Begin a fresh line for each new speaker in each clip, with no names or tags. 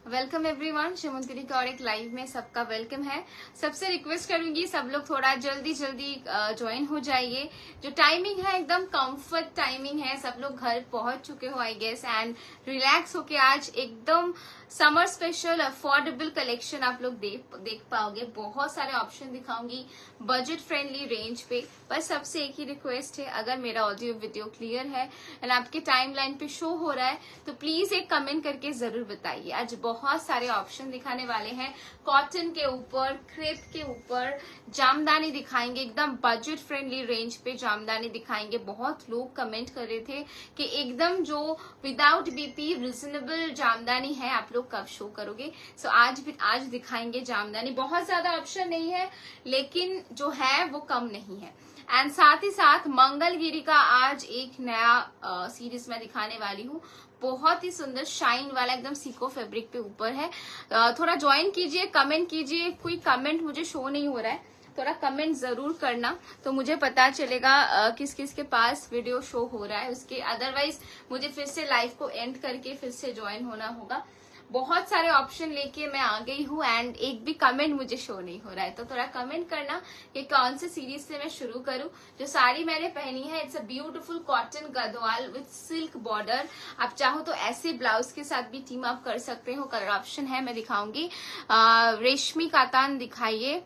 Welcome everyone, शिवंतरी का और एक लाइव में सबका वेलकम है। सबसे रिक्वेस्ट करूंगी सब लोग थोड़ा जल्दी जल्दी ज्वाइन हो जाइए। जो टाइमिंग है एकदम कंफर्ट टाइमिंग है, सब लोग घर पहुंच चुके हो आई गेस, एंड रिलैक्स होके आज एकदम समर स्पेशल अफोर्डेबल कलेक्शन आप लोग देख पाओगे। बहुत सारे ऑप्शन दिखाऊंगी बजट फ्रेंडली रेंज पे। बस सबसे एक ही रिक्वेस्ट है, अगर मेरा ऑडियो वीडियो क्लियर है एंड आपके टाइमलाइन पे शो हो रहा है तो प्लीज एक कमेंट करके जरूर बताइए। आज बहुत सारे ऑप्शन दिखाने वाले हैं, कॉटन के ऊपर, क्रेप के ऊपर, जामदानी दिखाएंगे, एकदम बजट फ्रेंडली रेंज पे जामदानी दिखाएंगे। बहुत लोग कमेंट कर रहे थे कि एकदम जो विदाउट बीपी रिजनेबल जामदानी है आप लोग कब शो करोगे। सो आज दिखाएंगे जामदानी। बहुत ज्यादा ऑप्शन नहीं है लेकिन जो है वो कम नहीं है। एंड साथ ही साथ मंगलगिरी का आज एक नया सीरीज में दिखाने वाली हूँ। बहुत ही सुंदर शाइन वाला एकदम सीको फैब्रिक पे ऊपर है। थोड़ा ज्वाइन कीजिए, कमेंट कीजिए। कोई कमेंट मुझे शो नहीं हो रहा है, थोड़ा कमेंट जरूर करना तो मुझे पता चलेगा किस किस के पास वीडियो शो हो रहा है उसके। अदरवाइज मुझे फिर से लाइव को एंड करके फिर से ज्वाइन होना होगा। बहुत सारे ऑप्शन लेके मैं आ गई हूँ एंड एक भी कमेंट मुझे शो नहीं हो रहा है, तो थोड़ा कमेंट करना कि कौन से सीरीज से मैं शुरू करूँ। जो साड़ी मैंने पहनी है it's a beautiful cotton Gadwal with silk border. आप चाहो तो ऐसे ब्लाउज के साथ भी टीम अप कर सकते हो। कलर ऑप्शन है मैं दिखाऊंगी। रेशमी कातान दिखाइए,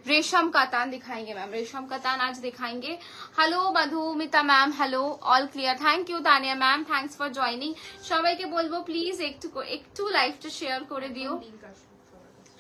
रेशम कातान दिखाएंगे मैम, रेशम कातान आज दिखाएंगे। Hello Madhumita ma'am, hello, all clear, thank you Tania ma'am, thanks for joining. সবাইকে বলবো প্লিজ একটু লাইভটা শেয়ার করে দিও।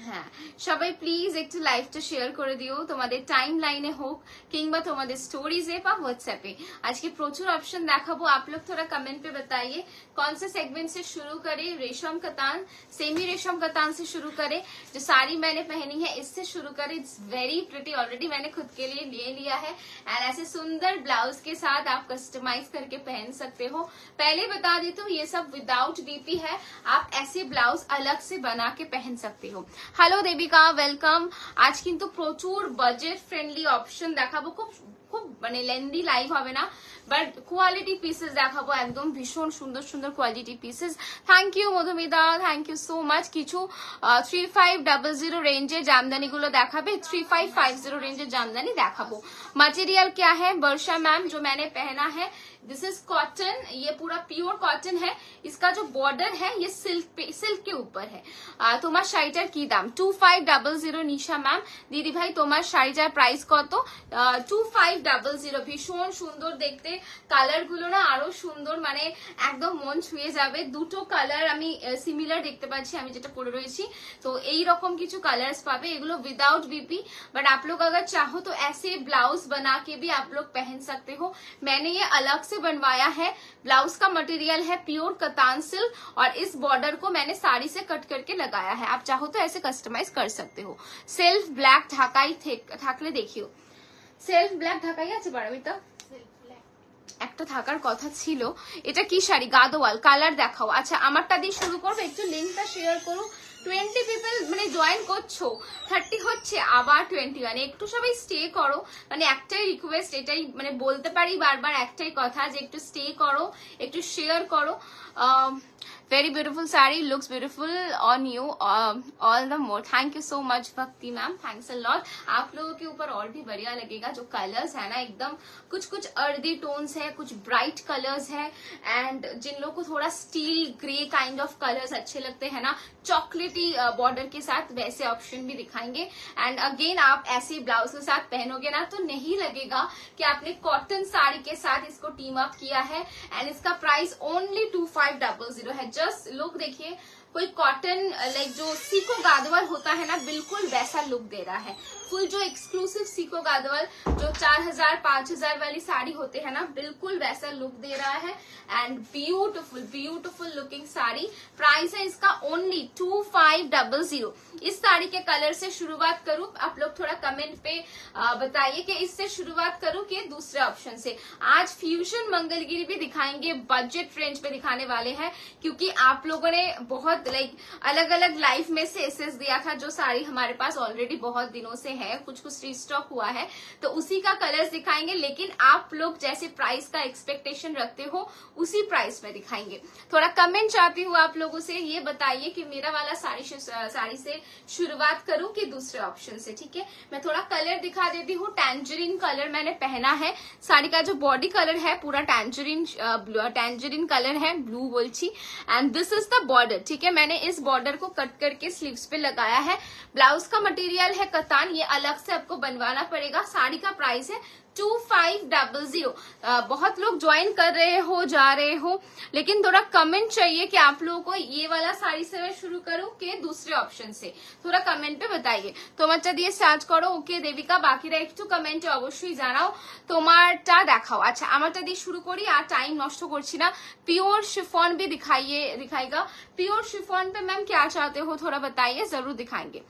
হ্যাঁ, সবাই প্লিজ একটু লাইভটা শেয়ার করে দিও, তোমাদের টাইম লাইনে হোক কিংবা তোমাদের স্টোরিজে বা হোয়াটসঅ্যাপে। আজকে প্রচুর ऑप्शन দেখাবো। आप लोग थोड़ा कमेंट पे बताइए कौन से सेगमेंट से शुरू करें। रेशम कतान, सेमी रेशम कतान से शुरू करें। जो साड़ी मैंने पहनी है इससे शुरू करें। इट्स वेरी प्रिटी, ऑलरेडी मैंने खुद के लिए ले लिया है एंड ऐसे सुंदर ब्लाउज के साथ आप कस्टमाइज करके पहन सकते हो। पहले बता देती हूँ ये सब विदाउट बीपी है, आप ऐसे ब्लाउज अलग से बना के पहन सकते हो। Hello Debika, welcome. আজ কিন্তু প্রচুর বাজেট ফ্রেন্ডলি অপশন দেখাবো। খুব মানে লেন্দি লাইভ হবে না, বাট কোয়ালিটি পিসেস দেখাবো, একদম ভীষণ সুন্দর সুন্দর quality pieces. Thank you Madhumita, thank you so much. কিছু 3500 রেঞ্জের জামদানি গুলো দেখাবে, 3550 রেঞ্জের জামদানি দেখাবো। मटेरियल क्या है वर्षा मैम, जो मैंने पहना है दिस इज कॉटन, ये पूरा प्योर कॉटन है। इसका जो बॉर्डर है ये सिल्क के ऊपर है। তোমার শাড়িটার কি দাম? 2500 নিশা ম্যাম। দিদি ভাই তোমার শাড়িটার প্রাইস কত? 2500। ভীষণ সুন্দর দেখতে, কালার গুলো না আরো সুন্দর, মানে একদম মন ছুঁয়ে যাবে। দুটো কালার আমি সিমিলার দেখতে পাচ্ছি, আমি যেটা পরে রয়েছি। তো এই রকম কিছু কালার্स পাবে, এগুলো विदाउट बीपी। बट आप लोग अगर चाहो तो ऐसे ब्लाउज बना के भी आप लोग पहन सकते हो। मैंने ये अलग से बनवाया है। ब्लाउज का मटेरियल है प्योर कतान सिल्क और इस बॉर्डर को मैंने साड़ी से कट करके लगाया है। आप चाहो तो ऐसे कस्टमाइज कर सकते हो। सेल्फ ब्लैक ढाकाई থাকলে দেখিও। সেলফ ব্ল্যাক ঢাকাই আছে পারমিতা? একটা থাকার কথা ছিল। এটা কি শাড়ি? গাদোয়াল। কালার দেখাও। আচ্ছা আমারটা দিয়ে শুরু করবো, একটু লিঙ্কটা শেয়ার করো। 20 পিপল মানে জয়েন করছো, 30 হচ্ছে, আবার 21। একটু সবাই স্টে করো, মানে একটাই রিকোয়েস্ট, এটাই মানে বলতে পারি বারবার একটাই কথা যে একটু স্টে করো, একটু শেয়ার করো। Very beautiful sari, looks beautiful on you all the more. Thank you so much भक्ति मैम, थैंक्स अ लॉट। आप लोगों के ऊपर और भी बढ़िया लगेगा। जो कलर्स है ना एकदम कुछ अर्दी टोन्स है, कुछ ब्राइट कलर्स है एंड जिन लोगों को थोड़ा steel grey kind of colours अच्छे लगते हैं ना, चॉकलेटी बॉर्डर के साथ, वैसे ऑप्शन भी दिखाएंगे। एंड अगेन आप ऐसे ब्लाउज के साथ पहनोगे ना तो नहीं लगेगा कि आपने कॉटन साड़ी के साथ इसको टीम अप किया है। एंड इसका प्राइस ओनली 2500 है। जस्ट लुक देखिए, कोई कॉटन लाइक जो सीको गादवाल होता है ना, बिल्कुल वैसा लुक दे रहा है। फुल जो एक्सक्लूसिव सीको गादवाल जो 4000 5000 वाली साड़ी होते हैं ना, बिल्कुल वैसा लुक दे रहा है। And beautiful beautiful looking sari. Price है इसका ओनली 2500। इस साड़ी के कलर से शुरुआत करूं? आप लोग थोड़ा कमेंट पे बताइए कि इससे शुरुआत करूं कि दूसरे ऑप्शन से। आज फ्यूजन मंगलगिरी भी दिखाएंगे, बजट रेंज पे दिखाने वाले हैं, क्योंकि आप लोगों ने बहुत बहुत लाइक अलग अलग लाइफ में से एसेस दिया था, जो साड़ी हमारे पास ऑलरेडी बहुत दिनों से है, कुछ कुछ रिस्टॉक हुआ है, तो उसी का कलर्स दिखाएंगे। लेकिन आप लोग जैसे प्राइस का एक्सपेक्टेशन रखते हो उसी प्राइस में दिखाएंगे। थोड़ा कमेंट चाहती हूँ आप लोगों से, ये बताइए कि मेरा वाला साड़ी से शुरुआत करूं कि दूसरे ऑप्शन से। ठीक है, मैं थोड़ा कलर दिखा देती हूँ। टैंजरीन कलर मैंने पहना है, साड़ी का जो बॉडी कलर है पूरा टैंजरीन कलर है, ब्लू बोलची, and this is the border. ठीक है, मैंने इस बॉर्डर को कट करके स्लीव्स पे लगाया है। ब्लाउज का मटेरियल है कतान, ये अलग से आपको बनवाना पड़ेगा। साड़ी का प्राइस है 2500। बहुत लोग ज्वाइन कर रहे हो, जा रहे हो, लेकिन थोड़ा कमेंट चाहिए कि आप लोगों को ये वाला साड़ी से मैं शुरू करूं कि दूसरे ऑप्शन से, थोड़ा कमेंट पे बताइए। তোমারটা দিয়ে স্টার্ট করো। ওকে দেবিকা, বাকিরা একটু কমেন্টে অবশ্যই জানাও তোমারটা দেখাও। আচ্ছা, আমারটা দিয়ে শুরু করি, আর টাइम নষ্ট করছি না। प्योर शिफॉन भी दिखाइएगा। प्योर शिफॉन पे मैम क्या चाहते हो थोड़ा बताइए, जरूर दिखाएंगे।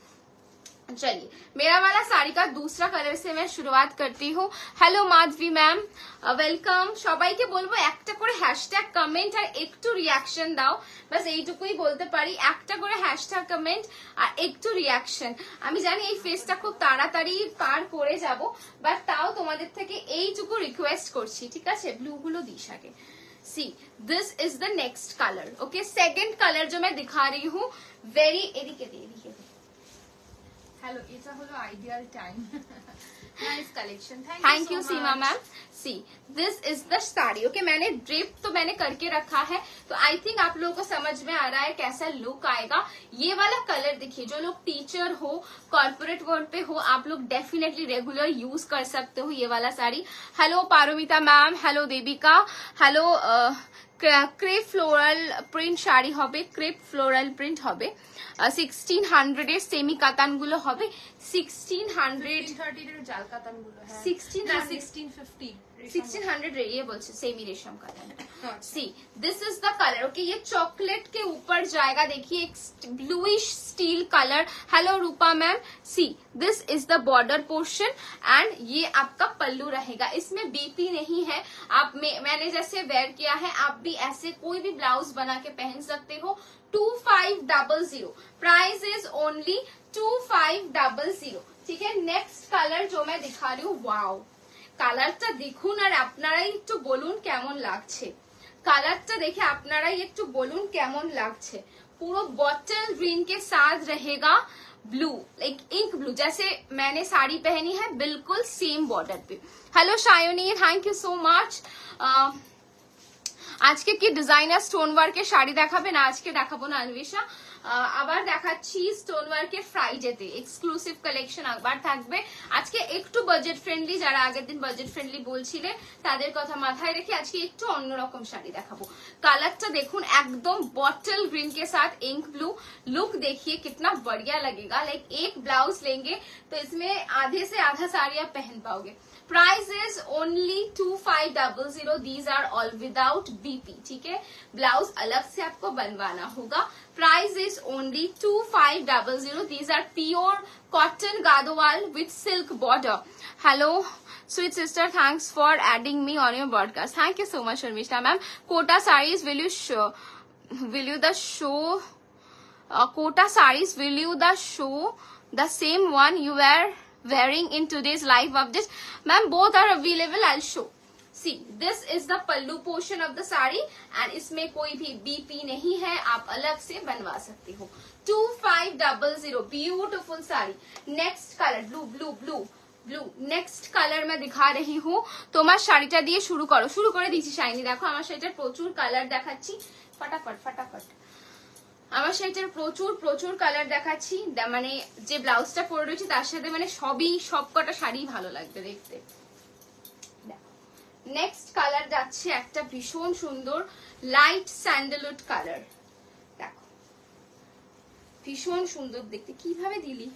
चलिए, मेरा वाला साड़ी का दूसरा कलर से मैं शुरुआत करती हूँ। Hello Madhavi ma'am, welcome. সবাইকে বলবো একটা করে হ্যাশট্যাগ কমেন্ট আর একটু রিয়াকশন দাও, বাস এইটুকুই বলতে পারি। একটা করে হ্যাশট্যাগ কমেন্ট আর একটু রিয়াকশন। আমি জানি এই ফেসটা খুব তাড়াতাড়ি পার করে যাব, বাট তাও তোমাদের থেকে এইটুকু রিকোয়েস্ট করছি, ঠিক আছে? ব্লু গুলো দিস আগে। सी this is the next colour. Okay, second colour जो मैं दिखा रही हूँ, वेरी एरिके
हेलो, এটা হলো ideal time. Nice collection,
thank you Seema ma'am. See this is the sari. Okay, मैंने ड्रिप तो मैंने करके रखा है, तो आई थिंक आप लोगों को समझ में आ रहा है कैसा लुक आएगा। ये वाला कलर देखिए, जो लोग टीचर हो, कॉर्पोरेट वर्ल्ड पे हो, आप लोग डेफिनेटली रेगुलर यूज कर सकते हो ये वाला sari. Hello Paromita ma'am, hello Devika, hello. Crepe floral print sari হবে, ক্রেপ ফ্লোরাল প্রিন্ট হবে। 1600 এর সেমি কাতান গুলো হবে, 1630
জাল কাতান গুলো,
1600 ये बोलছে सेमी रेशम कातान। सी this is the colour. Okay, ये चॉकलेट के ऊपर जाएगा, देखिए एक bluish steel colour. Hello Rupa ma'am. See this is the border portion and ये आपका पल्लू रहेगा। इसमें बीपी नहीं है, आप मैंने जैसे वेयर किया है, आप भी ऐसे कोई भी ब्लाउज बना के पहन सकते हो। 2500 प्राइस इज ओनली 2500। ठीक है, नेक्स्ट कलर जो मैं दिखा रही हूँ, वाओ, কালারটা দেখুন আর আপনারাই একটু বলুন কেমন লাগছে। কালারটা দেখে আপনারাই একটু বলুন কেমন লাগছে। पूरा बॉटल ग्रीन के साथ रहेगा ब्लू, लाइक इंक ब्लू, जैसे मैंने साड़ी पहनी है बिल्कुल सेम बॉर्डर पे। Hello Shayoni, thank you so much. আজকে কি ডিজাইনার স্টোন ওয়ার্কের শাড়ি দেখাবেন? আজকে দেখাবো না অন্বেষা, আবার দেখাচ্ছি স্টোন ওয়ার্কের ফ্রাইডেতে এক্সক্লুসিভ কালেকশন আবার থাকবে। আজকে একটু বাজেট ফ্রেন্ডলি, যারা আগের দিন বাজেট ফ্রেন্ডলি বলছিলে তাদের কথা মাথায় রেখে আজকে একটু অন্যরকম শাড়ি দেখাবো। কালারটা দেখুন, একদম बॉटल ग्रीन के साथ इंक ब्लू। लुक देखिए कितना बढ़िया लगेगा, लाइक एक ब्लाउज लेंगे तो इसमें आधे से आधा साड़ी आप पहन पाओगे। Price is only 2500। These are all without BP. ठीक है, ब्लाउज अलग से आपको बनवाना होगा। Price is only 2500। These are pure cotton Gadwal with silk border. Hello sweet sister, thanks for adding me on your broadcast. Thank you so much Sharmistha ma'am. Kota saris will you the show Kota sarees, will you the show the same one you were wearing in today's live update? Ma'am, both are available, I'll show. See, this is the pallu portion of the saree and इसमें कोई भी BP नहीं है, आप अलग से बनवा सकती हो। 2500 beautiful sari. Next colour blue blue blue blue. Next colour मैं दिखा रही हूँ। তোমার শাড়িটা দিয়ে শুরু করো। শুরু করে দিয়েছি শাইনি, দেখো আমার শাড়িটার প্রচুর কালার দেখাচ্ছি, ফটাফট ফটাফট। আমার শাড়িটার প্রচুর প্রচুর কালার দেখাচ্ছি, মানে যে ব্লাউজটা পরে রয়েছে তার সাথে মানে সবকটা শাড়ি ভালো লাগবে দেখতে। নেক্সট কালার যাচ্ছে একটা ভীষণ সুন্দর লাইট স্যান্ডেলউড কালার। দেখো ভীষণ সুন্দর দেখতে, কিভাবে দিলি।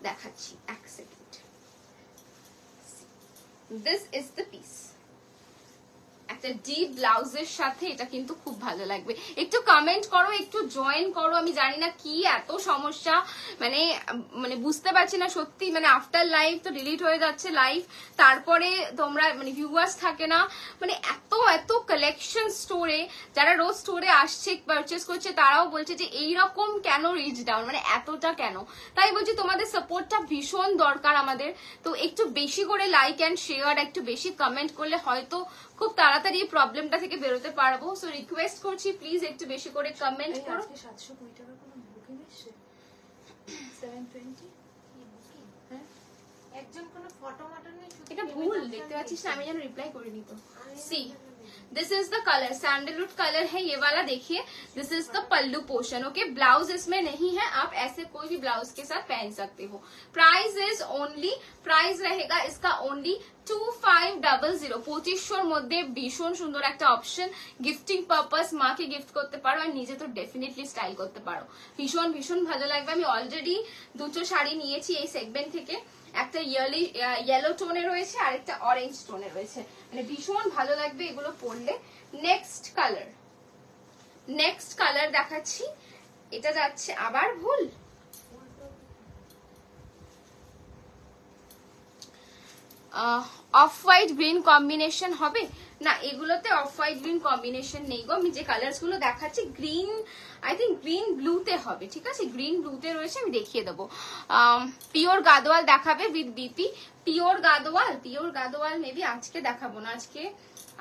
দেখাচ্ছি এক second. This is the piece. এক একটা ডিপ ব্লাউজের সাথে এটা কিন্তু খুব ভালো লাগবে। একটু কমেন্ট করো, একটু জয়েন করো। আমি জানি না কি এত সমস্যা, মানে মানে বুঝতে পারছি না সত্যি। মানে আফটার লাইভ তো ডিলিট হয়ে যাচ্ছে লাইভ, তারপরে তোমরা মানে ভিউয়ার্স থাকে না, মানে এত এত কালেকশন স্টোরে, যারা রোজ স্টোরে আসছে পারচেস করছে তারাও বলছে যে এইরকম কেন রিচ ডাউন, মানে এতটা কেন। তাই বলছি তোমাদের সাপোর্টটা ভীষণ দরকার আমাদের। তো একটু বেশি করে লাইক অ্যান্ড শেয়ার, একটু বেশি কমেন্ট করলে হয়তো খুব তাড়াতাড়ি এই প্রবলেমটা থেকে বেরোতে পারবো। সো রিকোয়েস্ট করছি প্লিজ একটু বেশি করে কমেন্ট করো।
720 টাকা কোনো বুকিং এসেছে 720 হ্যাঁ একজন কোনো ফটো মটো নেই,
এটা ভুল দেখতে পাচ্ছিস না, আমি যেন রিপ্লাই করিনি তো। See this is the colour, sandalwood colour है ये वाला, देखिए this is the pallu portion. Okay, blouse इसमें नहीं है, आप ऐसे कोई भी ब्लाउज के साथ पहन सकते हो। प्राइस इज ओनली, प्राइस रहेगा इसका ओनली 2500। 2500 মধ্যে ভীষণ সুন্দর একটা অপশন, গিফটিং পারপাস মাকে গিফট করতে পারো আর নিজে তো ডেফিনেটলি স্টাইল করতে পারো। ভীষণ ভীষণ ভালো লাগবে। আমি অলরেডি দুটো শাড়ি নিয়েছি এই সেগমেন্ট থেকে, একটা ইয়েলো টোনে রয়েছে আর একটা অরেঞ্জ টোনে রয়েছে, মানে ভীষণ ভালো লাগবে এগুলো পরলে। নেক্সট কালার দেখাচ্ছি, এটা যাচ্ছে আবার ভুল, অফ হোয়াইট গ্রিন কম্বিনেশন হবে না, এগুলোতে অফ হোয়াইট গ্রিন কম্বিনেশন নেই গো। আমি যে কালার্স গুলো দেখাচ্ছি গ্রিন, আই থিঙ্ক গ্রিন ব্লুতে হবে, ঠিক আছে, গ্রিন ব্লুতে রয়েছে, আমি দেখিয়ে দেবো। পিওর গাদোয়াল দেখাবে with BP, pure Gadwal maybe আজকে দেখাবো না,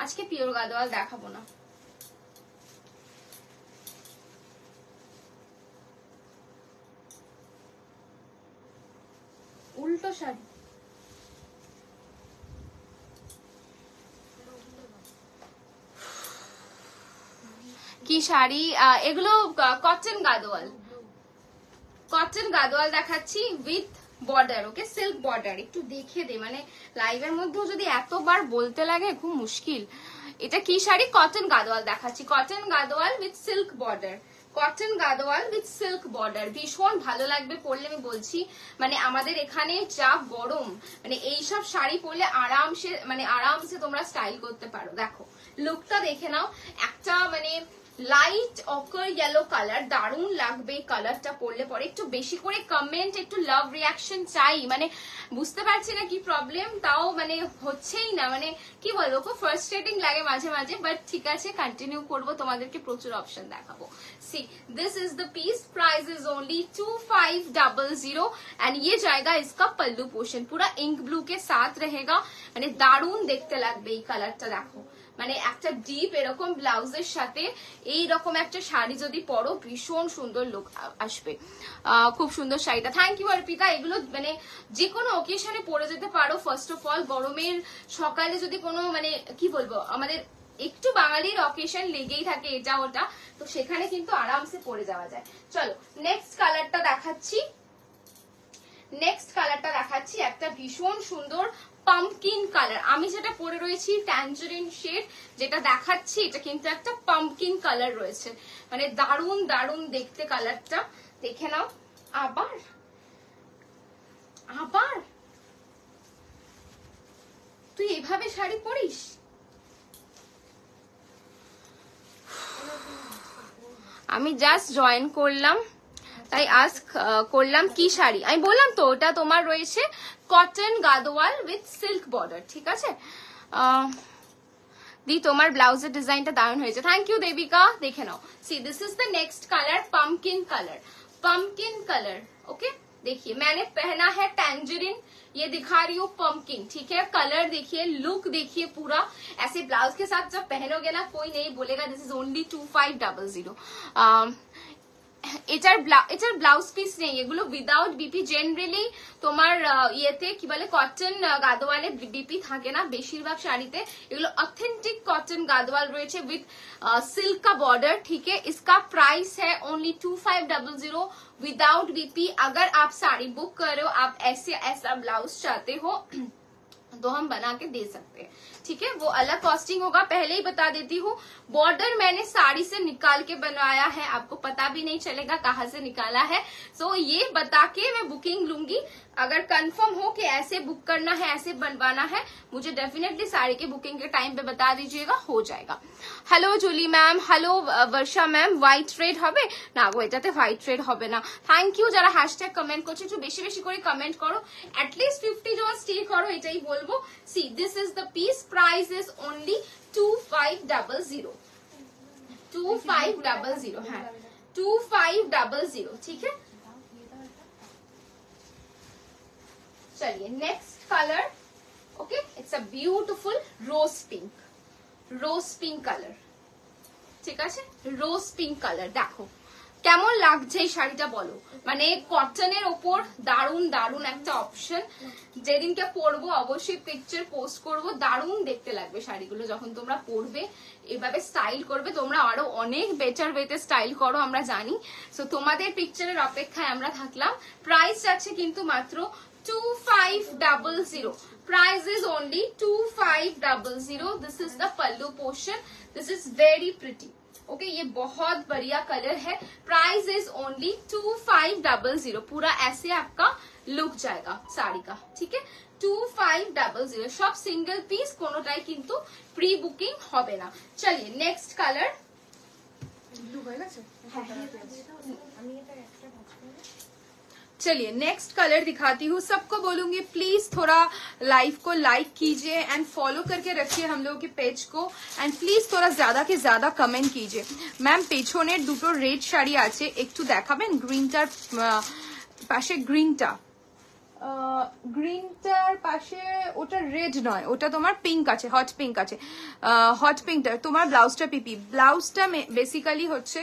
আজকে পিওর গাদোয়াল দেখাবো না। উল্টো শাড়ি, কি শাড়ি এগুলো, কটন গাদোয়াল দেখাচ্ছি with border. Okay, silk border, একটু দেখে দে, মানে লাইভের মধ্যেও যদি এতবার বলতে লাগে খুব মুশকিল। এটা কি শাড়ি, কটন গাদোয়াল দেখাচ্ছি, cotton Gadwal with silk border, cotton Gadwal with silk border, ভীষণ ভালো লাগবে পরলে। আমি বলছি মানে আমাদের এখানে যা গরম, মানে এইসব শাড়ি পরলে আরামসে তোমরা স্টাইল করতে পারো। দেখো লুকটা দেখে নাও, একটা মানে লাইট অকার ইয়েলো কালার, দারুণ লাগবে এই কালারটা পরলে পরে। একটু বেশি করে কমেন্ট, একটু লাভ রিয়াকশন চাই, মানে বুঝতে পারছি না কি প্রবলেম, তাও মানে হচ্ছেই না, মানে কি বলবো, খুব ফ্রাস্ট্রেটিং লাগে মাঝে মাঝে, বাট ঠিক আছে কন্টিনিউ করবো, তোমাদেরকে প্রচুর অপশন দেখাবো। See this is the piece, price is only 2500 and ये जाएगा इसका पल्लू पोर्शन, पूरा इंक ब्लू के साथ रहेगा, মানে দারুণ দেখতে লাগবে এই কালারটা। দেখো মানে একটা ডিপ এরকম ব্লাউজের সাথে এই রকম একটা শাড়ি যদি পরো ভীষণ সুন্দর লুক আসবে। খুব সুন্দর শাড়িটা, থ্যাংক ইউ অর্পিতা। এগুলো মানে যে কোনো অকেশনে পরে যেতে পারো। ফার্স্ট অফ অল গরমের সকালে যদি কোনো মানে কি বলবো, আমাদের একটু বাঙালির অকেশন লেগেই থাকে এটা ওটা, তো সেখানে কিন্তু আরামসে পরে যাওয়া যায়। চলো নেক্সট কালারটা দেখাচ্ছি, একটা ভীষণ সুন্দর পাম্পকিন কালার। আমি যেটা পরে রয়েছি ট্যাঞ্জারিন শেড, যেটা দেখাচ্ছি এটা কিন্তু একটা পাম্পকিন কালার রয়েছে, মানে দারুণ দারুণ দেখতে কালারটা, দেখে নাও। আবার তুই এভাবে শাড়ি পরিস? আমি জাস্ট জয়েন করলাম তাই আস্ক করলাম কি শাড়ি। আমি বললাম তো ওটা তোমার রয়েছে cotton Gadwal with silk border, ঠিক আছে। দি তোমার ব্লাউজের ডিজাইনটা দারুণ হয়েছে, থ্যাংক ইউ দেবিকা। দেখে নাও, see this is the next colour, pumpkin colour. Okay देखिए मैंने पहना है टैंजरीन, ये दिखा रही हूँ पम्पकिन, ठीक है। कलर देखिए, लुक देखिए, पूरा ऐसे ब्लाउज के साथ जब पहनोगे ना कोई नहीं बोलेगा दिस इज ओनली 2500। এটার ব্লাউজ পিস নেই, এগুলো উইদাউট বিপি। জেনারেলি তোমার ইয়েতে কি বলে কটন গাদোয়ালে বিপি থাকে না বেশিরভাগ শাড়িতে, এগুলো অথেন্টিক কটন গাদোয়াল রয়েছে विद सिल्क का बॉर्डर, ठीक है। इसका प्राइस है ओनली 2500 विदाउट बीपी। अगर आप साड़ी बुक कर रहे हो, आप ऐसा ब्लाउज चाहते हो तो हम बना के दे सकते हैं। ठीक है, वो अलग कॉस्टिंग होगा। पहले ही बता देती हूँ, बॉर्डर मैंने साड़ी से निकाल के बनवाया है, आपको पता भी नहीं चलेगा कहाँ से निकाला है। सो ये बता के मैं बुकिंग लूंगी। अगर कंफर्म हो कि ऐसे बुक करना है, ऐसे बनवाना है, मुझे डेफिनेटली साड़ी के बुकिंग के टाइम पे बता दीजिएगा, हो जाएगा। हेलो जूली मैम, हेलो वर्षा मैम, হোয়াইট থ্রেড হবে না গো, এটাতে হোয়াইট থ্রেড হবে না। থ্যাংক ইউ যারা হ্যাশট্যাগ কমেন্ট করছে, একটু বেশি বেশি করে কমেন্ট করো, অ্যাটলিস্ট 50 জন স্টে করো, এটাই বলবো। See this is the piece, price is only 2500, 2500, হ্যাঁ 2500, ठीक है। चलिए next colour, okay, it's a beautiful rose pink, rose pink colour, ঠিক আছে, রোজ পিঙ্ক কালার। দেখো কেমন লাগছে এই শাড়িটা বলো, মানে কটনের ওপর দারুন দারুন একটা অপশন। যেদিনকে পরবো অবশ্যই পিকচার পোস্ট করব, দারুন দেখতে লাগবে শাড়িগুলো যখন তোমরা পরবে, এভাবে স্টাইল করবে তোমরা, আরো অনেক বেটার ওয়েতে স্টাইল করো আমরা জানি। সো তোমাদের পিকচারের অপেক্ষায় আমরা থাকলাম। প্রাইস আছে কিন্তু মাত্র 2500, price is only 2500। this is the pallu portion, this is very pretty, okay ये बहुत बढ़िया कलर है। प्राइस इज ओनली 2500, पूरा ऐसे आपका लुक जाएगा साड़ी का, ठीक है, 2500। सब सिंगल পিস, কোনোটাই কিন্তু প্রি বুকিং হবে না। চলিए নেক্সট কালার, चलिए नेक्स्ट कलर दिखाती हूँ। सबको बोलूंगी प्लीज थोड़ा लाइव को लाइक कीजिए एंड फॉलो करके रखिए हम लोगों के पेज को, एंड प्लीज थोड़ा ज्यादा के ज्यादा कमेंट कीजिए। मैम पेछने दुटो रेड शाड़ी आछे, एकटू देखाबेन ग्रीनटार पाशे, ग्रीनटा গ্রিনটার পাশে, ওটা রেড নয়, ওটা তোমার পিঙ্ক আছে, হট পিঙ্ক আছে। হট পিঙ্কটা তোমার ব্লাউজটা পিপি, ব্লাউজটা বেসিক্যালি হচ্ছে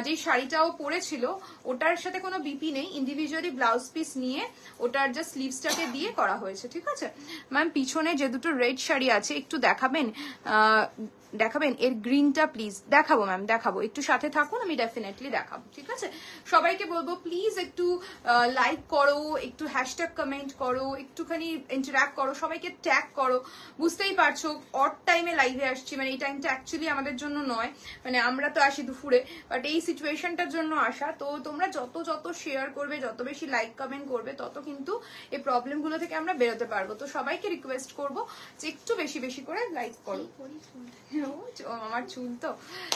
যে শাড়িটাও পরেছিল ওটার সাথে কোনো বিপি নেই, ইন্ডিভিজুয়ালি ব্লাউজ পিস নিয়ে ওটার জাস্ট স্লিভসটাকে দিয়ে করা হয়েছে, ঠিক আছে। ম্যাম পিছনে যে দুটো রেড শাড়ি আছে একটু দেখাবেন, দেখাবেন এর গ্রিনটা প্লিজ। দেখাবো ম্যাম, দেখাবো, একটু সাথে থাকুন, আমি ডেফিনেটলি দেখাবো, ঠিক আছে। সবাইকে বলবো প্লিজ একটু লাইক করো, একটু হ্যাশট্যাগ কমেন্ট করো, একটুখানি ইন্টারঅ্যাক্ট করো, সবাইকে ট্যাগ করো। বুঝতেই পারছো অড টাইমে লাইভে আসছি, মানে এই টাইমটা অ্যাকচুয়ালি আমাদের জন্য নয়, মানে আমরা তো আসি দুপুরে, বাট এই সিচুয়েশনটার জন্য আসা। তো তোমরা যত যত শেয়ার করবে, যত বেশি লাইক কমেন্ট করবে, তত কিন্তু এই প্রবলেমগুলো থেকে আমরা বেরোতে পারবো। তো সবাইকে রিকোয়েস্ট করবো যে একটু বেশি বেশি করে লাইক করো। আমার চুল তো।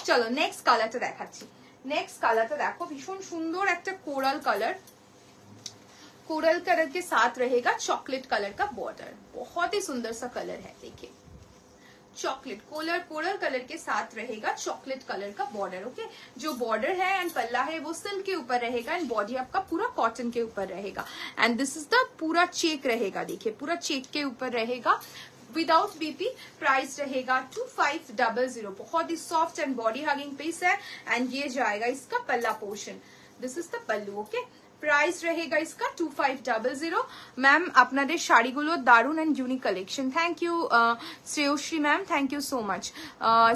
চলো নেক্সট কালারটা দেখাচ্ছি। नेक्स्ट कलर तो देखो भीषण सुंदर एक कोरल कलर, कोरल कलर के साथ रहेगा चॉकलेट कलर का बॉर्डर, बहुत ही सुंदर सा कलर है। देखिए चॉकलेट कोरल कलर के साथ रहेगा चॉकलेट कलर का बॉर्डर। ओके, जो बॉर्डर है एंड पल्ला है वो सिल्क के ऊपर रहेगा एंड बॉडी आपका पूरा कॉटन के ऊपर रहेगा एंड दिस इज द पूरा चेक रहेगा। देखिए पूरा चेक के ऊपर रहेगा विदाउट बीपी। प्राइस रहेगा 2500। बहुत ही soft and body hugging piece है एंड ये जाएगा इसका palla portion. This is the pallu. Okay, price रहेगा इसका 2500। मैम আপনাদের শাড়িগুলো দারুন and unique collection. Thank you Shreyoshri ma'am, thank you so much.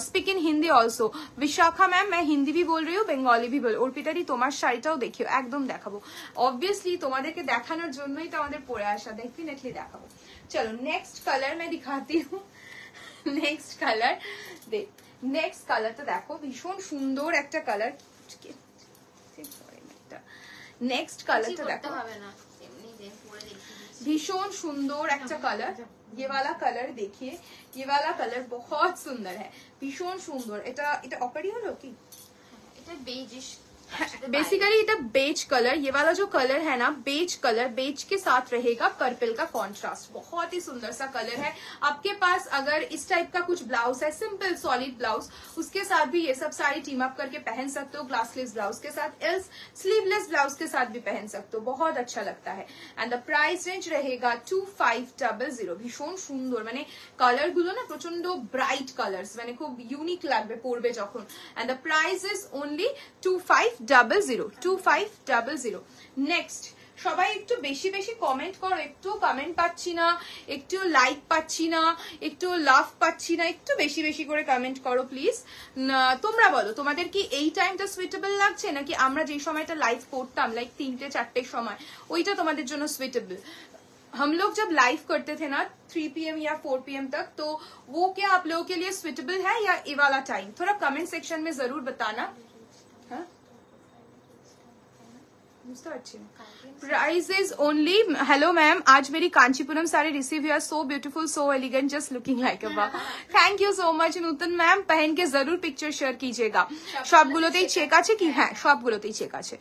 Speak in Hindi also. Vishakha ma'am मैं हिंदी भी बोल रही हूँ, बेंगली भी बोल। अर्पिता दी তোমার শাড়িটাও দেখিও, একদম দেখাবো। অবভিয়াসলি তোমাদেরকে দেখানোর জন্যই তো আমাদের পরে আসা, डेफिनेटली দেখাবো। चलो नेक्स्ट कलर मैं दिखाती हूँ। नेक्स्ट कलर देख, नेक्स्ट कलर तो देखो भीषण सुंदर एक कलर। नेक्स्ट कलर तो देखो भीषण सुंदर एक कलर। ये वाला कलर देखिए, ये वाला कलर बहुत सुंदर है, भीषण सुंदर। এটা অপারি হলো কি, এটা বেজিশ बेसिकली इट बेज कलर। ये वाला जो कलर है ना बेज कलर, बेज के साथ रहेगा पर्पल का कॉन्ट्रास्ट। बहुत ही सुंदर सा कलर है। आपके पास अगर इस टाइप का कुछ ब्लाउज है, सिंपल सॉलिड ब्लाउज, उसके साथ भी ये सब सारी टीम अप करके पहन सकते हो। ग्लास स्लीव्स ब्लाउज के साथ, एल्स स्लीवलेस ब्लाउज के साथ भी पहन सकते हो, बहुत अच्छा लगता है। एंड द प्राइस रेंज रहेगा 2500। भीषण सुंदर, माने कलर गुलो ना प्रचंड ब्राइट कलर्स, माने खूब यूनिक लागबे पड़बे जखन। And the price is only 2500। Next সবাই একটু বেশি বেশি কমেন্ট করো, একটু কমেন্ট পাচ্ছি না, একটু লাইক পাচ্ছি না, একটু লাভ পাচ্ছি না, একটু বেশি বেশি করে কমেন্ট করো প্লিজ। তোমরা বলো তোমাদের কি এই টাইমটা সুইটেবল লাগছে নাকি আমরা যে সময়টা লাইভ করতাম লাইক 3টে 4টের সময়, ওইটা তোমাদের জন্য সুইটেবল।
हम लोग जब लाइव करते थे ना 3 PM या 4 PM तक, तो वो क्या आप लोगों के लिए सुइटेबल है या ये वाला टाइम? थोड़ा कमेंट सेक्शन में जरूर बताना। हाँ? Price is only, hello ma'am, आज मेरी कांचीपुरम साड़ी रिसीव हुआ, so beautiful, so elegant, just looking like a wow. Thank you so much Nutan ma'am, पहन के जरूर पिक्चर शेयर कीजिएगा। সবগুলোতেই চেক আছে কি? হ্যাঁ, সবগুলোতেই চেক আছে।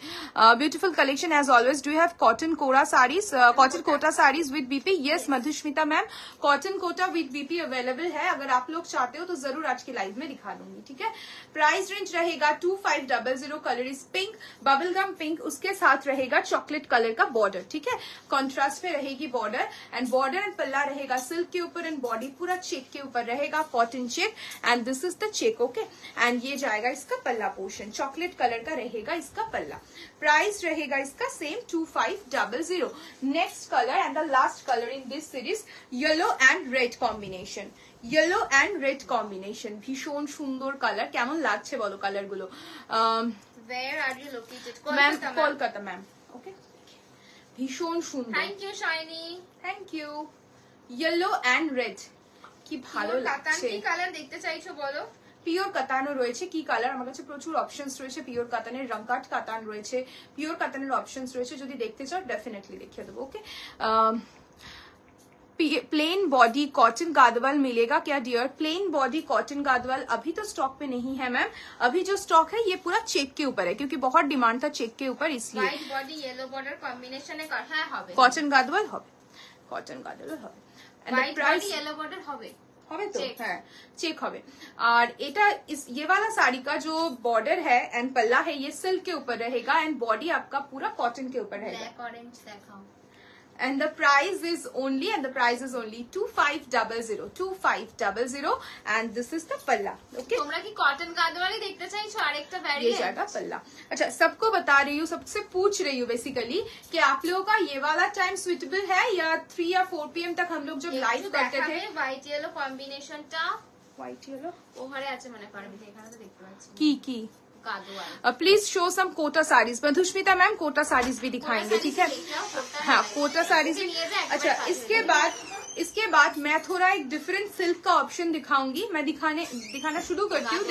Beautiful collection as always. Do you have cotton Kota saris? Cotton Kota saris with BP? Yes Madhusmita ma'am, cotton Kota with BP available है। अगर आप लोग चाहते हो तो जरूर आज की लाइव में दिखा दूंगी, ठीक है। प्राइस रेंज रहेगा 2500। Colour is pink, bubble gum pink, उसके साथ रहेगा चॉकलेट कलर का बॉर्डर, ठीक है। कॉन्ट्रास्ट में रहेगी बॉर्डर एंड पल्ला रहेगा सिल्क के ऊपर एंड बॉडी पूरा चेक के ऊपर रहेगा, cotton check, and this is the check, okay. And ये जाएगा इसका पल्ला पोर्शन, चॉकलेट कलर का रहेगा इसका पल्ला। प्राइस रहेगा इसका same 2500। Next colour and the last colour in this series, yellow and red combination. Yellow and red combination ভীষণ সুন্দর কালার। কেমন লাগছে বলো কালার গুলো?
Where are you located?
Ma'am Kolkata ma'am, okay. ভীষণ সুন্দর,
Thank you Shaini.
Thank you. Yellow and red কি ভালো লাগছে।
কি কালার দেখতে চাইছো বলো?
পিওর কাতানও রয়েছে, কি কালার? আমার কাছে প্রচুর অপশনস রয়েছে। পিওর কাতানের রংকাট কাতান রয়েছে, পিওর কাতানের অপশনস রয়েছে। যদি দেখতে চাও ডেফিনেটলি দেখিয়ে দেবো, ओके। प्लेन बॉडी कॉटन गादवाल मिलेगा क्या डियर? प्लेन बॉडी कॉटन गादवाल अभी तो स्टॉक पे नहीं है मैम। अभी जो स्टॉक है ये पूरा चेक के ऊपर है, क्योंकि बहुत डिमांड था चेक के ऊपर, इसलिए।
व्हाइट बॉडी येलो बॉर्डर कॉम्बिनेशने হ্যাঁ হবে,
कॉटन गादवाल হবে, कॉटन गादवाल হবে।
व्हाइट बॉडी येलो बॉर्डर হবে
হবে তো? হ্যাঁ, চেক হবে। और এটা इस ये वाला साड़ी का जो बॉर्डर है एंड पल्ला है ये सिल्क के ऊपर रहेगा एंड बॉडी आपका पूरा कॉटन के ऊपर रहेगा।
ब्लैक ऑरेंज देखाओ।
And the price is only 2500 and this is the palla, okay।
তোমরা কি কটন গাদওয়ালি দেখতে চাইছো আরেকটা
ये
ভ্যারিয়েন্ট?
जाएगा पल्ला। अच्छा, सबको बता रही हूँ, सबसे पूछ रही हूँ बेसिकली कि आप लोगों का ये वाला टाइम सुइटेबल है या 3 या 4 PM तक हम लोग जब लाइव करते थे।
হোয়াইট ইয়েলো কম্বিনেশনটা
व्हाइट येलो
ওহারে আছে মনে পারবি, এখানে তো দেখতে পাচ্ছি
की
Gadwal.
Please show some Kota saris. Madhusmita ma'am Kota saris भी दिखाएंगे, ठीक है। हाँ, कोटा साड़ीज। अच्छा, इसके बाद मैं थोड़ा एक डिफरेंट सिल्क का ऑप्शन दिखाऊंगी। मैं दिखाना शुरू करती हूँ,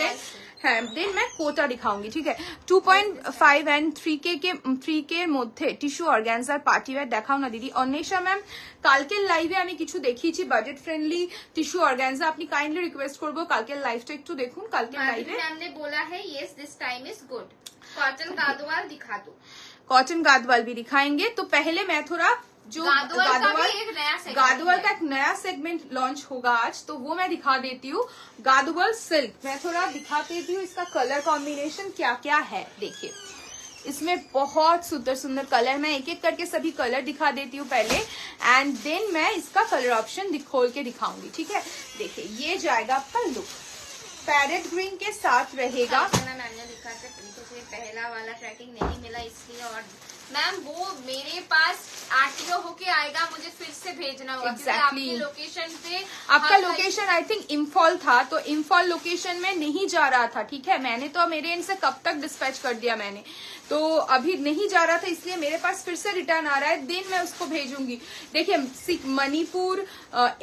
देन मैं कोटा दिखाऊंगी, ठीक है। 2.5 एंड 3K মধ্যে টিস্যু অর্গানজার পার্টি ওয়্যার দেখাও না দিদি। অন্বেষা ম্যাম, কালকের লাইভে আমি কিছু দেখিয়েছি বাজেট ফ্রেন্ডলি টিস্যু অর্গানজা, আপনি কাইন্ডলি রিকোয়েস্ট করবো কালকের লাইভটা একটু দেখুন। কালকের লাইভে
हमने बोला है yes this time is good, cotton Gadwal दिखा दो।
कॉटन गादवाल भी दिखाएंगे। तो पहले मैं थोड़ा जो गादवाल का एक नया सेगमेंट लॉन्च होगा आज, तो वो मैं दिखा देती हूँ। गादवाल सिल्क मैं थोड़ा दिखा देती हूँ, इसका कलर कॉम्बिनेशन क्या क्या है। देखिए, इसमें बहुत सुंदर सुंदर कलर, मैं एक एक करके सभी कलर दिखा देती हूँ पहले एंड देन मैं इसका कलर ऑप्शन खोल के दिखाऊंगी, ठीक है। देखिए, ये जाएगा आपका लुक, पैरेट ग्रीन के साथ रहेगा।
मैम ने लिखा था पहला वाला ट्रैकिंग नहीं मिला इसलिए, और मैम वो मेरे पास आरटीओ होके आएगा, मुझे फिर से भेजना होगा।
Exactly.
आपकी लोकेशन पे
आपका लोकेशन आई थिंक इम्फॉल था, तो इम्फॉल लोकेशन में नहीं जा रहा था, ठीक है। मैंने तो मेरे एंड से कब तक डिस्पैच कर दिया मैंने, तो अभी नहीं जा रहा था, इसलिए मेरे पास फिर से रिटर्न आ रहा है, देन मैं उसको भेजूंगी। देखिए, मणिपुर,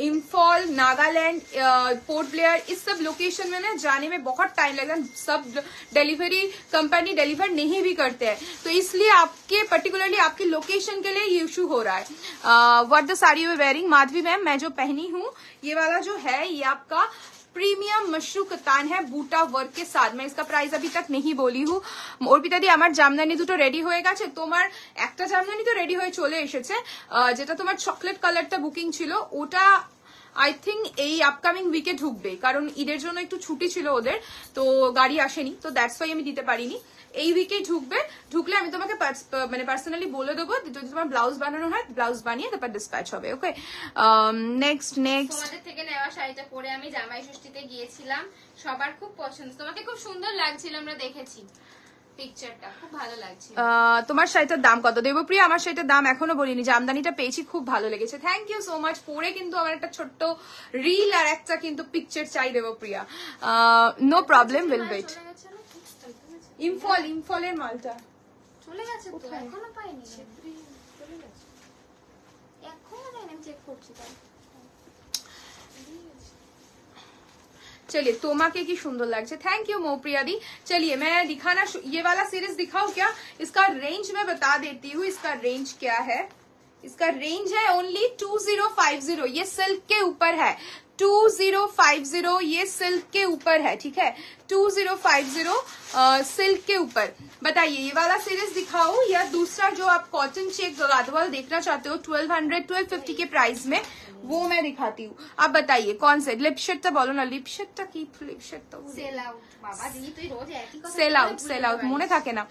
इम्फॉल, नागालैंड, पोर्ट ब्लेयर, इस सब लोकेशन में ना जाने में बहुत टाइम लगता है। सब डिलीवरी कंपनी डिलीवर नहीं भी करते हैं, तो इसलिए आपके पर्टिकुलरली आपकी लोकेशन के लिए ये इशू हो रहा है। What the sari you wearing? Madhavi ma'am, मैं जो पहनी हूँ ये वाला जो है ये आपका প্রিমিয়াম মশরু কতান है বুটা ওয়ার্ক के साथ। मैं इसका प्राइस अभी तक नहीं बोली हूँ। অর্পিতা দি, আমার জামদানি দুটো রেডি হয়ে গেছে। তোমার একটা জামদানি তো রেডি হয়ে চলে এসেছে, যেটা তোমার চকলেট কালারটা বুকিং ছিল, ওটা আই থিঙ্ক এই আপকামিং উইকে ঢুকবে, কারণ ঈদের জন্য একটু ছুটি ছিল ওদের, তো গাড়ি আসেনি, তো দ্যাটস ওয়াই আমি দিতে পারিনি। এই উইকে ঢুকবে, ঢুকলে আমি তোমাকে মানে পার্সোনালি বলে দেবো, যদি তোমার ব্লাউজ বানানো হয় ব্লাউজ বানিয়ে তারপর ডিসপ্যাচ হবে, ওকে। নেক্সট
তোমাদের থেকে নেওয়া শাড়িটা পরে আমি জামাই ষষ্ঠীতে গিয়েছিলাম, সবার খুব পছন্দ, তোমাকে খুব সুন্দর লাগছিল, আমরা দেখেছি পিকচারটা, খুব ভালো লাগছে।
তোমার শাড়িটার দাম কত? দেবপ্রিয়া, আমার শাড়িটার দাম এখনো বলিনি, জামদানিটা পেয়েছি, খুব ভালো লেগেছে। Thank you so much. পরে কিন্তু আমার একটা ছোট্ট রিল আর একটা কিন্তু পিকচার চাই Debapriya. No problem, will wait. ইম্ফলের মালটা
চলে গেছে তো, এখনো পাইনি, এখনো জানি আমি চেক করছি তাই।
चलिए तोमा के की सुंदर लग जाए, थैंक यू मोप्रिया दी। चलिए मैं दिखाना, ये वाला सीरीज दिखाऊं क्या? इसका रेंज मैं बता देती हूँ, इसका रेंज क्या है। इसका रेंज है ओनली 2050, ये सिल्क के ऊपर है। 2050 ये सिल्क के ऊपर है, ठीक है। 2050 सिल्क के ऊपर। बताइए ये वाला सीरीज दिखाऊं या दूसरा जो आप कॉटन चेक गादवाल देखना चाहते हो 1250 के प्राइस में, वो मैं दिखाती हूँ। आप बताइए कौन से। लिपशेडটা বলো না, লিপশেডটা কি? লিপশেডটা
সেল আউট বাবা দিদি, তুই রোজ একই কথা।
सेल आउट মনে থাকে না।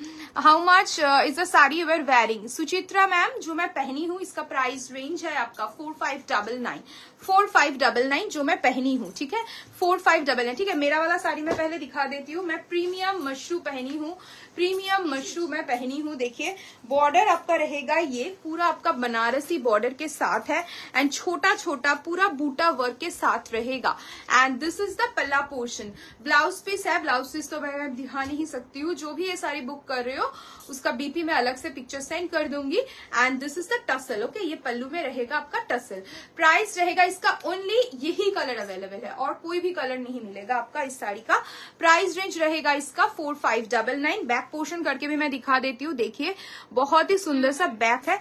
How much is the sari where wearing? Suchitra ma'am जो मैं पहनी हूँ इसका प्राइस रेंज है आपका 4599 जो मैं पहनी हूँ, ठीक है। 4599, ठीक है। मेरा वाला साड़ी मैं पहले दिखा देती हूँ। मैं प्रीमियम मशरू पहनी हूँ, प्रीमियम मशरू मैं पहनी हूँ। देखिए बॉर्डर आपका रहेगा ये पूरा आपका बनारसी बॉर्डर के साथ है एंड छोटा छोटा पूरा बूटा वर्क के साथ रहेगा। एंड दिस इज द पल्ला पोर्शन। ब्लाउज पीस है, ब्लाउज पीस तो मैं दिखा नहीं सकती हूँ। जो भी ये साड़ी बुक कर रहे हो उसका बीपी में अलग से पिक्चर सेंड कर दूंगी। And this is the tussle, okay. ये पल्लू में रहेगा आपका टसल। प्राइस रहेगा इसका ओनली, यही कलर अवेलेबल है और कोई भी कलर नहीं मिलेगा आपका इस साड़ी का। प्राइस रेंज रहेगा इसका 4599। बैक पोर्शन करके भी मैं दिखा देती हूँ। देखिए बहुत ही सुंदर सा बैक है।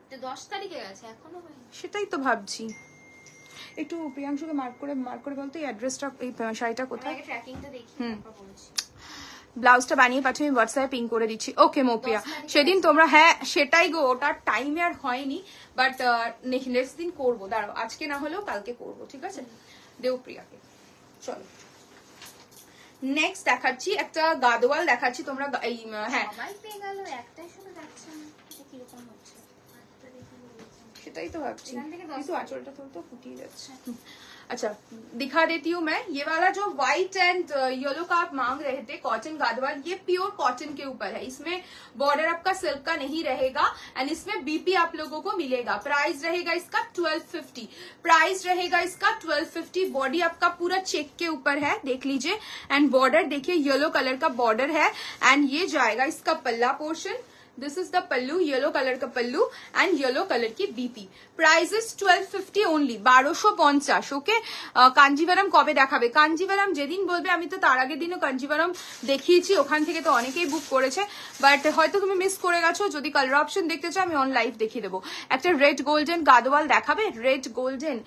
তো 10 তারিখে গেছে এখনো হয়নি।
সেটাই তো ভাবছি। একটু প্রিয়াংশুকে মার্ক করে বলতো এই অ্যাড্রেসটা, এই শাড়িটা কোথায়।
আগে ট্র্যাকিংটা দেখি তারপর বলছি।
ব্লাউজটা বানিয়ে পাঠিয়ে আমি হোয়াটসঅ্যাপে পিং করে দিচ্ছি। ওকে মোপিয়া, সেদিন তোমরা, হ্যাঁ সেটাই গো, ওটার টাইম আর হয়নি, বাট নেক্সট দিন করবো। দাঁড়াও আজকে না হলেও কালকে করবো, ঠিক আছে। দেবপ্রিয়াকে চলো নেক্সট দেখাচ্ছি, একটা গাদোয়াল দেখাচ্ছি। তোমরা এই হ্যাঁ
সবাই পেয়ে গেল, একটাই শুধু যাচ্ছে না, এটা কিরকম হচ্ছে।
সেটাই তো ভাবছি।
এখান থেকে 10
কিন্তু আঁচলটা তো ফুটিয়ে যাচ্ছে। अच्छा दिखा देती हूँ मैं। ये वाला जो व्हाइट एंड येलो का आप मांग रहे थे कॉटन गादवाल, ये प्योर कॉटन के ऊपर है। इसमें बॉर्डर आपका सिल्क का नहीं रहेगा एंड इसमें बीपी आप लोगों को मिलेगा। प्राइस रहेगा इसका 1250। प्राइस रहेगा इसका 1250। बॉडी आपका पूरा चेक के ऊपर है, देख लीजिए। एंड बॉर्डर देखिए येलो कलर का बॉर्डर है एंड ये जाएगा इसका palla portion. This is the pallu, yellow colour का पल्लू एंड येलो कलर की BP. Price is 1250 only, 1250। Okay. Kanjivaram কবে দেখাবে? কাঞ্জিভারাম যেদিন বলবে, আমি তো তার আগের দিনও কাঞ্জিভারাম দেখিয়েছি, ওখান থেকে তো অনেকেই বুক করেছে, বাট হয়তো তুমি মিস করে গেছো। যদি কালার অপশন দেখতে চাও আমি অন লাইভ দেখিয়ে দেবো। একটা রেড গোল্ডেন গাদোয়াল দেখাবে, রেড গোল্ডেন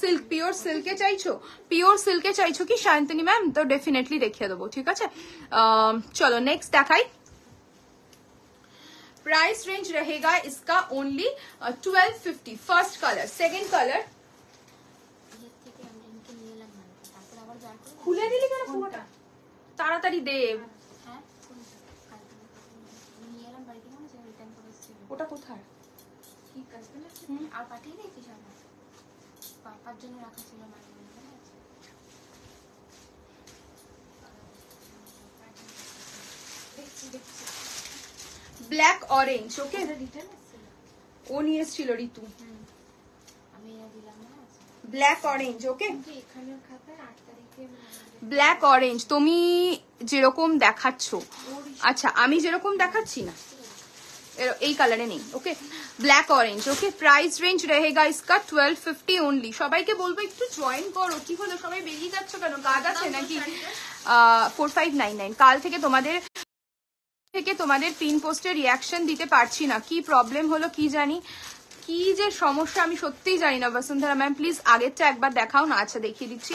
সিল্ক, পিওর সিল্কে চাইছো, পিওর সিল্কে চাইছো কি শান্তনী ম্যাম? তো ডেফিনেটলি দেখিয়ে দেবো, ঠিক আছে। চলো নেক্সট দেখাই। प्राइस रेंज रहेगा इसका only 1250। First colour, second colour খুলে দিলি কেন পুরোটা? তাড়াতাড়ি দে। ওটা কোথায়?
ঠিক আছে আর পাঠিয়ে দিয়েছিস আমার পাপার জন্য রাখা ছিল না।
ব্ল্যাক অরেঞ্জ, ওকে। ও নিয়ে এসেছিল ঋতু। ব্ল্যাক অরেঞ্জ, ওকে। ব্ল্যাক অরেঞ্জ তুমি যেরকম দেখাচ্ছ, আচ্ছা আমি যেরকম দেখাচ্ছি না, এই কালারে নেই, ওকে। ব্ল্যাক অরেঞ্জ, ওকে। প্রাইস রেঞ্জ रहेगा इसका 1250 ओनली। সবাইকে বলবো একটু জয়েন করো। কি হলো সবাই বেরিয়ে যাচ্ছ কেন? কাজ আছে নাকি? 4599। কাল থেকে তোমাদের পিন পোস্টে রিয়াকশন দিতে পারছি না, কি প্রবলেম হলো কি জানি, কি যে সমস্যা আমি সত্যিই জানি না। বসুন্ধরা ম্যাম প্লিজ আগেরটা একবার দেখাও না। আচ্ছা দেখিয়ে দিচ্ছি।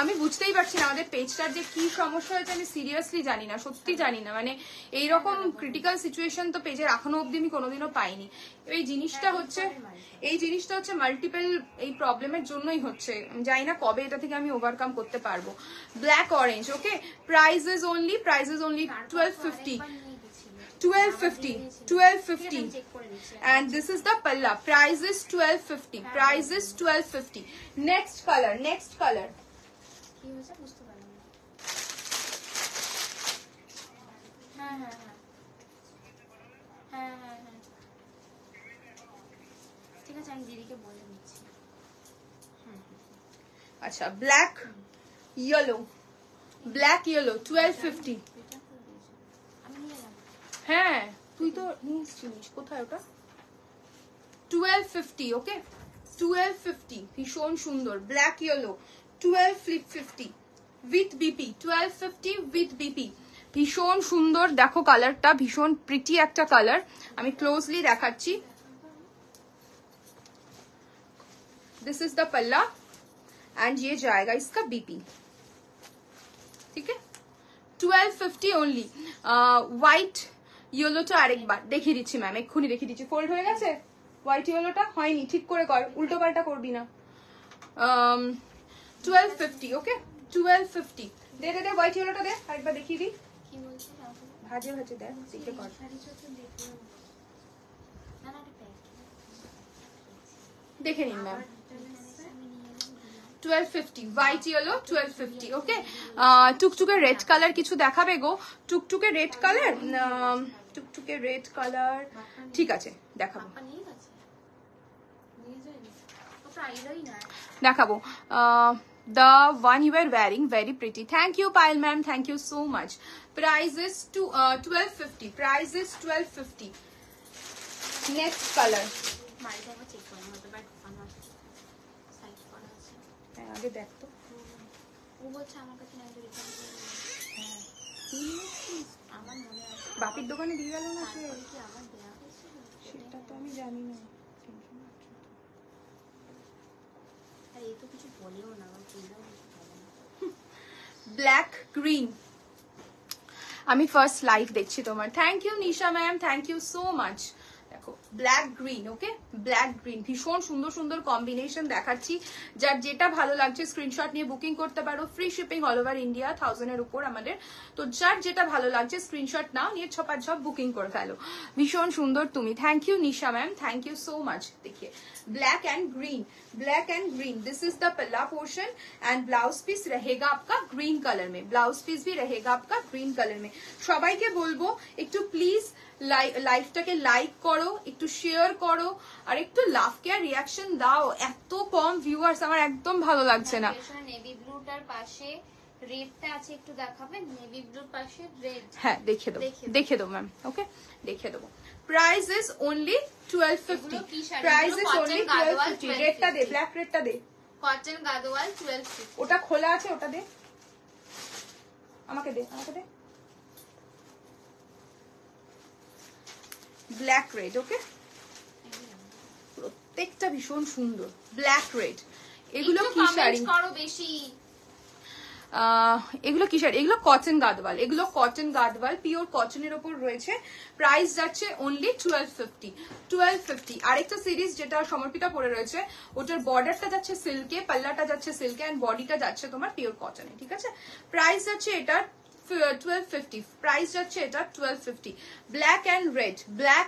আমি বুঝতেই পারছি না আমাদের পেজটার যে কি সমস্যা হয়েছে, আমি সিরিয়াসলি জানি না, সত্যি জানি না। মানে এইরকম ক্রিটিক্যাল সিচুয়েশন তো পেজের এখনো অব্দি আমি কোনোদিনও পাইনি। এই জিনিসটা হচ্ছে মাল্টিপল এই প্রবলেমের জন্যই হচ্ছে। জানি না কবে এটা থেকে আমি ওভারকাম করতে পারবো। Black orange, okay. Price is only 1250। 1250 and this is the palla. Price is 1250. Price is 1250. Next color.
কি হয়েছে বুঝতে পারলাম না। হ্যাঁ ঠিক আছে, আমি দিদিকে বলে নিচ্ছি।
আচ্ছা ব্ল্যাক ইয়েলো, 1250।
আমি নিয়ে এলাম।
হ্যাঁ তুই তো নিয়ে এসছিস, কোথায় ওটা? 1250, ওকে 1250 ভীষণ সুন্দর black yellow 1250 with BP 1250 with BP ভীষণ সুন্দর দেখো কালারটা ভীষণ প্রিটি একটা কালার আমি ক্লোজলি দেখাচ্ছি this is the palla and ये जाएगा इसका बीपी ठीक है 1250 ओनली व्हाइट येलोটা আরেকবার দেখিয়ে দিচ্ছি ম্যাম এক্ষুনি দেখিয়ে দিচ্ছি ফোল্ড হয়ে গেছে হোয়াইট ইয়েলোটা হয়নি ঠিক করে কর উল্টো পাল্টা করবি না 1250 ওকে 1250 দে দে দে হোয়াইট ইয়েলোটা দে আরেকবার দেখিয়ে দি
কি বলছিস
ভাজে ভাজে দে দেখে কর দেখে নিন ম্যাম 1250 হোয়াইট ইয়েলো 1250 ওকে টুকটুকে রেড কালার কিছু দেখাবে গো টুকটুকে রেড কালার টুকটুকে রেড কালার ঠিক আছে দেখাবো দেখাবো the one you were wearing very pretty thank you Payal ma'am thank you so much price is to 1250 price is 1250 next color আগে দেখ তো
ও বলছে আমার কাছে না রিটার্ন করে আমার মনে আছে
বাপির দোকানে দিয়ে গেল না সে
কি আবার দেয়া হয়েছে
সেটা তো আমি জানি না
আর এই তো কিছু বলেও না আমার কিনলেও
ব্ল্যাক গ্রিন আমি ফার্স্ট লাইভ দেখছি তোমার thank you Nisha ma'am thank you so much দেখো black green okay black green ভীষণ সুন্দর সুন্দর কম্বিনেশন দেখাচ্ছি যার যেটা ভালো লাগছে স্ক্রিনশট নিয়ে বুকিং করতে পারো free shipping all over India 1000 এর উপর আমাদের তো যার যেটা ভালো লাগছে স্ক্রিনশট নাও নিয়ে ছপাছপ বুকিং করে ফেলো ভীষণ সুন্দর তুমি thank you Nisha ma'am thank you so much देखिए black and green this is the पल्ला पोर्शन एंड ब्लाउज पीस रहेगा आपका ग्रीन कलर में ब्लाउज पीस भी रहेगा आपका ग्रीन कलर में সবাইকে বলবো একটু প্লিজ লাইভটাকে লাইক করো একটু শেয়ার করো আর একটু লাভ কেয়ার রিয়াকশন দাও এত কম ভিউয়ার্স আমার একদম ভালো লাগছে না
নেভি ব্লুটার পাশে রেডটা আছে একটু দেখাবেন নেভি ব্লুর পাশে রেড
হ্যাঁ দেখে দাও ম্যাম ওকে দেখে দেবো price is only 1250 price is only 1250 রেডটা দে ব্ল্যাক রেডটা দে
কটন গাদওয়াল 1250
ওটা খোলা আছে ওটা দে আমাকে দে ব্ল্যাক রেড ওকে প্রত্যেকটা ভীষণ সুন্দর ব্ল্যাক রেড এগুলো কি শাড়ি
করো বেশি
এগুলো কি শাড়ি এগুলো কটন গাদওয়াল পিওর কটনের উপর রয়েছে প্রাইস যাচ্ছে অনলি 1250 আরেকটা সিরিজ যেটা সমর্পিতা পরে রয়েছে ওটার বর্ডারটা যাচ্ছে সিল্কে পাল্লাটা যাচ্ছে সিল্কে এন্ড বডিটা যাচ্ছে তোমার পিওর কটনে ঠিক আছে প্রাইস যাচ্ছে এটা 1250 प्राइस যাচ্ছে এটা 1250 black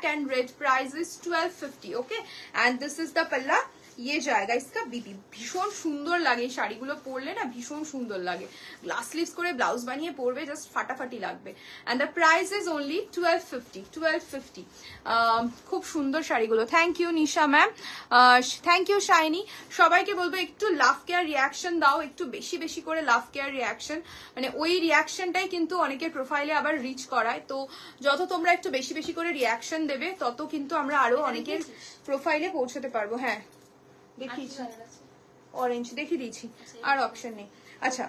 and red price is 1250 okay and this is the palla ये जाएगा इसका बीबी ভীষণ সুন্দর লাগে এই শাড়িগুলো পরলে না ভীষণ সুন্দর লাগে গ্লাস স্লিভস করে ব্লাউজ বানিয়ে পরবে জাস্ট ফাটাফাটি লাগবে and the price is only 1250 খুব সুন্দর শাড়িগুলো thank you Nisha ma'am thank you Shaini সবাইকে বলবো একটু লাভ কেয়ার রিয়াকশন দাও একটু বেশি বেশি করে লাভ কেয়ার রিয়াকশন মানে ওই রিয়াকশনটাই কিন্তু অনেকের প্রোফাইলে আবার রিচ করায় তো যত তোমরা একটু বেশি বেশি করে রিয়াকশন দেবে তত কিন্তু আমরা আরো অনেকের প্রোফাইলে পৌঁছাতে পারবো হ্যাঁ देखिए ऑरेंज देखी दीजिए और ऑप्शन नहीं अच्छा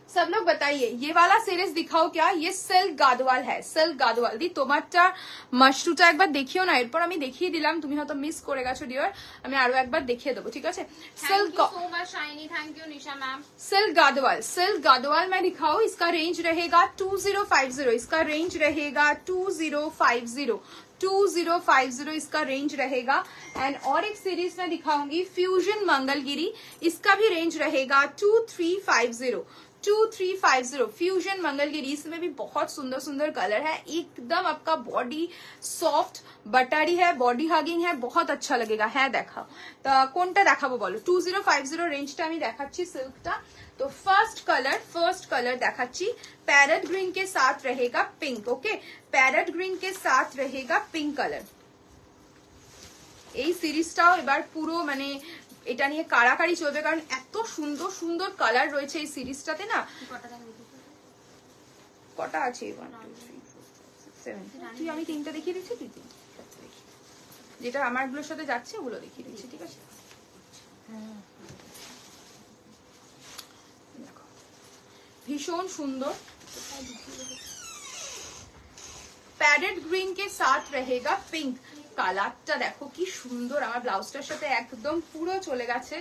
सब लोग बताइए ये वाला सीरीज दिखाओ क्या ये सिल्क गादवाल है सिल्क गादवाल दी তোমারটা মাশরুটা একবার দেখিও না এরপর আমি দেখিয়ে দিলাম তুমি হয়তো মিস করে গেছো ডিয়ার আমি আরো একবার দেখিয়ে দেব ঠিক আছে
silk so much shiny thank you Nisha ma'am
silk Gadwal मैं दिखाऊं इसका रेंज रहेगा 2050 इसका रेंज रहेगा 2050 इसका रेंज रहेगा एंड और एक सीरीज में दिखाऊंगी फ्यूजन मंगलगिरी इसका भी रेंज रहेगा 2350 फ्यूजन मंगलगिरी इसमें भी बहुत सुंदर सुंदर कलर है एकदम आपका बॉडी सॉफ्ट बटारी है बॉडी हगिंग है बहुत अच्छा लगेगा है देखा तो কোনটা দেখাবো বলো 2050 রেঞ্জটা আমি দেখাচ্ছি সিল্কটা तो फर्स्ट कलर দেখাচ্ছি पैरेट ग्रीन के साथ रहेगा पिंक ओके पैरेट ग्रीन के साथ रहेगा पिंक कलर এই সিরিজটাও এবার পুরো মানে এটা নিয়ে কারাকারি চলবে কারণ এত সুন্দর সুন্দর কালার রয়েছে এই সিরিজটাতে না কটা আছে 1 2 3 4 5 6 7 তুই আমি তিনটা দেখিয়ে দিচ্ছি তুই যেটা আমারগুলোর সাথে যাচ্ছে ওগুলো দেখিয়ে দিচ্ছি, ঠিক আছে? দেখো ভীষণ সুন্দর, প্যারেট গ্রিন के साथ रहेगा पिंक। কালারটা দেখো কি সুন্দর, আমার ব্লাউজটার সাথে একদম পুরো চলে গেছে,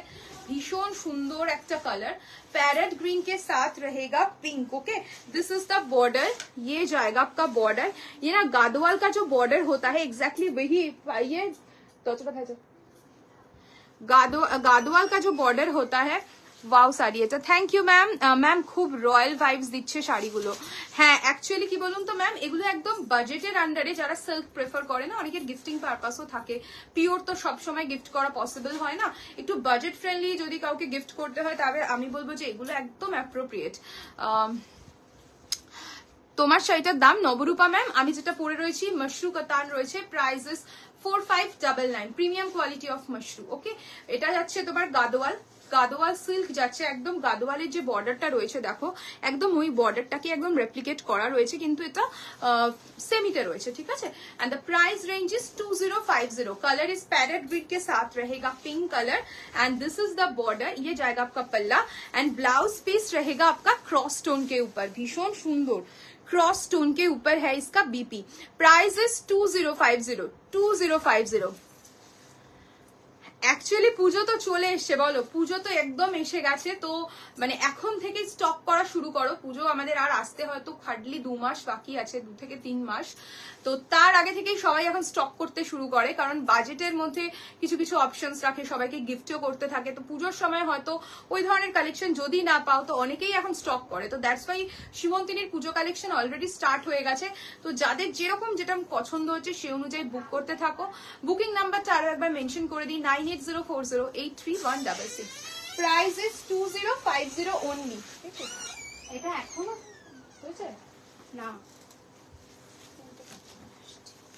भीषण सुंदर একটা কালার। पैरेट ग्रीन के साथ रहेगा pink. Okay, this is the border, ये जाएगा आपका बॉर्डर। ये ना गादोवाल का जो बॉर्डर होता है एग्जैक्टली वही, ये तो गादोवाल का जो बॉर्डर होता है ওয়াও শাড়ি এটা। Thank you ma'am. ম্যাম খুব রয়্যাল ভাইবস দিচ্ছে শাড়িগুলো। হ্যাঁ অ্যাকচুয়ালি কি বলুন তো ম্যাম, এগুলো একদম বাজেটের আন্ডারে, যারা সিল্ক প্রেফার করে না, অনেকের গিফটিং পারপাসও থাকে, পিওর তো সবসময় গিফট করা পসিবল হয় না, একটু বাজেট ফ্রেন্ডলি যদি কাউকে গিফট করতে হয় তবে আমি বলবো যে এগুলো একদম অ্যাপ্রোপ্রিয়েট। তোমার শাড়িটার দাম নবরূপা ম্যাম, আমি যেটা পরে রয়েছি মাশরু কাতান রয়েছে, prices 4599, premium quality of mashru. Okay, এটা যাচ্ছে তোমার গাদোয়াল, গাদোয়াল সিল্ক যাচ্ছে, একদম গাদোয়ালের যে বর্ডারটা রয়েছে দেখো একদম ওই বর্ডারটাকে একদম রেপ্লিকেট করা রয়েছে, কিন্তু এটা সেমিতে রয়েছে, ঠিক আছে। And the price range is 2050। Colour is parrot green के साथ रहेगा pink colour and this is the border. ये जाएगा आपका पल्ला एंड ब्लाउज पीस रहेगा आपका क्रॉस स्टोन के ऊपर, भीषण सुंदर क्रॉस स्टोन के ऊपर है इसका बीपी। Price is 2050। অ্যাকচুয়ালি পুজো তো চলে এসছে, বলো পুজো তো একদম এসে গেছে, তো মানে এখন থেকে স্টক করা শুরু করো। পুজো আমাদের আর আসতে হয়তো হার্ডলি 2 মাস বাকি আছে, 2 থেকে 3 মাস, তো তার আগে থেকেই সবাই এখন স্টক করতে শুরু করে, কারণ বাজেটের মধ্যে কিছু কিছু অপশনস রাখে, সবাইকে গিফটও করতে থাকে, তো পুজোর সময় হয়তো ওই ধরনের কালেকশন যদি না পাও তো অনেকেই এখন স্টক করে, তো that's why সীমন্তিনীর Puja collection already start হয়ে গেছে। তো যাদের যেরকম যেটা পছন্দ হচ্ছে সেই অনুযায়ী বুক করতে থাকো। বুকিং নাম্বারটা আরো একবার মেনশন করে দিই, 9804083166। Price is 2050 only.
এটা এখনো হয়েছে না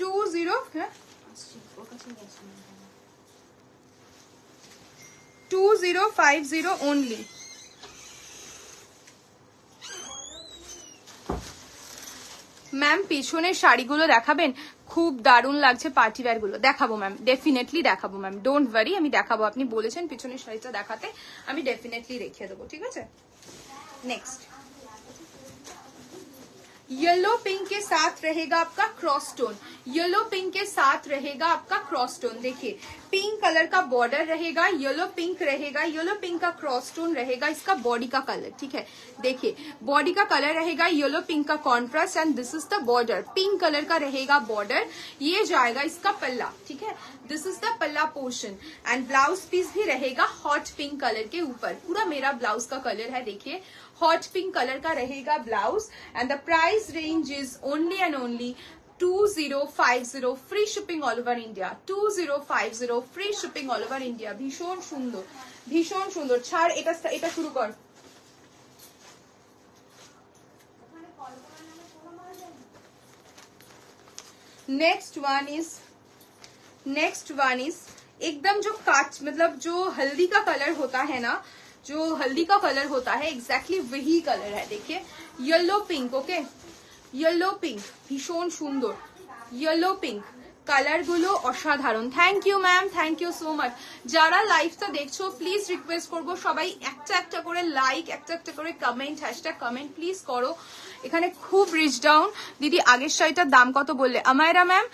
20 হ্যাঁ 2050 অনলি। ম্যাম পেছনের শাড়িগুলো দেখাবেন, খুব দারুণ লাগছে পার্টি ওয়্যার গুলো। দেখাবো ম্যাম, ডেফিনেটলি দেখাবো ম্যাম, ডোন্ট ওয়ারি, আমি দেখাবো। আপনি বলেছেন পেছনের শাড়িটা দেখাতে, আমি ডেফিনেটলি দেখিয়ে দেবো, ঠিক আছে। नेक्स्ट येलो पिंक के साथ रहेगा आपका क्रॉस स्टोन, येलो पिंक के साथ रहेगा आपका क्रॉस स्टोन। देखिए पिंक कलर का बॉर्डर रहेगा, येलो पिंक रहेगा, येलो पिंक का क्रॉस स्टोन रहेगा, इसका बॉडी का कलर, ठीक है। देखिए बॉडी का कलर रहेगा येलो पिंक का contrast and this is the border, pink colour का रहेगा बॉर्डर। ये जाएगा इसका पल्ला, ठीक है, दिस इज द पल्ला पोर्शन एंड ब्लाउज पीस भी रहेगा हॉट पिंक कलर के ऊपर। पूरा मेरा ब्लाउज का कलर है, देखिए हॉट पिंक कलर का रहेगा blouse and the price range is only and only 2050, free shipping all over India. 2050 free shipping all over India. भीषण सुंदर, भीषण सुंदर। ছাড় এটা শুরু কর। नेक्स्ट वन इज एकदम जो काच मतलब जो हल्दी का कलर होता है ना, जो हल्दी का कलर होता है एग्जैक्टली वही कलर है। देखिए yellow pink, okay yellow pink, भीषण सुंदर येलो पिंक কালার গুলো অসাধারণ। Thank you ma'am, thank you so much. যারা লাইভটা দেখছো প্লিজ রিকোয়েস্ট করবো সবাই একটা একটা করে লাইক, একটা একটা করে কমেন্ট, হ্যাশট্যাগ কমেন্ট প্লিজ করো। এখানে খুব রিচ ডাউন। দিদি আগের শাড়িটার দাম কত বললে? আমায়রা ম্যাম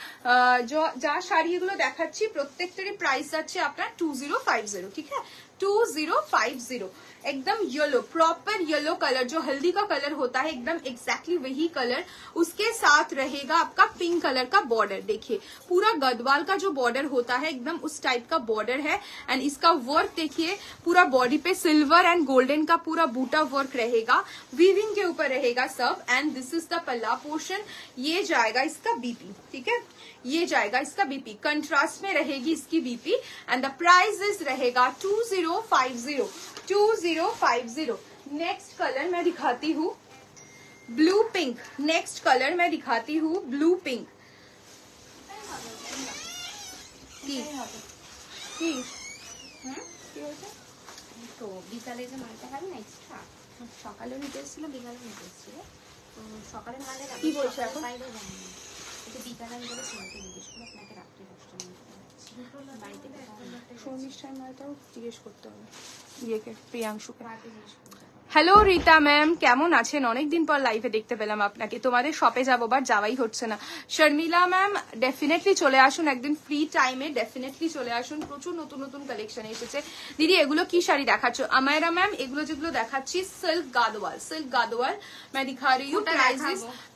যা শাড়িগুলো দেখাচ্ছি প্রত্যেকটারই প্রাইস আছে আপনার 2050, ठीक है 2050। एकदम येलो, प्रॉपर येलो कलर, जो हल्दी का कलर होता है एकदम एग्जैक्टली वही कलर, उसके साथ रहेगा आपका पिंक कलर का बॉर्डर। देखिए पूरा गदवाल का जो बॉर्डर होता है एकदम उस टाइप का बॉर्डर है एंड इसका वर्क देखिए पूरा बॉडी पे सिल्वर एंड गोल्डन का पूरा बूटा वर्क रहेगा, वीविंग के ऊपर रहेगा सब एंड दिस इज द पल्ला पोर्शन। ये जाएगा इसका बीपी, ठीक है, ये जाएगा इसका बीपी, कंट्रास्ट में रहेगी इसकी BP and the price is रहेगा 2050। नेक्स्ट कलर मैं दिखाती हूँ ब्लू पिंक। नेक्स्ट कलर मैं दिखाती हूँ ब्लू पिंक।
তো বিকালে যে মালটা খাবি না এক্সট্রা, সকালেও নিতে এসেছিল বিকালেও নিতে এসেছিল, তো সকালের মালে
কি বলছো এখন?
বাইরেও জানি না, এটা বিকালে আমি বলে শুনতে জিজ্ঞেস করে আপনাকে রাত্রে 10টা মিনিট
শর্মিষ্ঠার মাটাও জিজ্ঞেস করতে হবে ইয়েকে, প্রিয়াংশুকে। হ্যালো রীতা ম্যাম, কেমন আছেন? অনেকদিন পর লাইভে দেখতে পেলাম আপনাকে। তোমাদের শপে যাবো, বাট যাওয়াই হচ্ছে না। শর্মিলা ম্যাম, ডেফিনেটলি চলে আসুন একদিন ফ্রি টাইমে, ডেফিনেটলি চলে আসুন। প্রচুর নতুন নতুন কালেকশন এসেছে। দিদি এগুলো কি শাড়ি দেখাচ্ছ? আমায়রা ম্যাম, এগুলো যেগুলো দেখাচ্ছি সিল্ক গাদোয়াল, সিল্ক গাদোয়াল मैं दिखा रही हूँ।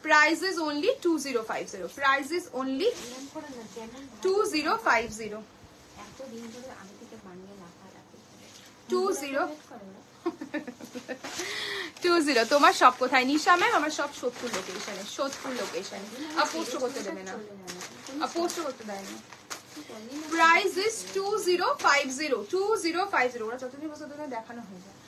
Prices only 2050, prices only 2050, 20। তোমার সব কোথায় নিশা ম্যাম? আমার সব সোদপুর লোকেশনে, সোদপুর লোকেশনে। আর পোস্ট করতে দেবে না, আর পোস্ট করতে দেয় না। Price is 2050, 2050। ওরা যতদিন বসে ততদিন দেখানো হয়ে যায়।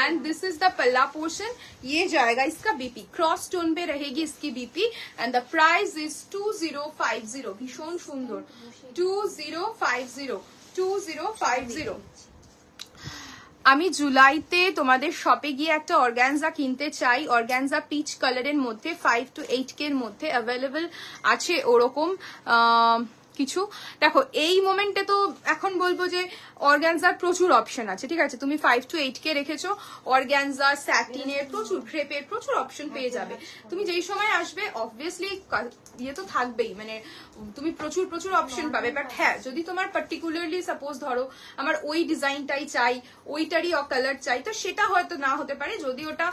एंड दिस इज द पल्ला पोर्शन, ये जाएगा इसका बीपी, क्रॉस स्टोन पे रहेगी इसकी BP. And the price is 2050, भीषण सुंदर, 2050, 2050। আমি জুলাইতে তোমাদের শপে গিয়ে একটা অর্গানজা কিনতে চাই। অর্গানজা পিচ কালারের মধ্যে 5 to 8K এর মধ্যে অ্যাভেলেবল আছে ওরকম কিছু। দেখো এই মোমেন্টে তো এখন বলবো যে অর্গানজার প্রচুর অপশন আছে, ঠিক আছে? তুমি 5 to 8K রেখেছো, অর্গানজা, স্যাটিনের, প্রচুর ক্রেপের প্রচুর অপশন পেয়ে যাবে। তুমি যেই সময় আসবে অবভিয়াসলি ইয়ে তো থাকবেই, মানে তুমি প্রচুর প্রচুর অপশন পাবে। বাট হ্যাঁ, যদি তোমার পার্টিকুলারলি সাপোজ ধরো আমার ওই ডিজাইনটাই চাই, ওইটারই কালার চাই, তো সেটা হয়তো না হতে পারে। যদি ওটা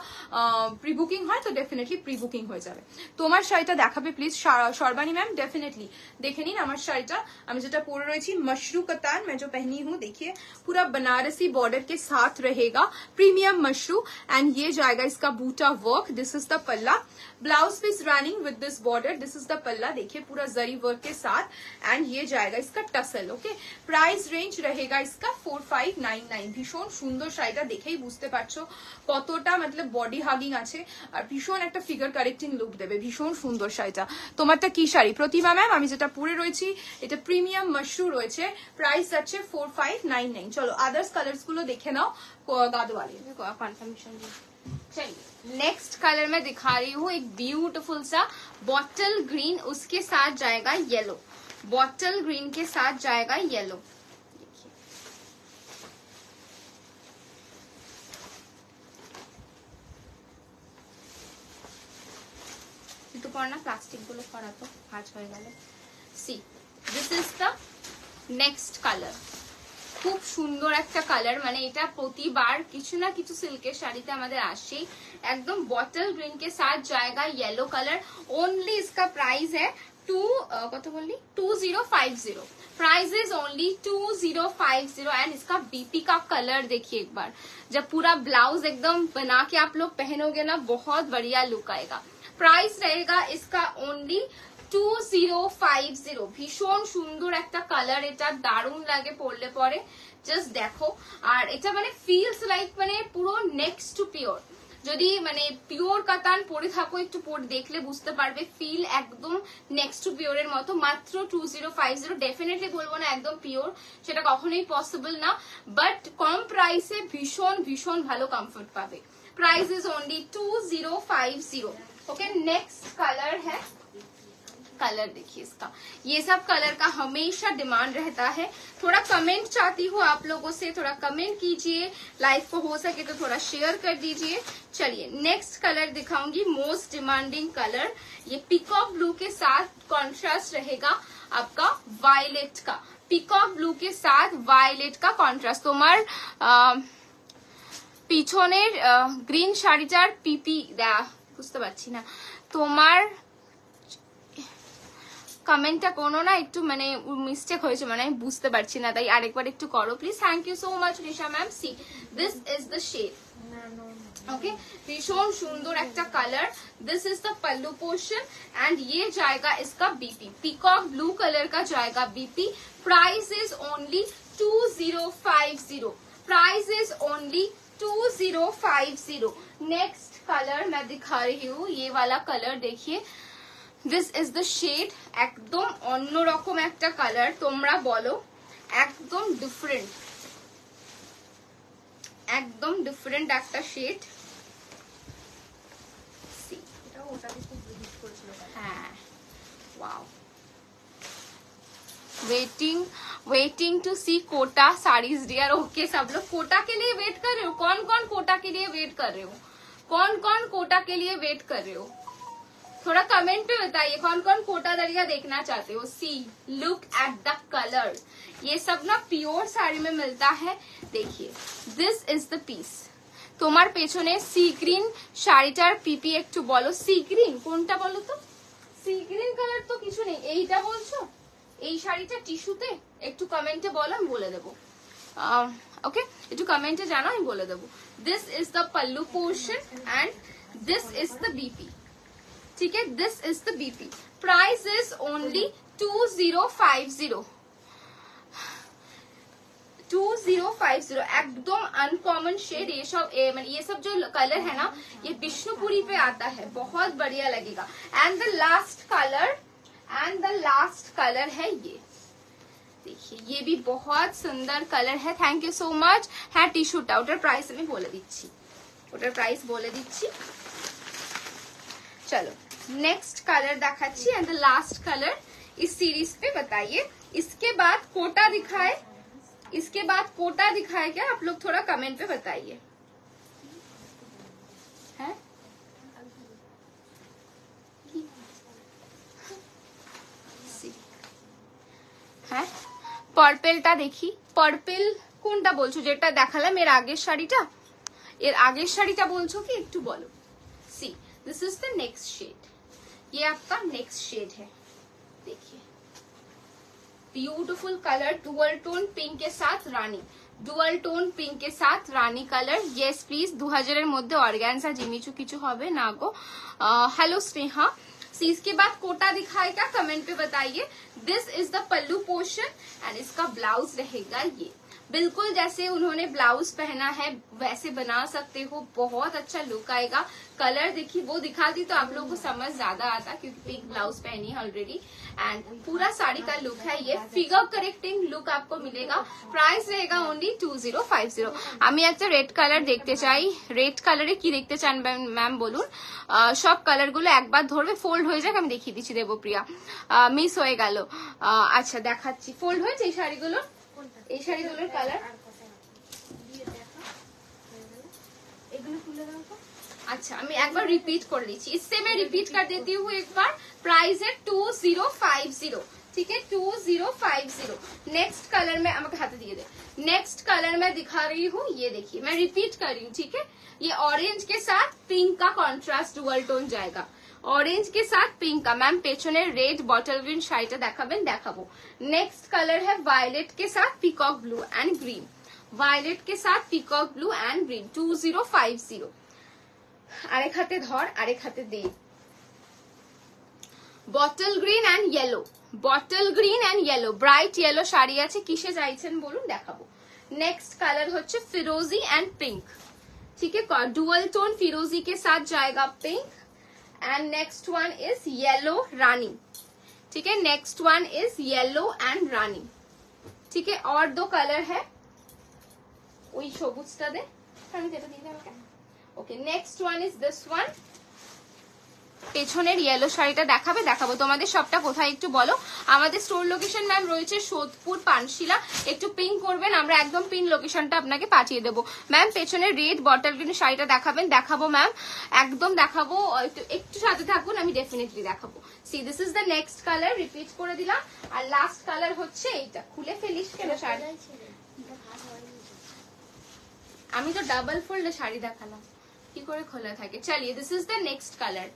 প্রি বুকিং হয় তো ডেফিনেটলি প্রি বুকিং হয়ে যাবে। তোমার শাড়িটা দেখাবে প্লিজ সর্বাণী ম্যাম? ডেফিনেটলি দেখে নিন আমার শাড়িটা, আমি যেটা পরে রয়েছি मशरू कतान, मैं जो पहनी हूँ देखिए पूरा बनारसी बॉर्डर के साथ रहेगा, प्रीमियम मशरू। एंड ये जाएगा इसका buta work, this is the palla, blouse piece running with this border, this is the palla, देखिए पूरा जरी वर्क के साथ। एंड ये जाएगा इसका टसल। ओके, प्राइस रेंज रहेगा इसका 4599। ভীষণ সুন্দর শাড়িটা, দেখেই বুঝতে পারছো কতটা मतलब বডি হাগিং আছে, আর ভীষণ একটা ফিগার কারেক্টিং লুক দেবে। ভীষণ সুন্দর শাড়িটা। তোমারটা কি শাড়ি প্রতিমা ম্যাম? আমি যেটা পরে রয়েছি এটা প্রিমিয়াম মশরু রয়েছে, প্রাইস আছে 4599। চলো আদার্স কালার্স গুলো দেখে নাও গাদওয়ালি।
कन्फर्मेशन। चलिए नेक्स्ट कलर मैं दिखा रही हूँ एक ब्यूटीफुल सा बॉटल ग्रीन, उसके साथ जाएगा येलो, बॉटल ग्रीन के साथ जाएगा येलो। तो पड़ना प्लास्टिक गुलो करा तो आज हो गए। सी this is the next colour, খুব সুন্দর একটা কালার, মানে এটা প্রতিবার কিছু না কিছু সিল্কের শাড়িতে আমাদের আসে। একদম বটল গ্রিন के साथ जाएगा येलो कलर। ओनली इसका प्राइस है कत बोली 2050, प्राइस इज ओनली 2050। एंड इसका बीपी का कलर देखिए एक बार, जब पूरा ब्लाउज एकदम बना के आप लोग पहनोगे ना बहुत बढ़िया लुक आएगा। प्राइस रहेगा इसका ओनली 2050। ভীষণ সুন্দর একটা কালার, এটা দারুণ লাগে পরলে পরে, জাস্ট দেখো। আর এটা মানে ফিলস লাইক মানে পুরো নেক্সট টু পিওর। যদি মানে পিওর কাতান পরে থাকো, একটু পরে দেখলে বুঝতে পারবে ফিল একদম নেক্সট টু পিওর এর মতো। মাত্র 2050। ডেফিনেটলি বলবো না একদম পিওর, সেটা কখনোই পসিবল না, বাট কম প্রাইসে ভীষণ ভীষণ ভালো কমফোর্ট পাবে। Price is only 2050। Okay, next colour है, कलर देखिए इसका, ये सब कलर का हमेशा डिमांड रहता है। थोड़ा कमेंट चाहती हूँ आप लोगों से, थोड़ा कमेंट कीजिए, लाइव को हो सके तो थोड़ा शेयर कर दीजिए। चलिए नेक्स्ट कलर दिखाऊंगी, मोस्ट डिमांडिंग कलर, ये पिकॉक ब्लू के साथ कॉन्ट्रास्ट रहेगा आपका वायलेट का, पिकॉक ब्लू के साथ वायलेट का कॉन्ट्रास्ट। তোমার পিছনের গ্রিন শাড়িটার পিপি বুঝতে পারছি না, তোমার কমেন্টটা কোনো না একটু মানে মিস্টেক হয়েছে, মানে আমি বুঝতে পারছি না, তাই আরেকবার একটু করো please. Thank you so much Risha ma'am. See this is the shade. Okay, भीषण सुंदर एक colour, this is the pallu portion. And ये जाएगा इसका बीपी, पीकॉक ब्लू कलर का जाएगा BP. Price is only 2050, price is only 2050। Next colour मैं दिखा रही हूँ, ये वाला कलर देखिए, दिस इज द शेड, एकदम अन्यरकम एक कलर, তোমরা বলো একদম ডিফারেন্ট, একদম ডিফারেন্ট একটা শেড। হ্যাঁ, wow, waiting waiting to see Kota saris dear. Okay, सब लोग कोटा के लिए वेट कर रहे हो? कौन कौन कोटा के लिए वेट कर रहे हो? कौन कौन कोटा के लिए वेट कर रहे हो? थोड़ा कमेंट पे बताइए कौन कौन कोटा दरिया देखना चाहते हो। सी, लुक एट द कलर। ये सब ना प्योर साड़ी में मिलता है। देखिए, दिस इज द पीस। তোমার পেছনে সি গ্রিন শাড়িটার পিপি একটু বলো। সি গ্রিন কোনটা বলো তো? সি গ্রিন কালার তো কিছু নেই, এইটা বলছো? এই শাড়িটা টিস্যুতে? একটু কমেন্টে বলো, আমি বলে দেবো। ওকে, একটু কমেন্টে জানো, আমি বলে দেবো। This is the pallu portion and this is the BP. ठीक है, this is the BP. Price is only 2050। 2050। एकदम अनकॉमन शेड। ये सब ये सब जो कलर है ना, ये विष्णुपुरी पे आता है, बहुत बढ़िया लगेगा। एंड द लास्ट कलर है ये, देखिए, ये भी बहुत सुंदर कलर है। Thank you so much. है टिश्यूटा, ওটার প্রাইস আমি বলে দিচ্ছি, ওটার প্রাইস বলে দিচ্ছি। चलो नेक्स्ट कलर दिखाচ্ছি एंड द लास्ट कलर इस सीरीज पे। बताइए, इसके बाद कोटा दिखाए, इसके बाद कोटा दिखाए क्या? आप लोग थोड़ा कमेंट पे बताइए। है পার্পেলটা দেখি। পার্পেল কোনটা বলছো? যেটা দেখালাম এর আগের শাড়িটা? এর আগের শাড়িটা বলছো কি? একটু বলো। See, this is the next shade. ये आपका नेक्स्ट शेड है, देखिए, beautiful colour. Dual tone pink के साथ रानी, डुअल टोन पिंक के साथ रानी कलर। Yes please. 2000 এর মধ্যে অর্গানজা জিমিচু কিছু হবে না গো। हेलो स्नेहा। सी, इसके बाद कोटा दिखाएगा, कमेंट पे बताइए। This is the pallu portion and इसका ब्लाउज रहेगा ये। बिल्कुल जैसे उन्होंने ब्लाउज पहना है वैसे बना सकते हो, बहुत अच्छा लुक आएगा। कलर देखिए, वो दिखाती तो आप लोगों को समझ ज्यादा आता, क्योंकि पिंक ब्लाउज पहनी है ऑलरेडी। एंड पूरा साड़ी का लुक है ये, फिगर करेक्टिंग लुक आपको मिलेगा। प्राइस रहेगा ओनली 2050। আমি একটা রেড কালার দেখতে চাই। রেড কালারে কি দেখতে চান ম্যাম বলুন। সব কালার গুলো একবার ধরবে, ফোল্ড হয়ে যাক, আমি দেখিয়ে দিচ্ছি। দেবপ্রিয়া, মিস হয়ে গেল। আচ্ছা দেখাচ্ছি, ফোল্ড হয়েছে এই শাড়িগুলো, এই শাড়িগুলোর কালার। अच्छा, मैं एक बार रिपीट कर लीजिए, इससे मैं रिपीट कर देती हूँ एक बार। प्राइस है 2050, ठीक है, 2050। नेक्स्ट कलर में हमें हाथ दिए दे। नेक्स्ट कलर में दिखा रही हूँ, ये देखिए, मैं रिपीट कर रही हूँ, ठीक है। ये ऑरेंज के साथ पिंक का कॉन्ट्रास्ट डुअल टोन जाएगा, ऑरेंज के साथ पिंक का। मैम पेछने रेड बॉटल ग्रीन शाড়িটা দেখাবেন, দেখাবো। नेक्स्ट कलर है वायलेट के साथ peacock blue and green, violet के साथ पिकॉक ब्लू एंड ग्रीन। 2050। আরেক হাতে ধর, আরেক হাতে দে। Bottle green and yellow, bottle green and yellow, bright yellow sari আছে। কিসে চাইছেন বলুন, দেখাবো। नेक्स्ट कलर হচ্ছে ফিরোজি एंड पिंक, ठीक है, डुअल टोन फिरोजी के साथ जाएगा pink. And next one is yellow rani, ठीक है, next one is yellow and rani, ठीक है। और दो कलर है, ওই সবুজটা দে, আমি যেটা দিই আমাকে। Okay, next one is this one. পেছনের ইয়েলো শাড়িটা দেখাবে, দেখাবো। তোমাদের সবটা কোথায় একটু বলো। আমাদের স্টোর লোকেশন ম্যাম রয়েছে সোদপুর পানশিলা। একটু পিং করবেন, আমরা একদম পিন লোকেশনটা আপনাকে পাঠিয়ে দেবো। ম্যাম পেছনের রেড বটল গ্রিন শাড়িটা দেখাবেন, দেখাবো ম্যাম, একদম দেখাবো। একটু সাথে থাকুন, আমি ডেফিনেটলি দেখাবো। See, this is the next colour, repeat করে দিলাম। আর লাস্ট কালার হচ্ছে এইটা। খুলে ফেলিস কেন শাড়ি? আমি তো ডাবল ফোল্ডে শাড়ি দেখালাম, কি করে খোলা থাকে। चलिए, this is the next colour,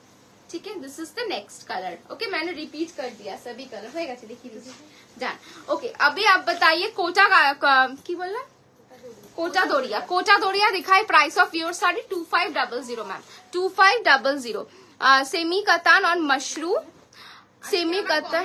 ठीक है, this is the next colour. Okay, मैंने रिपीट कर दिया सभी कलर, हो गया, देखिए जान। ओके, अभी आप बताइए कोटा की बोल रहा, कोटा दोरिया, कोटा दोरिया दिखाए। Price of your sari 2500 ma'am, 2500। Semi katan और मशरूम, सेमी कातान,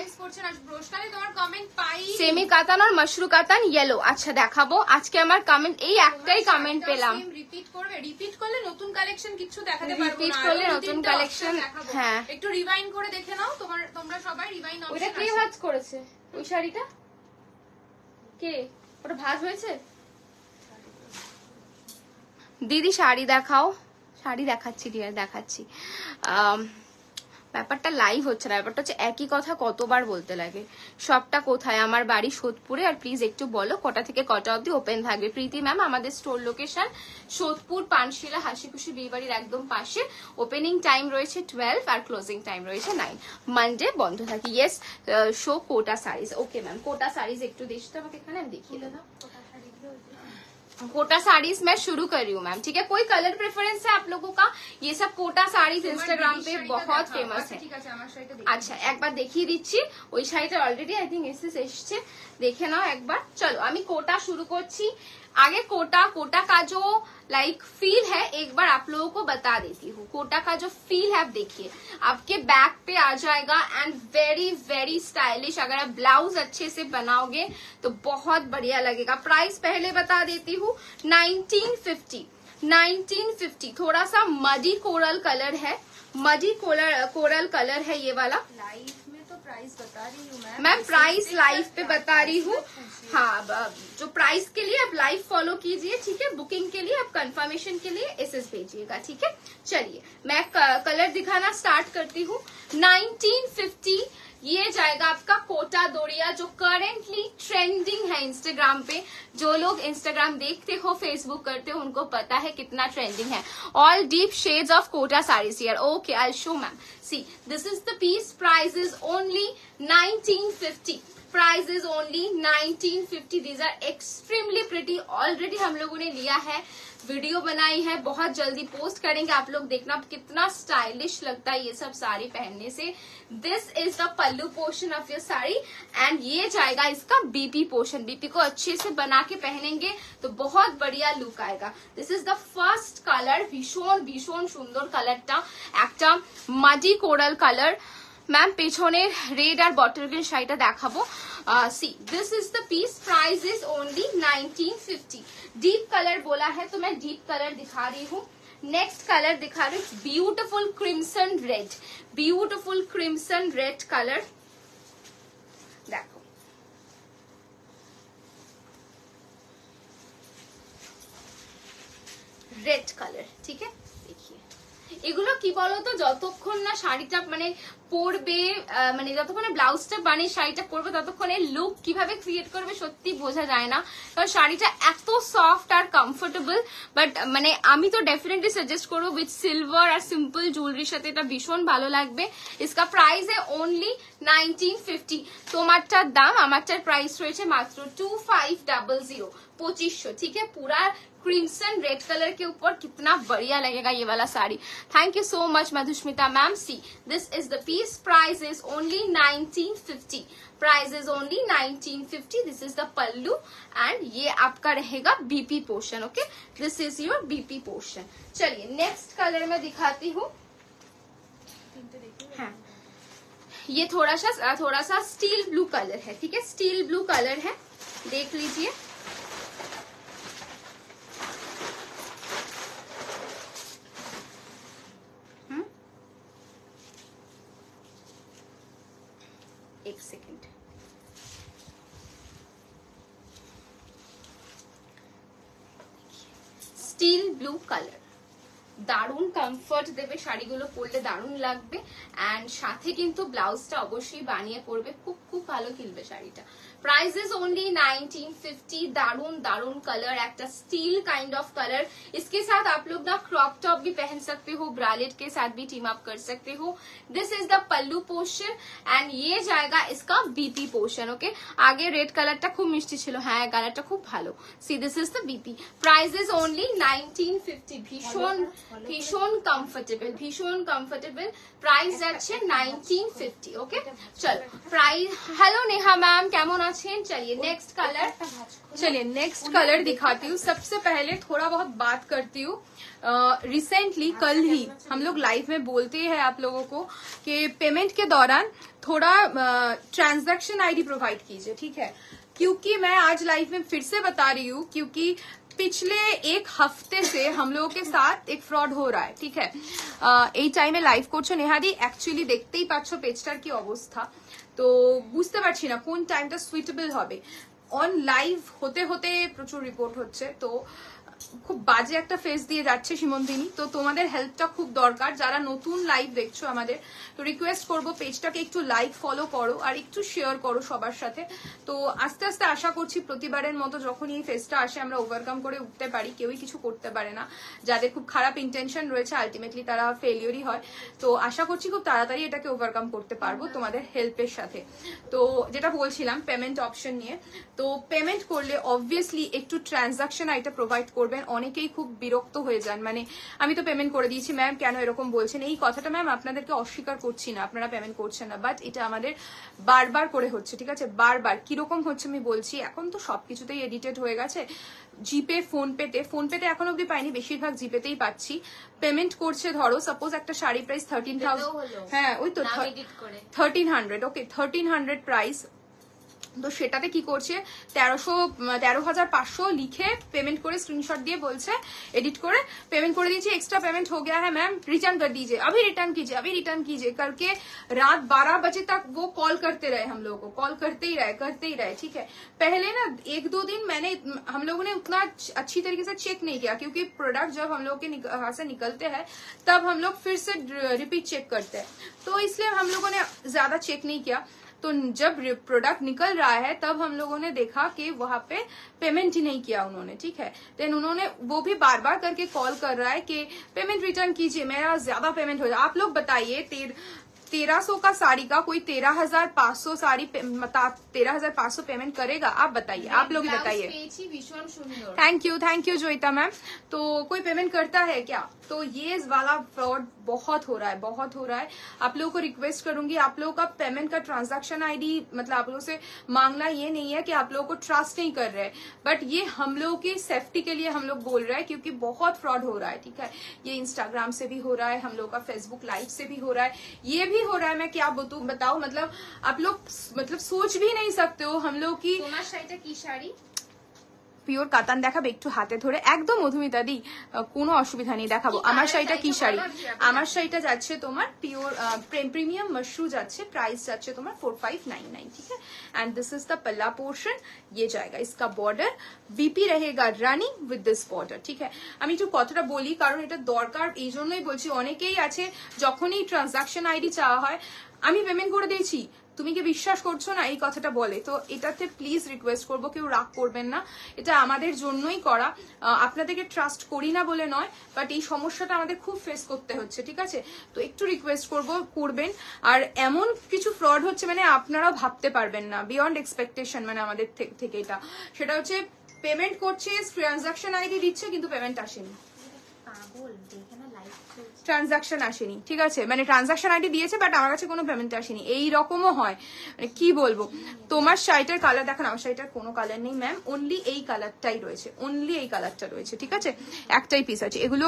सेमी कातान और मशरू कातान येलो। अच्छा দেখাবো। আজকে আমার কমেন্ট এই একটাই কমেন্ট পেলাম।
রিপিট করবে, রিপিট করলে নতুন কালেকশন কিছু দেখাতে পারবো না,
রিপিট করলে নতুন কালেকশন। হ্যাঁ,
একটু রিভাইন্ড করে দেখে নাও, তোমরা সবাই রিভাইন্ড অপশন।
ওটা কে ভাঁজ করেছে ওই শাড়িটা? কে? ওটা ভাঁজ হয়েছে? দিদি শাড়ি দেখাও, শাড়ি দেখাচ্ছি ডিয়ার, দেখাচ্ছি। ব্যাপারটা লাইভ হচ্ছে না, ব্যাপারটা হচ্ছে একই কথা কতবার বলতে লাগে। শপটা কোথায়? আমার বাড়ি সোদপুরে, আর প্লিজ একটু বলো কটা থেকে কটা অবধি ওপেন থাকবে। প্রীতি ম্যাম, আমাদের স্টোর লোকেশন সোদপুর পানশিলা হাসি খুশি বিয়ে বাড়ির একদম পাশে। ওপেনিং টাইম রয়েছে 12 আর ক্লোজিং টাইম রয়েছে 9। মানডে বন্ধ থাকে। ইয়েস, শো কোটা সারিজ। ওকে ম্যাম, কোটা সারিজ একটু দেখতে আমাকে এখানে, আমি দেখিয়ে দেবো। कोटा साड़ीज मैं शुरू कर रही हूँ मैम, ठीक है। कोई कलर प्रेफरेंस है आप लोगों का? ये सब कोटा साड़ीज इंस्टाग्राम पे बहुत फेमस है। अच्छा, एक बार देखिए দিচ্ছি। ওই শাড়িটা অলরেডি আই থিঙ্ক এসেছে, দেখে নাও একবার। চলো আমি কোটা शुरू করছি। आगे कोटा का जो लाइक फील है एक बार आप लोगों को बता देती हूँ। कोटा का जो फील है आप देखिए, आपके बैक पे आ जाएगा एंड वेरी वेरी स्टाइलिश। अगर आप ब्लाउज अच्छे से बनाओगे तो बहुत बढ़िया लगेगा। प्राइस पहले बता देती हूँ, 1950। थोड़ा सा मडी कोरल कलर है, मडी कोरल कलर है ये वाला।
लाइव में तो प्राइस बता रही हूँ
मैम, प्राइस लाइव पे बता रही हूँ। हाँ, जो प्राइस के लिए आप लाइव फॉलो कीजिए, ठीक है। बुकिंग के लिए आप कंफर्मेशन के लिए एसएस भेजिएगा, ठीक है। चलिए मैं कलर दिखाना स्टार्ट करती हूँ। 1950 ये जाएगा आपका कोटा दोरिया, जो करेंटली ट्रेंडिंग है इंस्टाग्राम पे। जो लोग इंस्टाग्राम देखते हो, फेसबुक करते हो, उनको पता है कितना ट्रेंडिंग है। All deep shades of Kota saris here. Okay, I show ma'am. See, this is the piece. Price is only 1950। Price is only 1950। These are extremely pretty. Already हम लोगों ने लिया है, वीडियो बनाई है, बहुत जल्दी पोस्ट करेंगे। आप लोग देखना कितना स्टाइलिश लगता है ये सब साड़ी पहनने से। This is the pallu portion of your sari and ये जाएगा इसका बीपी पोर्शन। बीपी को अच्छे से बना के पहनेंगे तो बहुत बढ़िया लुक आएगा। This is the first colour. भीषण भीषण सुंदर कलरটা, একটা মাটি কোরাল কালার। ম্যাম পেছনে রেড আর বটল গ্রিন শাড়িটা দেখাবো। See, this is the piece. Price is only 1950। Deep colour बोला है तो मैं डीप कलर दिखा रही हूँ। नेक्स्ट कलर दिखा रही हूँ, beautiful crimson red. Beautiful crimson red colour देखो। रेड कलर, ठीक है। देखिए এগুলো কি বলতো, যতক্ষণ না শাড়িটা মানে পরবে, মানে যতক্ষণ ব্লাউজটা বানিয়ে শাড়িটা পরবে, ততক্ষণে লুক কিভাবে ক্রিয়েট করবে সত্যি বোঝা যায় না। কারণ শাড়িটা এত সফট আর কমফোর্টেবল। বাট মানে আমি তো ডেফিনেটলি সাজেস্ট করবো উইথ সিলভার আর সিম্পল জুয়েলারির সাথে এটা ভীষণ ভালো লাগবে। इसका प्राइस है ओनली 1950। তোমারটার দাম, আমারটার প্রাইস রয়েছে মাত্র 2500, 2500, ठीक है। पूरा क्रिम्सन रेड कलर के ऊपर कितना बढ़िया लगेगा ये वाला sari. Thank you so much Madhushmita ma'am. See, this is the piece. Price is only 1950। Price is only 1950। This is the pallu and ये आपका रहेगा BP portion. Okay, this is your BP portion. चलिए नेक्स्ट कलर में दिखाती हूँ। हाँ, ये थोड़ा सा स्टील ब्लू कलर है, ठीक है। स्टील ब्लू कलर है, देख लीजिए। एक सेकेंड, स्टील ब्लू कलर, দারুন কমফর্ট দেবে, শাড়িগুলো পরলে দারুন লাগবে। এন্ড সাথে কিন্তু ব্লাউজটা অবশ্যই বানিয়ে পরবে, খুব খুব ভালো কিনবে শাড়িটা। Price is only 1950। दारुन दारुन कलर, एक्टा स्टील काइंड ऑफ कलर। इसके साथ आप लोग ना क्रॉप टॉप भी पहन सकते हो, ब्रालेट के साथ भी टीम अप कर सकते हो। This is the pallu portion and ये जाएगा इसका बीपी पोर्शन। ओके, आगे रेड कलरটা খুব মিষ্টি ছিল, হ্যাঁ কালারটা খুব ভালো। See, this is the BP. Price is only 1950। ভীষণ ভীষণ কমফোর্টেবল, ভীষণ কমফোর্টেবল। प्राइस যাচ্ছে 1950। ओके, चलो प्राइस। हेलो नेहा मैम, কেমন আছেন? चलिए नेक्स्ट कलर दिखाती हूँ। सबसे पहले थोड़ा बहुत बात करती हूँ। रिसेंटली कल ही हम लोग लाइव में बोलते हैं आप लोगों को कि पेमेंट के दौरान थोड़ा ट्रांजैक्शन आईडी प्रोवाइड कीजिए, ठीक है। क्योंकि मैं आज लाइव में फिर से बता रही हूँ, क्योंकि पिछले एक हफ्ते से हम लोगों के साथ एक फ्रॉड हो रहा है, ठीक है। এই টাইমে লাইভ করছো নেহাদি, অ্যাকচুয়ালি দেখতেই পাচ্ছ পেজটার কি অবস্থা। তো বুঝতে পারছি না কোন টাইমটা সুইটেবল হবে। অন লাইভ হতে হতে প্রচুর রিপোর্ট হচ্ছে, তো
খুব বাজে একটা ফেস দিয়ে যাচ্ছে সীমন্তিনী, তো তোমাদের হেল্পটা খুব দরকার। যারা নতুন লাইভ দেখছো আমাদের, তো রিকোয়েস্ট করবো পেজটাকে একটু লাইক ফলো করো আর একটু শেয়ার করো সবার সাথে। তো আস্তে আস্তে আশা করছি প্রতিবারের মতো যখন এই ফেসটা আসে আমরা ওভারকাম করে উঠতে পারি। কেউই কিছু করতে পারে না, যাদের খুব খারাপ ইন্টেনশন রয়েছে আলটিমেটলি তারা ফেলিওরই হয়। তো আশা করছি খুব তাড়াতাড়ি এটাকে ওভারকাম করতে পারবো তোমাদের হেল্পের সাথে। তো যেটা বলছিলাম পেমেন্ট অপশন নিয়ে, তো পেমেন্ট করলে অবভিয়াসলি একটু ট্রানজাকশন আইটা প্রোভাইড করবেন। অনেকেই খুব বিরক্ত হয়ে যান, মানে আমি তো পেমেন্ট করে দিয়েছি ম্যাম কেন এরকম বলছেন। এই কথাটা ম্যাম আপনাদেরকে অস্বীকার করছি না, আপনারা পেমেন্ট করছেন না, বাট এটা আমাদের বারবার করে হচ্ছে, ঠিক আছে? বারবার কিরকম হচ্ছে আমি বলছি। এখন তো সবকিছুতেই এডিটেড হয়ে গেছে, জিপে ফোনপেতে এখন অব্দি পাইনি, বেশিরভাগ জিপেতেই পাচ্ছি। পেমেন্ট করছে ধরো সাপোজ একটা শাড়ি প্রাইস 13,000, হ্যাঁ ওই তো 1300, ওকে 1300 প্রাইস। তো সেটাতে কি করছে 13,500 লিখে পেমেন্ট করে স্ক্রিনশট দিয়ে বলছে एडिट করে पेमेंट করে দিয়েছি, एक्स्ट्रा पेमेंट हो गया है मैम, रिटर्न कर दीजिए, अभी रिटर्न कीजिए करके रात 12 बजे तक वो कॉल करते रहे, हम लोगों को कॉल करते ही रहे, ठीक है। पहले ना 1-2 दिन हम लोगों ने उतना अच्छी तरीके से चेक नहीं किया, क्योंकि प्रोडक्ट जब हम लोग के हाथ से निकलते हैं तब हम लोग फिर से रिपीट चेक करते हैं, तो इसलिए हम लोगों ने ज्यादा चेक नहीं किया। तो जब प्रोडक्ट निकल रहा है तब हम लोगों ने देखा कि वहां पे पेमेंट ही नहीं किया उन्होंने, ठीक है। देन उन्होंने वो भी बार बार करके कॉल कर रहा है कि पेमेंट रिटर्न कीजिए, मेरा ज्यादा पेमेंट हो जाए। आप लोग बताइए 1300 का साड़ी का कोई 13,500 साड़ी 13,500 पेमेंट करेगा? आप बताइए, आप लोग ही बताइए। Thank you Joita ma'am. तो कोई पेमेंट करता है क्या? तो ये वाला फ्रॉड बहुत हो रहा है। आप लोगों को रिक्वेस्ट करूंगी, आप लोगों का पेमेंट का ट्रांजैक्शन आईडी मतलब आप लोगों से मांगना ये नहीं है कि आप लोगों को ट्रस्ट नहीं कर रहे, बट ये हम लोगों की सेफ्टी के लिए हम लोग बोल रहे हैं, क्योंकि बहुत फ्रॉड हो रहा है, ठीक है। ये इंस्टाग्राम से भी हो रहा है, हम लोग का फेसबुक लाइव से भी हो रहा है, ये भी हो रहा है। मैं क्या बताऊं, मतलब आप लोग मतलब सोच भी नहीं सकते हो हम लोग की।
তোমার শাড়িটা কি শাড়ি?
পিওর কাতান দেখাবে একটু হাতে ধরে, একদম মধুমিতা দি কোনো অসুবিধা নেই, দেখাবো। আমার শাড়িটা কি শাড়ি? আমার শাড়িটা যাচ্ছে তোমার পিওর প্রিমিয়াম মশরু যাচ্ছে, प्राइस যাচ্ছে তোমার 4599, ठीक है। एंड दिस इज द पल्ला पोर्शन, ये जाएगा इसका बॉर्डर, बीपी रहेगा रनिंग विद दिस बॉर्डर, ठीक है। আমি একটু কথাটা বলি কারণ এটা দরকার, এই জন্যই বলছি। অনেকেই আছে যখনই ট্রানজাকশন আইডি চাওয়া হয় আমি পেমেন্ট করে দিয়েছি, তুমি কি বিশ্বাস করছো না, এই কথাটা বলে। তো এটাতে প্লিজ রিকোয়েস্ট করবো কেউ রাগ করবেন না, এটা আমাদের জন্যই করা, আপনাদেরকে ট্রাস্ট করি না বলে নয়, বাট এই সমস্যাটা আমাদের খুব ফেস করতে হচ্ছে, ঠিক আছে। তো একটু রিকোয়েস্ট করবেন। আর এমন কিছু ফ্রড হচ্ছে মানে আপনারাও ভাবতে পারবেন না, বিয়ন্ড এক্সপেকটেশন, মানে আমাদের থেকে এটা, সেটা হচ্ছে পেমেন্ট করছে, ট্রানজাকশন আইডি দিচ্ছে কিন্তু পেমেন্ট আসেনি, ট্রানজাকশন আসেনি, ঠিক আছে। মানে ট্রানজাকশন আইডি দিয়েছে বাট আমার কাছে কোনো পেমেন্ট আসেনি, এই রকমও হয়। মানে কি বলবো, তোমার শাড়িটার কালার দেখো না, আমার শাড়িটার কোনো কালার নেই ম্যাম, অনলি এই কালারটাই রয়েছে, অনলি এই কালারটা রয়েছে, ঠিক আছে। একটাই পিস আছে। এগুলো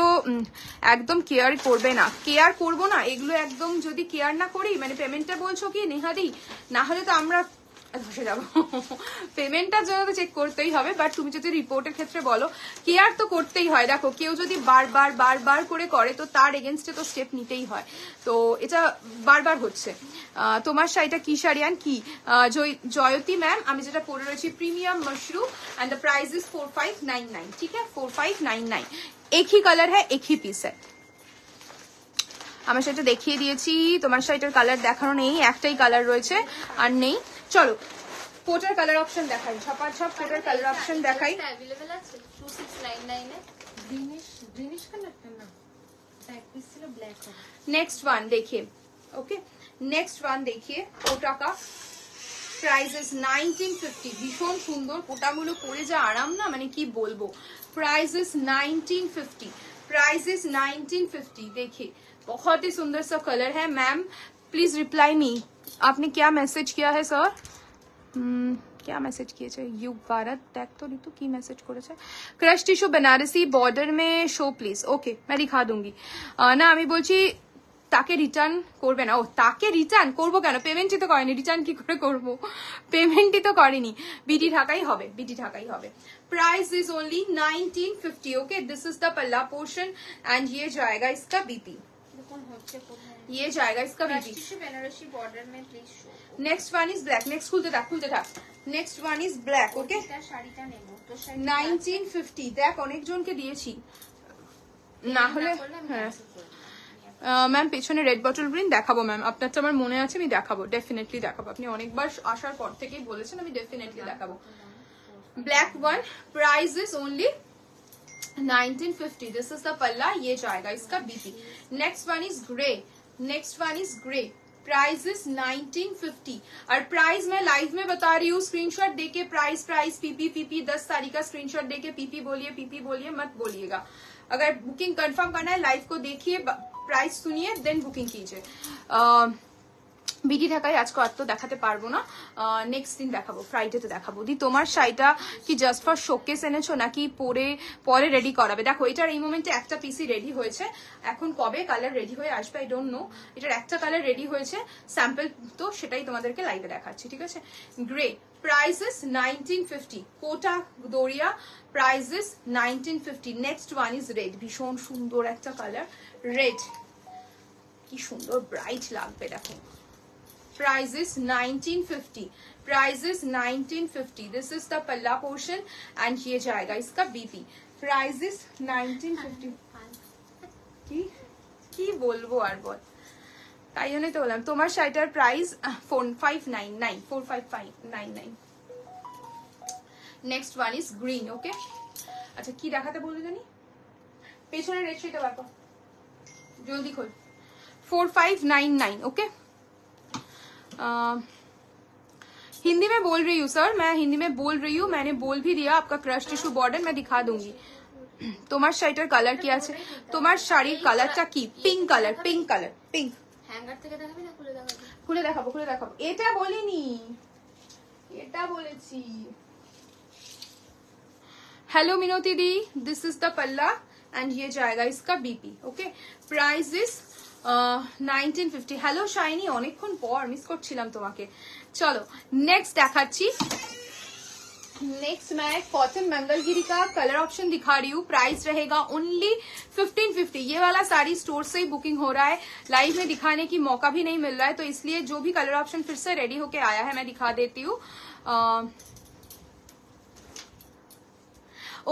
একদম কেয়ার করবে না, কেয়ার করবো না এগুলো, একদম যদি কেয়ার না করি, মানে পেমেন্টটা বলছো কি নেহাদি, না হলে তো আমরা ধসে যাবো। পেমেন্টটার জন্য তো চেক করতেই হবে, বাট তুমি যদি রিপোর্টের ক্ষেত্রে বলো কেয়ার তো করতেই হয়। দেখো কেউ যদি বারবার করে তো তার এগেনস্টে তো স্টেপ নিতেই হয়, তো এটা বারবার হচ্ছে। তোমার শাড়িটা কি শাড়ি আন কি? জয়তী ম্যাম, আমি যেটা পরে রয়েছি premium mashru, and the price is 4599, ठीक है 4599। एक ही कलर है, एक ही पीस है। আমার শাড়িটা দেখিয়ে দিয়েছি, তোমার শাড়িটার কালার দেখানো নেই, একটাই কালার রয়েছে আর নেই। চলো কোটার কালার অপশন দেখাই, ঝপাঝপ কোটার কালার অপশন দেখাই।
अवेलेबल আছে 2699 এ
গ্রিনিশ কালারটা না, এক পিস ছিল ব্ল্যাক কালার।
नेक्स्ट वन देखिए, ओके नेक्स्ट वन देखिए, कोटा का प्राइस इज 1950। ভীষণ সুন্দর, কোটাগুলো পরে যা আরাম না, মানে কি বলবো। Price is 1950, price is 1950। देखिए बहुत ही सुंदर सा कलर है। मैम प्लीज रिप्लाई मी, आपने क्या मैसेज किया है सर? क्या मैसेज किए युग भारत टैग तो नहीं, तो की मैसेज करे क्रश टिश्यू बनारसी बॉर्डर में शो प्लीज। ओके मैं दिखा दूंगी ना। আমি বলছি তাকে রিটার্ন করবে না। ও তাকে রিটার্ন করবো কেন, পেমেন্টই তো করেনি, রিটার্ন কি করে করবো, পেমেন্টই তো করেনি। বিটি ঢাকাই হবে, বিটি ঢাকাই হবে। Price is only 1950, okay. This is the पल्ला पोर्शन एंड ये जाएगा इसका बीपी।
कौन होच्छे कोথায়
ये जाएगा इसका बीबी।
टिश्यू बेनारसी बॉर्डर में please show.
Next one is black. Next खुलते था। Next one is black. Okay
এটা শাড়িটা নেব তো শাড়ি
1950 দেখ অনেকজনকে দিয়েছি না হলে হ্যাঁ ম্যাম পেছনে রেড বটল গ্রিন দেখাবো ম্যাম, আপনারটা আমার মনে আছে, আমি দেখাবো, ডেফিনেটলি দেখাবো। আপনি অনেকবার আসার পর থেকেই বলেছেন, আমি ডেফিনেটলি দেখাবো। Black one price is only 1950। This is the पल्ला, ये जाएगा इसका BP. Next one is grey. Next one is grey, price is 1950। और प्राइस मैं लाइव में बता रही हूँ, स्क्रीनशॉट देके प्राइस पीपी 10 तारीख का स्क्रीनशॉट देके पीपी बोलिए मत बोलिएगा। अगर बुकिंग कंफर्म करना है लाइव को देखिए, प्राइस सुनिए, देन बुकिंग कीजिए। বিডি ঢাকায় আজকে আর তো দেখাতে পারবো না, নেক্সট দিন দেখাবো, ফ্রাইডেতে দেখাবো। দি তোমার শাড়িটা কি জাস্ট ফর শোকেস এনেছো নাকি পরে রেডি করাবে? দেখো এটার এই মোমেন্টে একটা পিসি রেডি হয়েছে, এখন কবে কালার রেডি হয়ে আসবে আই ডোন্ট নো। এটার একটা কালার রেডি হয়েছে স্যাম্পল, তো সেটাই তোমাদেরকে লাইভে দেখাচ্ছি, ঠিক আছে। Grey, price is 1950। Quota Dariya, price is 1950। Next one is red, ভীষণ সুন্দর একটা কালার রেড, কি সুন্দর ব্রাইট লাগবে দেখো। Price is 1950। Price is 1950। This is the पल्ला पोर्शन एंड ये जाएगा इसका बीपी। Price is 1950। কি বলবো আর বল, তাই জন্যই তো বললাম তোমার শাড়িটার price 4599 45599। Next one is green. Okay আচ্ছা কি দেখাতে বললে জানি, পেছনে রেড শাড়িটা বার কর, জলদি খোল। 4599। ओके हिंदी में बोल रही हूँ सर, मैं हिंदी में बोल रही हूँ, मैंने बोल भी दिया। आपका क्रश टिश्यू बॉर्डर मैं दिखा दूंगी। তোমার শাড়িটার কালার কি আছে? তোমার শাড়ির কালারটা কি? Pink colour, pink colour, pink.
Hanger থেকে দেখাবি না খুলে দেখাবি?
খুলে দেখাবো। এটা বলিনি, এটা বলেছি। Hello Minoti di, this is the palla and ये जाएगा इसका BP. Okay price is 1950। Hello Shiny, অনেকক্ষণ পর মিস করছিলাম তোমাকে। চলো नेक्स्ट দেখাচ্ছি। नेक्स्ट मैं कॉटन मंगलगिरी का कलर ऑप्शन दिखा रही हूँ। प्राइस रहेगा ओनली 1550। ये वाला साड़ी स्टोर से ही बुकिंग हो रहा है, लाइव में दिखाने की मौका भी नहीं मिल रहा है, तो इसलिए जो भी कलर ऑप्शन फिर से रेडी होके आया है मैं दिखा देती हूँ।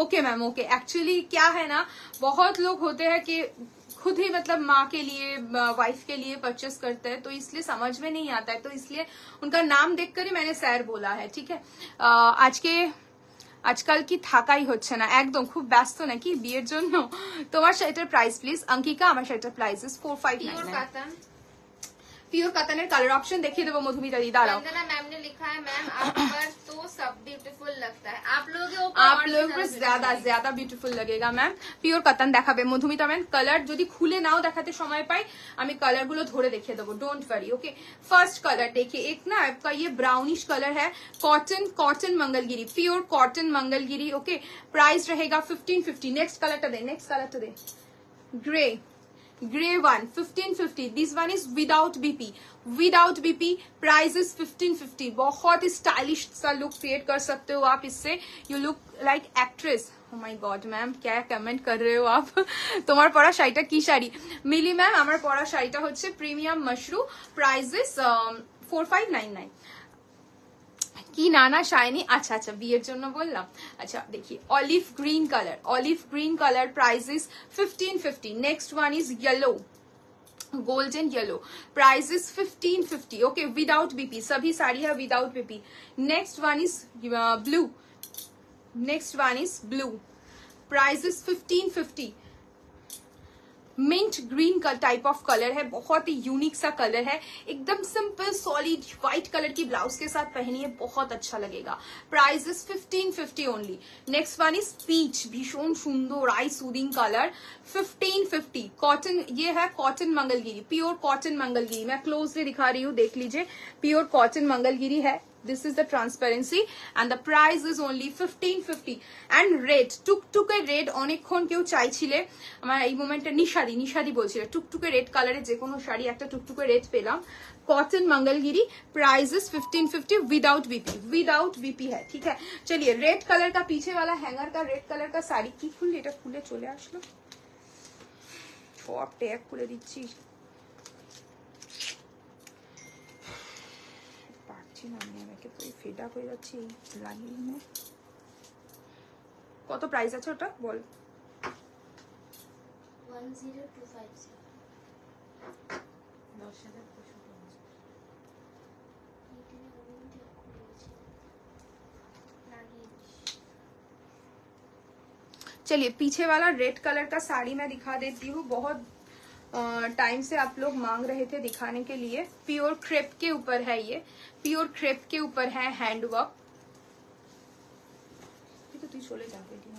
Okay ma'am, okay. एक्चुअली क्या है ना, बहुत लोग होते हैं कि खुद ही मतलब माँ के लिए, वाइफ के लिए परचेस करते हैं, तो इसलिए समझ में नहीं आता है, तो इसलिए उनका नाम देखकर ही मैंने सैर बोला है, ठीक है। আজকাল কি থাকাই হচ্ছে না, একদম খুব ব্যস্ত নাকি বিয়ের জন্য। তোমার শাড়িটার প্রাইস প্লিজ অঙ্কিকা, আমার শাড়িটার price is 4599। Pure cotton colour option देखिए देवो मधुमिता दी, दाঁড়াও।
वंदना मैम ने लिखा है मैम आप पर तो सब ब्यूटीफुल लगता है, आप लोग
पर ज्यादा ब्यूटीफुल लगेगा मैम। प्योर कॉटन দেখাবে মধুমিতা ম্যাম। কালার যদি খুলে নাও দেখাতে সময় পাই, আমি কালার গুলো ধরে দেখিয়ে দেবো, don't worry. Okay first colour देखिए, एक ना आपका ये ब्राउनिश कलर है, cotton Mangalagiri, pure cotton Mangalagiri. Okay price रहेगा 1550। नेक्स्ट कलर तो दे grey, grey one 1550। This one is without BP. Price is 1550। बहुत ही स्टाइलिश सा लुक क्रिएट कर सकते हो आप इससे, you look like actress. Oh my god ma'am क्या कमेंट कर रहे हो आप। তোমার পরা শাড়িটা কি শাড়ি? মিলি ম্যাম আমার পরা শাড়িটা হচ্ছে প্রিমিয়াম মাশরু, প্রাইস ইজ 4599। কি নানা শাইনি, আচ্ছা বিয়ের জন্য বললাম। আচ্ছা দেখি olive green colour, price is 1550। Next one is yellow, golden yellow, price is 1550। Okay without BP, सभी साड़ी है without BP. Next one is blue, price is 1550। Mint green का टाइप ऑफ कलर है, बहुत ही यूनिक सा कलर है, एकदम simple solid white colour की ब्लाउज के साथ पहनिए, बहुत अच्छा लगेगा। Price is 1550 only. Next one is peach, भीषण सुंदर आई सूदिंग कलर, 1550। कॉटन, ये है cotton Mangalagiri, pure cotton Mangalagiri. मैं क्लोजली दिखा रही हूँ, देख लीजिए, प्योर कॉटन मंगलगिरी है। This is the transparency and the price is only 1550। and red, টুকটুকে রেড অনেকক্ষণ কেউ চাইছিলে, আমার এই মোমেন্টে নিশাদি বলছিল টুকটুকে রেড কালারে যে কোনো শাড়ি একটা টুকটুকে রেড পেলাম। Cotton Mangalagiri, price is 1550 without BP है, ठीक है। चलिए रेड कलर का पीछे वाला हैंगर का रेड कलर का साड़ी की खुले, এটা খুলে চলে আসলো। সব ট্যাগ করে দিচ্ছিস, পারছি না আমি, আমাকে তো ফেড আপ হয়ে যাচ্ছে এই লাগিয়ে নিয়ে। কত প্রাইস আছে ওটা বল?
10250।
10,550।
चलिए पीछे वाला रेड कलर का साड़ी मैं दिखा देती हूँ, बहुत टाइम से आप लोग मांग रहे थे दिखाने के लिए। प्योर क्रेप के ऊपर है ये, प्योर क्रेप के ऊपर है हैंडवर्क। तो तू चले जा बेटी,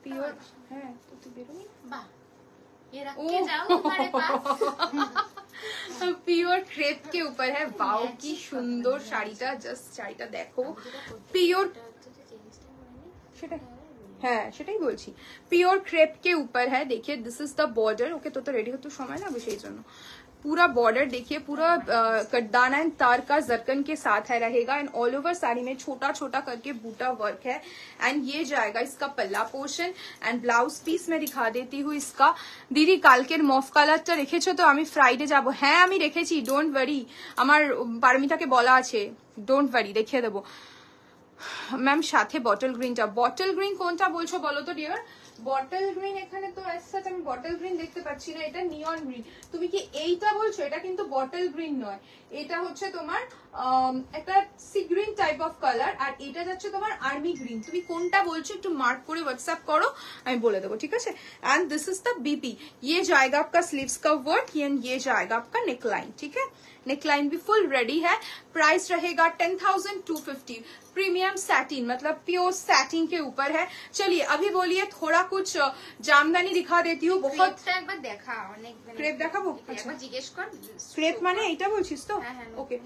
प्योर है तो तू बेरोगी
वाह, ये रख के जाओ तुम्हारे पास।
পিওর ক্রেপ के ऊपर है। वाओ की সুন্দর শাড়িটা, জাস্ট শাড়িটা দেখো, পিওর সেটা হ্যাঁ সেটাই বলছি, পিওর ক্রেপ के ऊपर है। देखिए this is the border. Okay तो रेडी হতে সময় লাগবে সেই জন্য। पूरा बॉर्डर देखिए, पूरा कटदाना एंड तार का जरकन के साथ है रहेगा एंड ऑल ओवर साड़ी में छोटा छोटा करके बूटा वर्क है एंड ये जाएगा इसका palla portion and blouse piece में दिखा देती हूँ इसका। दीदी কালকের মফ কালারটা রেখেছো তো? আমি ফ্রাইডে যাব। হ্যাঁ আমি রেখেছি, ডোন্ট ওয়ারি, আমার পারমিতাকে বলা আছে, ডোন্ট ওয়ারি দেখিয়ে দেবো। ম্যাম সাথে বটল গ্রিনটা, বটল গ্রিন কোনটা বলছো বলো তো ডিয়ার? বটল গ্রিন এখানে তো এসছে, আমি বটল গ্রিন দেখতে পাচ্ছি না, এটা নিয়ন গ্রিন। তুমি কি এইটা বলছো? এটা কিন্তু বটল গ্রিন নয়, এটা হচ্ছে তোমার একটা sea green type of colour আর এটা যাচ্ছে তোমার আর্মি গ্রিন। তুমি কোনটা বলছো একটু মার্ক করে হোয়াটসঅ্যাপ করো, আমি বলে দেবো, ঠিক আছে? And this is the BP. ये जाएगा आपका स्लीव्स का वर्क एंड ये जाएगा आपका नेकलाइन, ठीक है? नेकलाइन भी फुल रेडी है। प्राइस रहेगा 10,250। प्रीमियम सैटिन मतलब प्योर सैटिन के ऊपर है। चलिए अभी बोलिए थोड़ा कुछ जामदानी दिखा देती हूँ। बहुत
एक बार देखा, अनेक
ক্রেপ দেখাবো?
একবার জিজ্ঞেস কর।
क्रेप माने এইটা বলছিস তো?
হ্যাঁ, হ্যাঁ,
ओके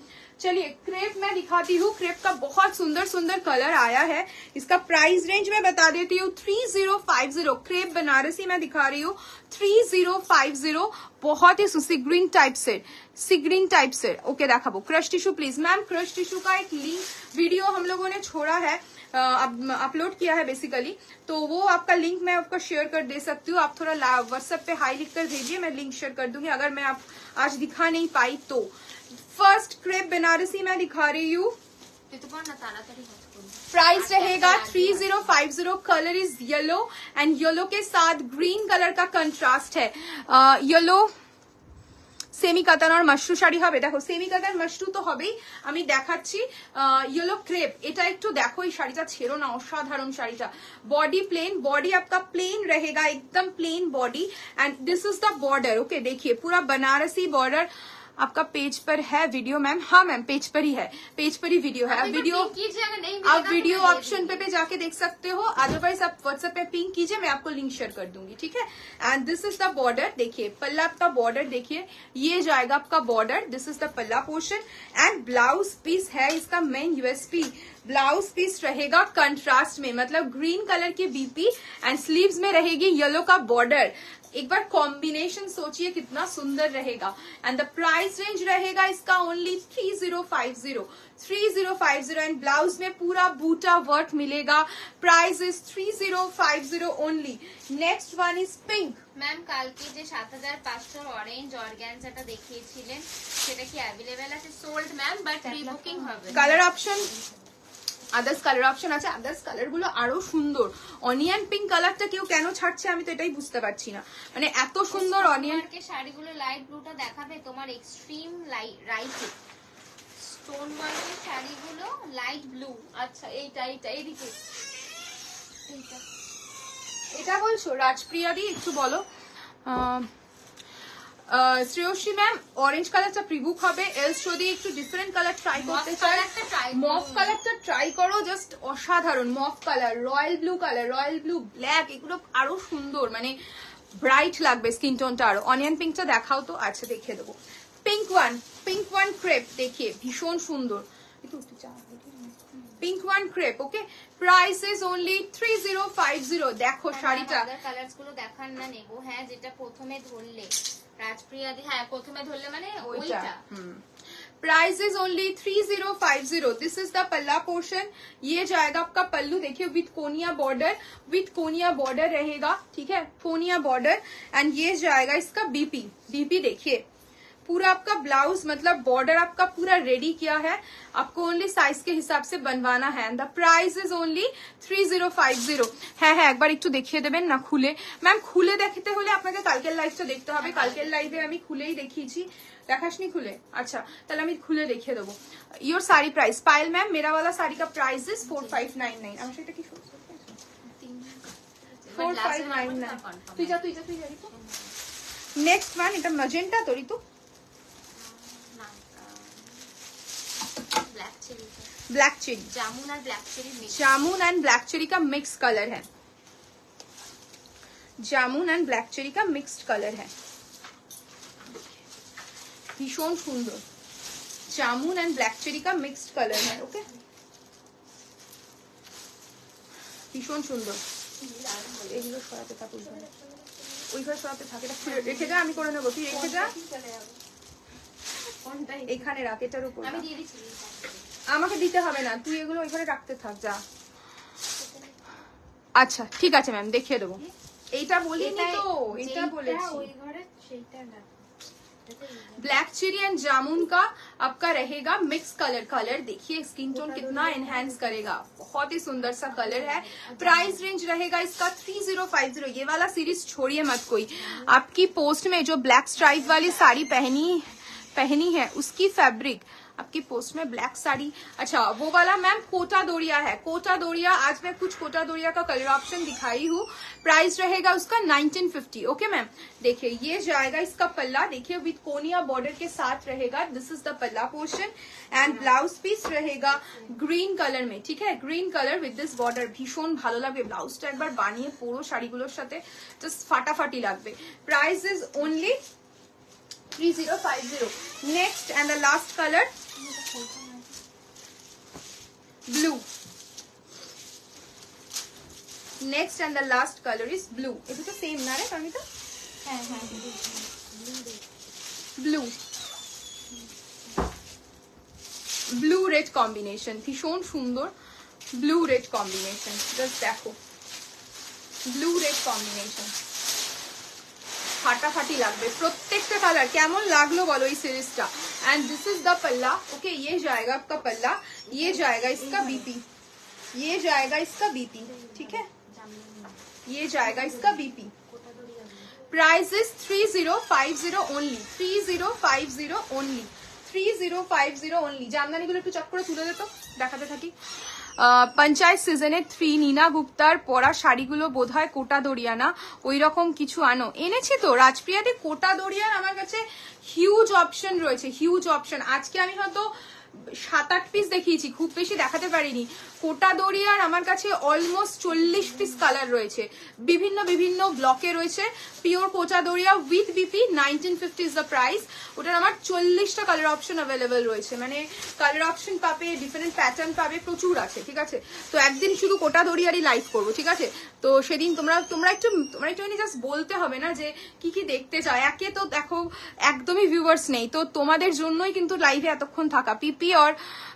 चलिए क्रेप मैं दिखाती हूँ। क्रेप का बहुत सुंदर सुंदर कलर आया है। इसका प्राइस रेंज मैं बता देती हूँ 3050। क्रेप बनारसी मैं दिखा रही हूँ 3050। बहुत ही सी ग्रीन टाइप से, सी ग्रीन टाइप से। ओके दिखाबो crush tissue please. Ma'am crush tissue का एक लिंक वीडियो हम लोगों ने छोड़ा है, अपलोड किया है बेसिकली, तो वो आपका लिंक मैं आपको शेयर कर दे सकती हूँ। आप थोड़ा व्हाट्सएप पे हाई लिख कर भेजिए, मैं लिंक शेयर कर दूंगी अगर मैं आप आज दिखा नहीं पाई तो। फर्स्ट क्रेप बनारसी मैं दिखा रही हूँ। प्राइस रहेगा 3050। Colour is yellow and yellow के साथ ग्रीन कलर का कंट्रास्ट है। येलो সেমি কাতান আর মাশরু শাড়ি হবে। দেখো সেমি কাতান মাশরু তো হবেই, আমি দেখাচ্ছি येलो क्रेप। এটা একটু দেখো, এই শাড়িটা ছেড়ো না, অসাধারণ শাড়িটা। बॉडी प्लेन, बॉडी आपका प्लेन रहेगा, एकदम plain body and this is the border. Okay देखिए पूरा बनारसी बॉर्डर आपका पेज पर है वीडियो मैम। हाँ मैम पेज पर ही है, पेज पर ही वीडियो है। अब वीडियो आप वीडियो ऑप्शन पे जाके देख सकते हो, अदरवाइज आप व्हाट्सएप पे पिंक कीजिए, मैं आपको लिंक शेयर कर दूंगी, ठीक है? And this is the border. देखिए पल्ला आपका बॉर्डर देखिए, ये जाएगा आपका बॉर्डर। दिस इज द पल्ला पोर्शन एंड ब्लाउज पीस है इसका मेन यूएसपी। ब्लाउज पीस रहेगा कंट्रास्ट में, मतलब ग्रीन कलर की बीपी एंड स्लीव्स में रहेगी येलो का बॉर्डर। एक बार कॉम्बिनेशन सोचिए कितना सुंदर रहेगा। एंड द प्राइस रेंज रहेगा इसका ओनली 3050 एंड ब्लाउज में पूरा बूटा वर्क मिलेगा। Price is 3050 only. Next one is pink.
Ma'am কালকে যে 7500 অরেঞ্জ অর্গানজাটা দেখিয়েছিলেন সেটা কি অ্যাভেলেবেল আছে? Sold ma'am, but pre booking হবে।
Colour option others colour option আছে, আদার্স কালার গুলো আরো সুন্দর। অনিয়ন পিঙ্ক কালারটা কেউ কেন ছাড়ছে আমি তো এটাই বুঝতে পারছি না, মানে এত সুন্দর অনিয়ন।
শাড়িগুলো লাইট ব্লুটা দেখাবে তোমার এক্সট্রিম রাইটে, স্টোন ওয়ার্কের শাড়িগুলো লাইট ব্লু। আচ্ছা এইটা এইটা এইদিকে, এইটা
এটা বলছো রাজপ্রিয়া দি? একটু বলো। শ্রেয়সী ম্যাম অরেঞ্জ কালারটা প্রিবুক হবে, এলস যদি একটু ডিফারেন্ট কালার ট্রাই করতে চাই মফ কালারটা ট্রাই করো, জাস্ট অসাধারণ। মফ colour, royal blue colour, royal blue, black, এগুলো আরো সুন্দর, মানে ব্রাইট লাগবে স্কিন টোনটা আরো। অনিয়ন পিঙ্কটা দেখাও তো। আচ্ছা দেখিয়ে দেবো। পিঙ্ক ওয়ান ক্রেপ দেখিয়ে ভীষণ সুন্দর। Pink one crepe. Okay price is only 3050। দেখো শাড়িটা
কালারস গুলো দেখান না নেবো। হ্যাঁ যেটা প্রথমে ধরলে রাজপ্রিয়া দি, হ্যাঁ প্রথমে ধরলে মানে ওইটা।
Price is only 3050। This is the पल्ला पोर्शन। ये जाएगा आपका पल्लू, देखिए विथ कोनिया बॉर्डर रहेगा, ठीक है, कोनिया बॉर्डर। एंड ये जाएगा इसका बीपी देखिए पूरा आपका ब्लाउज, मतलब बॉर्डर आपका पूरा रेडी किया है, आपको ओनली साइज के हिसाब से बनवाना है। And the price is only 3050 है। একবার একটু দেখিয়ে দেবেন না খুলে? ম্যাম খুলে দেখতে হলে আপনাকে কালকের লাইভটা দেখতে হবে। কালকের লাইভে আমি খুলেই দেখিয়েছি, দেখাসনি খুলে? अच्छा তাহলে আমি খুলে দেখিয়ে দেবো। Your sari price Payal ma'am, मेरा वाला साड़ी का प्राइस इज 4599। আমার সেটা কি 4599। তুই যা রিতু। নেক্সট ওয়ান, এটা ম্যাজেন্টা তো রিতু, ब्लैक चेरी,
जामुन और black cherry mix,
jamun and black cherry का मिक्स कलर है, जामुन एंड ब्लैक चेरी का मिक्स्ड कलर है, भीषण सुंदर जामुन एंड ब्लैक चेरी का मिक्स्ड कलर है। ओके भीषण सुंदर। এগুলো সরাতে থাক, ওই ঘরে সরাতে থাক, এটা রেখে যা, আমি করে নেবো, তুই রেখে যা, এখানে রাখ, এটার উপর
আমি দিয়ে দিচ্ছি।
আমাকে দিতে হবে না, তুই এগুলো ওইখানে রাখতে থাক যা। আচ্ছা ঠিক আছে ম্যাম, দেখিয়ে দেবো। এইটা বলিনি তো, এটা বলেছি।
ওই ঘরে সেইটা না,
ब्लैक चेरी एंड जामुन का आपका रहेगा मिक्स कलर देखिए स्किन टोन कितना एनहेंस करेगा, बहुत ही सुंदर सा कलर है। प्राइस रेंज रहेगा इसका 3050। ये वाला सीरीज छोड़िए मत कोई। आपकी पोस्ट में जो ब्लैक स्ट्राइप वाली साड़ी पहनी है उसकी फैब्रिक आपकी पोस्ट में ब्लैक साड़ी, अच्छा वो वाला मैम कोटा दोरिया है, कोटा दोरिया। आज मैं कुछ कोटा दोरिया का कलर ऑप्शन दिखाई हूँ। प्राइस रहेगा उसका 1950। ओके मैम, देखिए ये जाएगा इसका पल्ला, देखिए विथ कोनिया बॉर्डर के साथ रहेगा। दिस इज द पल्ला पोर्शन एंड ब्लाउज पीस रहेगा ग्रीन कलर में, ठीक है, green colour with this border. भीषण ভালো লাগবে ব্লাউজটা, একবার বানিয়ে পুরো শাড়িগুলোর সাথে জাস্ট ফাটাফাটি লাগবে। Price is only 3050। Next and the last colour blue, next and the last color is blue। এটা তো সেম না রে কামিতা?
হ্যাঁ
ব্লু রেড কম্বিনেশন, ভীষণ সুন্দর ব্লু রেড কম্বিনেশন। জাস্ট দেখো ব্লু রেড কম্বিনেশন, ফাটাফাটি লাগবে প্রত্যেকটা কালার। কেমন লাগলো বলো এই সিরিজটা? एंड दिस इज द पल्ला। ओके ये जाएगा आपका पल्ला, ये जाएगा इसका बीपी, ये जाएगा इसका बीपी, ठीक है, ये जाएगा इसका BP. Price is 3050 only, 3050 only, 3050 only. Jamdani গুলো একটু চক করে তুলে দে তো, দেখাতে থাকি। পঞ্চায়েত সিজনে 3 নীনা গুপ্তার পরা শাড়িগুলো বোধহয় কোটা দরিয়া না, ওই রকম কিছু আনো। এনেছি তো রাজপ্রিয়াতে কোটা দরিয়ার আমার কাছে হিউজ অপশন রয়েছে, হিউজ অপশন। আজকে আমি হয়তো 7-8 পিস দেখিয়েছি, খুব বেশি দেখাতে পারিনি। কোটা দরিয়ার আমার কাছে অলমোস্ট 40 পিস কালার রয়েছে, বিভিন্ন বিভিন্ন ব্লকে রয়েছে। Pure quota Dariya with BP 1950 is the price. ওটার আমার 40টা কালার অপশন অ্যাভেলেবেল রয়েছে, মানে কালার অপশন পাবে, ডিফারেন্ট প্যাটার্ন পাবে, প্রচুর আছে, ঠিক আছে। তো একদিন শুধু কোটা দরিয়ারই লাইভ করবো, ঠিক আছে। তো সেদিন তোমরা একটু জাস্ট বলতে হবে না যে কি কি দেখতে চাও। একে তো দেখো একদমই ভিউয়ার্স নেই, তো তোমাদের জন্যই কিন্তু লাইভে এতক্ষণ থাকা।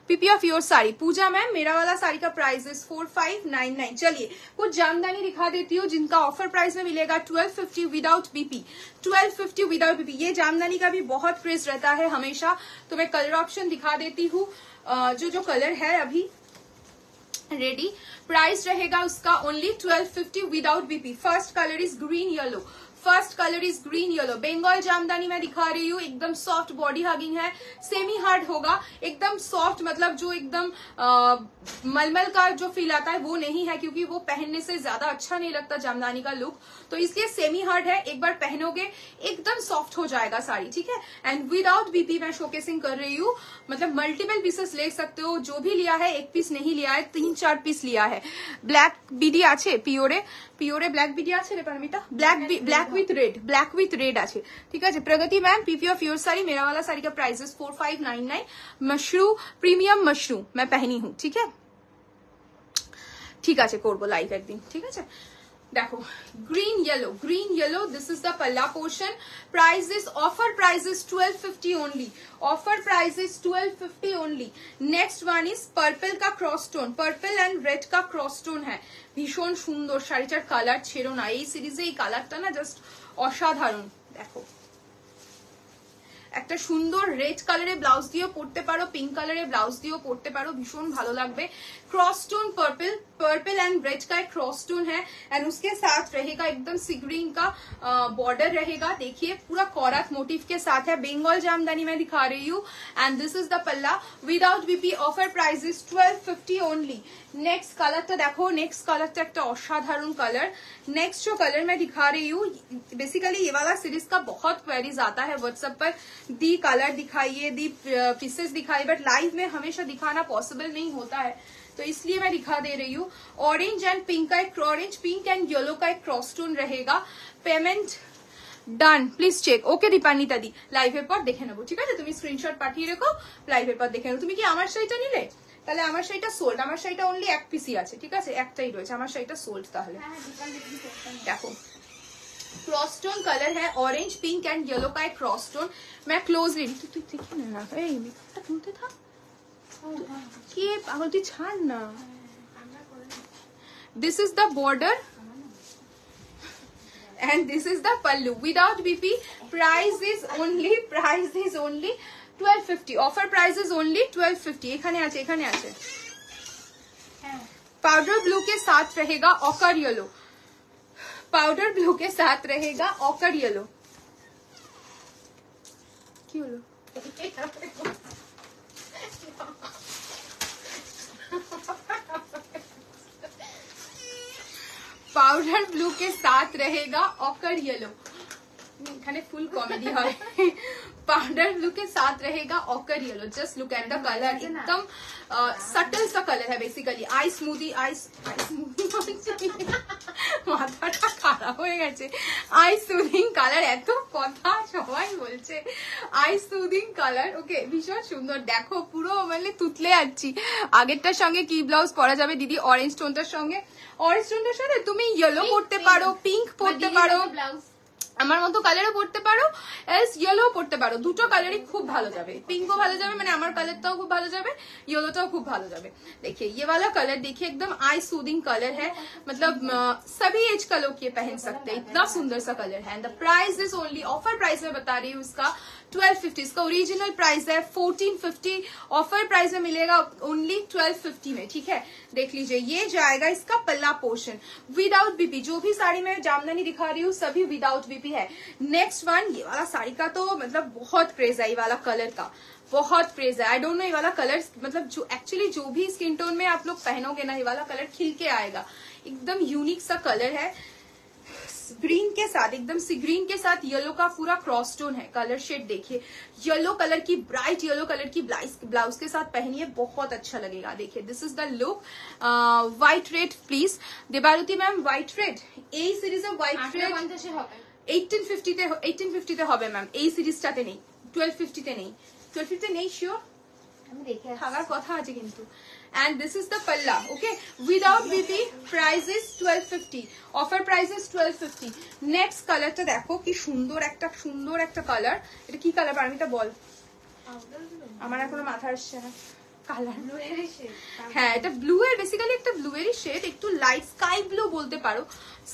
BP of your sari Puja ma'am, मेरा वाला साड़ी का प्राइस इज 4599। चलिए कुछ जामदानी दिखा देती हूँ जिनका ऑफर प्राइस में मिलेगा 1250 विदाउट बीपी, 1250 विदाउट बीपी। ये जामदानी का भी बहुत क्रेज रहता है हमेशा, तो मैं कलर ऑप्शन दिखा देती हूँ जो कलर है अभी रेडी। प्राइस रहेगा उसका only 1250 without BP. First colour is green yellow, first colour is green yellow. Bengal Jamdani मैं दिखा रही हूँ, एकदम सॉफ्ट बॉडी हगिंग है, सेमी हार्ड होगा, एकदम सॉफ्ट, मतलब जो एकदम मलमल का जो फील आता है वो नहीं है, क्योंकि वो पहनने से ज्यादा अच्छा नहीं लगता जामदानी का लुक, तो इसलिए सेमी हार्ड है। एक बार पहनोगे एकदम सॉफ्ट हो जाएगा साड़ी, ठीक है। एंड विदाउट बीपी मैं शोकेसिंग कर रही हूँ, मतलब मल्टीपल पीसेस ले सकते हो। जो भी लिया है एक पीस नहीं लिया है, 3-4 पीस लिया है। ब्लैक बीडी आछे पियोरे ब्लैक बीडी आछे रे परमिता, ब्लैक विथ रेड आछे, ठीक है। प्रगति मैम, पीपी ऑफ योर साड़ी, मेरा वाला साड़ी का price is 4599। Mushroom premium mushroom मैं पहनी हूँ, ठीक है, ठीक है, करबो लाइव एक दिन, ठीक है। देखो green yellow, this is the पल्ला portion. Price is offer price is 1250 only. Offer price is 1250 only. Next one is purple का cross stone, purple and red का क्रॉस स्टोन है. भीषण सुंदर শাড়িটার কালার ছেড়ো না. এই সিরিজে এই কালারটা না জাস্ট অসাধারণ. দেখো একটা সুন্দর রেড কালারে ব্লাউজ দিয়েও পরতে পারো, পিঙ্ক কালারে ব্লাউজ দিয়েও পরতে পারো, ভীষণ ভালো লাগবে. Cross stone purple and red का एक क्रॉस स्टोन है एंड उसके साथ रहेगा एकदम सी ग्रीन का बॉर्डर रहेगा. देखिए पूरा कॉरक मोटिव के साथ है. बंगाल जामदानी में दिखा रही हूँ एंड दिस इज द पल्ला without BP. Offer price is 1250 only. Next colour तो देखो, नेक्स्ट कलर तो एक असाधारण कलर. नेक्स्ट जो कलर मैं दिखा रही हूँ, बेसिकली ये वाला सीरीज का बहुत क्वेरीज आता है व्हाट्सएप पर, दी कलर दिखाइए, दी पीसेस दिखाइए, बट लाइव में हमेशा दिखाना पॉसिबल नहीं होता है तो इसलिए मैं दिखा दे रही हूँ. ऑरेंज एंड पिंक का एक, ऑरेंज पिंक एंड येलो का एक क्रॉस स्टोन रहेगा. Payment done please check. Okay Dipanwita দি লাইভের পর দেখে নেবো, ঠিক আছে? তুমি স্ক্রিনশট পাঠিয়ে রেখো, লাইভের পর দেখে নেবো. তুমি কি আমার শাড়িটা নিলে? তাহলে আমার শাড়িটা সোল্ড, আমার শাড়িটা অনলি এক পিসই আছে, ঠিক আছে? একটাই রয়েছে, আমার শাড়িটা সোল্ড. তাহলে দেখো क्रॉस स्टोन कलर है, ऑरेंज पिंक एंड येलो का एक क्रॉस स्टोन. मैं क्लोजली তুই দেখি না, এই মেকআপটা তুলতে থাক. কি পাগল, তুই ছাড় না. This is the border and this is the pallu without bp. price is only 1250. offer price is only 1250. এখানে আছে, এখানে আছে. पाउडर ब्लू के साथ रहेगा ऑकर येलो, पाउडर ब्लू के साथ रहेगा ऑकर येलो. কি হলো? पाउडर ब्लू के साथ रहेगा ऑकर येलो. এখানে ফুল কমেডি হয়. पाउडर ब्लू के साथ रहेगा ochre yellow. Just look at the colour, एकदम सटल सा कलर है. Basically I smoothie, I smoothie মাথাটা খারাপ হয়ে গেছে. আই সুদিং কালার, এত কথা সবাই বলছে আই সুদিং কালার. ওকে ভীষণ সুন্দর. দেখো পুরো মানে তুতলে যাচ্ছি. আগেরটার সঙ্গে কি ব্লাউজ পরা যাবে দিদি? অরেঞ্জ টোনটার সঙ্গে, অরেঞ্জ টোনটার সাথে তুমি ইয়েলো পরতে পারো, পিঙ্ক পরতে পারো, আমার মতো কালারও পড়তে পারো, এলস येलो পড়তে পারো. দুটো কালারই খুব ভালো যাবে. পিঙ্কও ভালো যাবে, মানে আমার কালারটাও খুব ভালো যাবে, येलोটাও খুব ভালো যাবে. देखिए ये वाला कलर देखिए, एकदम आई सूदिंग कलर है. मतलब सभी एज का लोग ये पहन सकते हैं, इतना सुंदर सा कलर है. And the price is only, offer price में बता रही हूँ इसका 1250. इसका ओरिजिनल प्राइस है 1450. ऑफर प्राइस में मिलेगा ओनली 1250 में, ठीक है? देख लीजिए ये जाएगा इसका पल्ला पोर्शन विदाउट बीपी. जो भी साड़ी में जामदानी दिखा रही हूँ सभी विदाउट बीपी है. नेक्स्ट वन, ये वाला साड़ी का तो मतलब बहुत क्रेज है, ये वाला कलर का बहुत क्रेज है. आई डोंट नो ये वाला कलर, मतलब जो एक्चुअली जो भी स्किन टोन में आप लोग पहनोगे ना, ये वाला कलर खिल के आएगा. एकदम यूनिक सा कलर है. ग्रीन के साथ, एकदम सी ग्रीन के साथ येलो का पूरा क्रॉस स्टोन है. कलर शेड देखिए, येलो कलर की, ब्राइट येलो कलर की ब्लाउज के साथ पहनिए, बहुत अच्छा लगेगा. देखिए this is the look. White red please Debaruti ma'am, white red এই সিরিজে হোয়াইট রেড 1850 তে হবে ম্যাম. এই সিরিজটাতে নেই, 1250 তে নেই, 1250 তে নেই শিওর,
আমি দেখে
থাকার কথা আছে কিন্তু. and this is the palla, okay, without bp. price is 1250. offer price is 1250. next color টা দেখো কি সুন্দর একটা কালার. এটা কি কালার পারমিতা বল? আমার এখনো মাথা আসছে না কালার. হ্যাঁ এটা ব্লু এর, বেসিক্যালি একটা ব্লু এরই শেড, একটু লাইট স্কাই ব্লু বলতে পারো.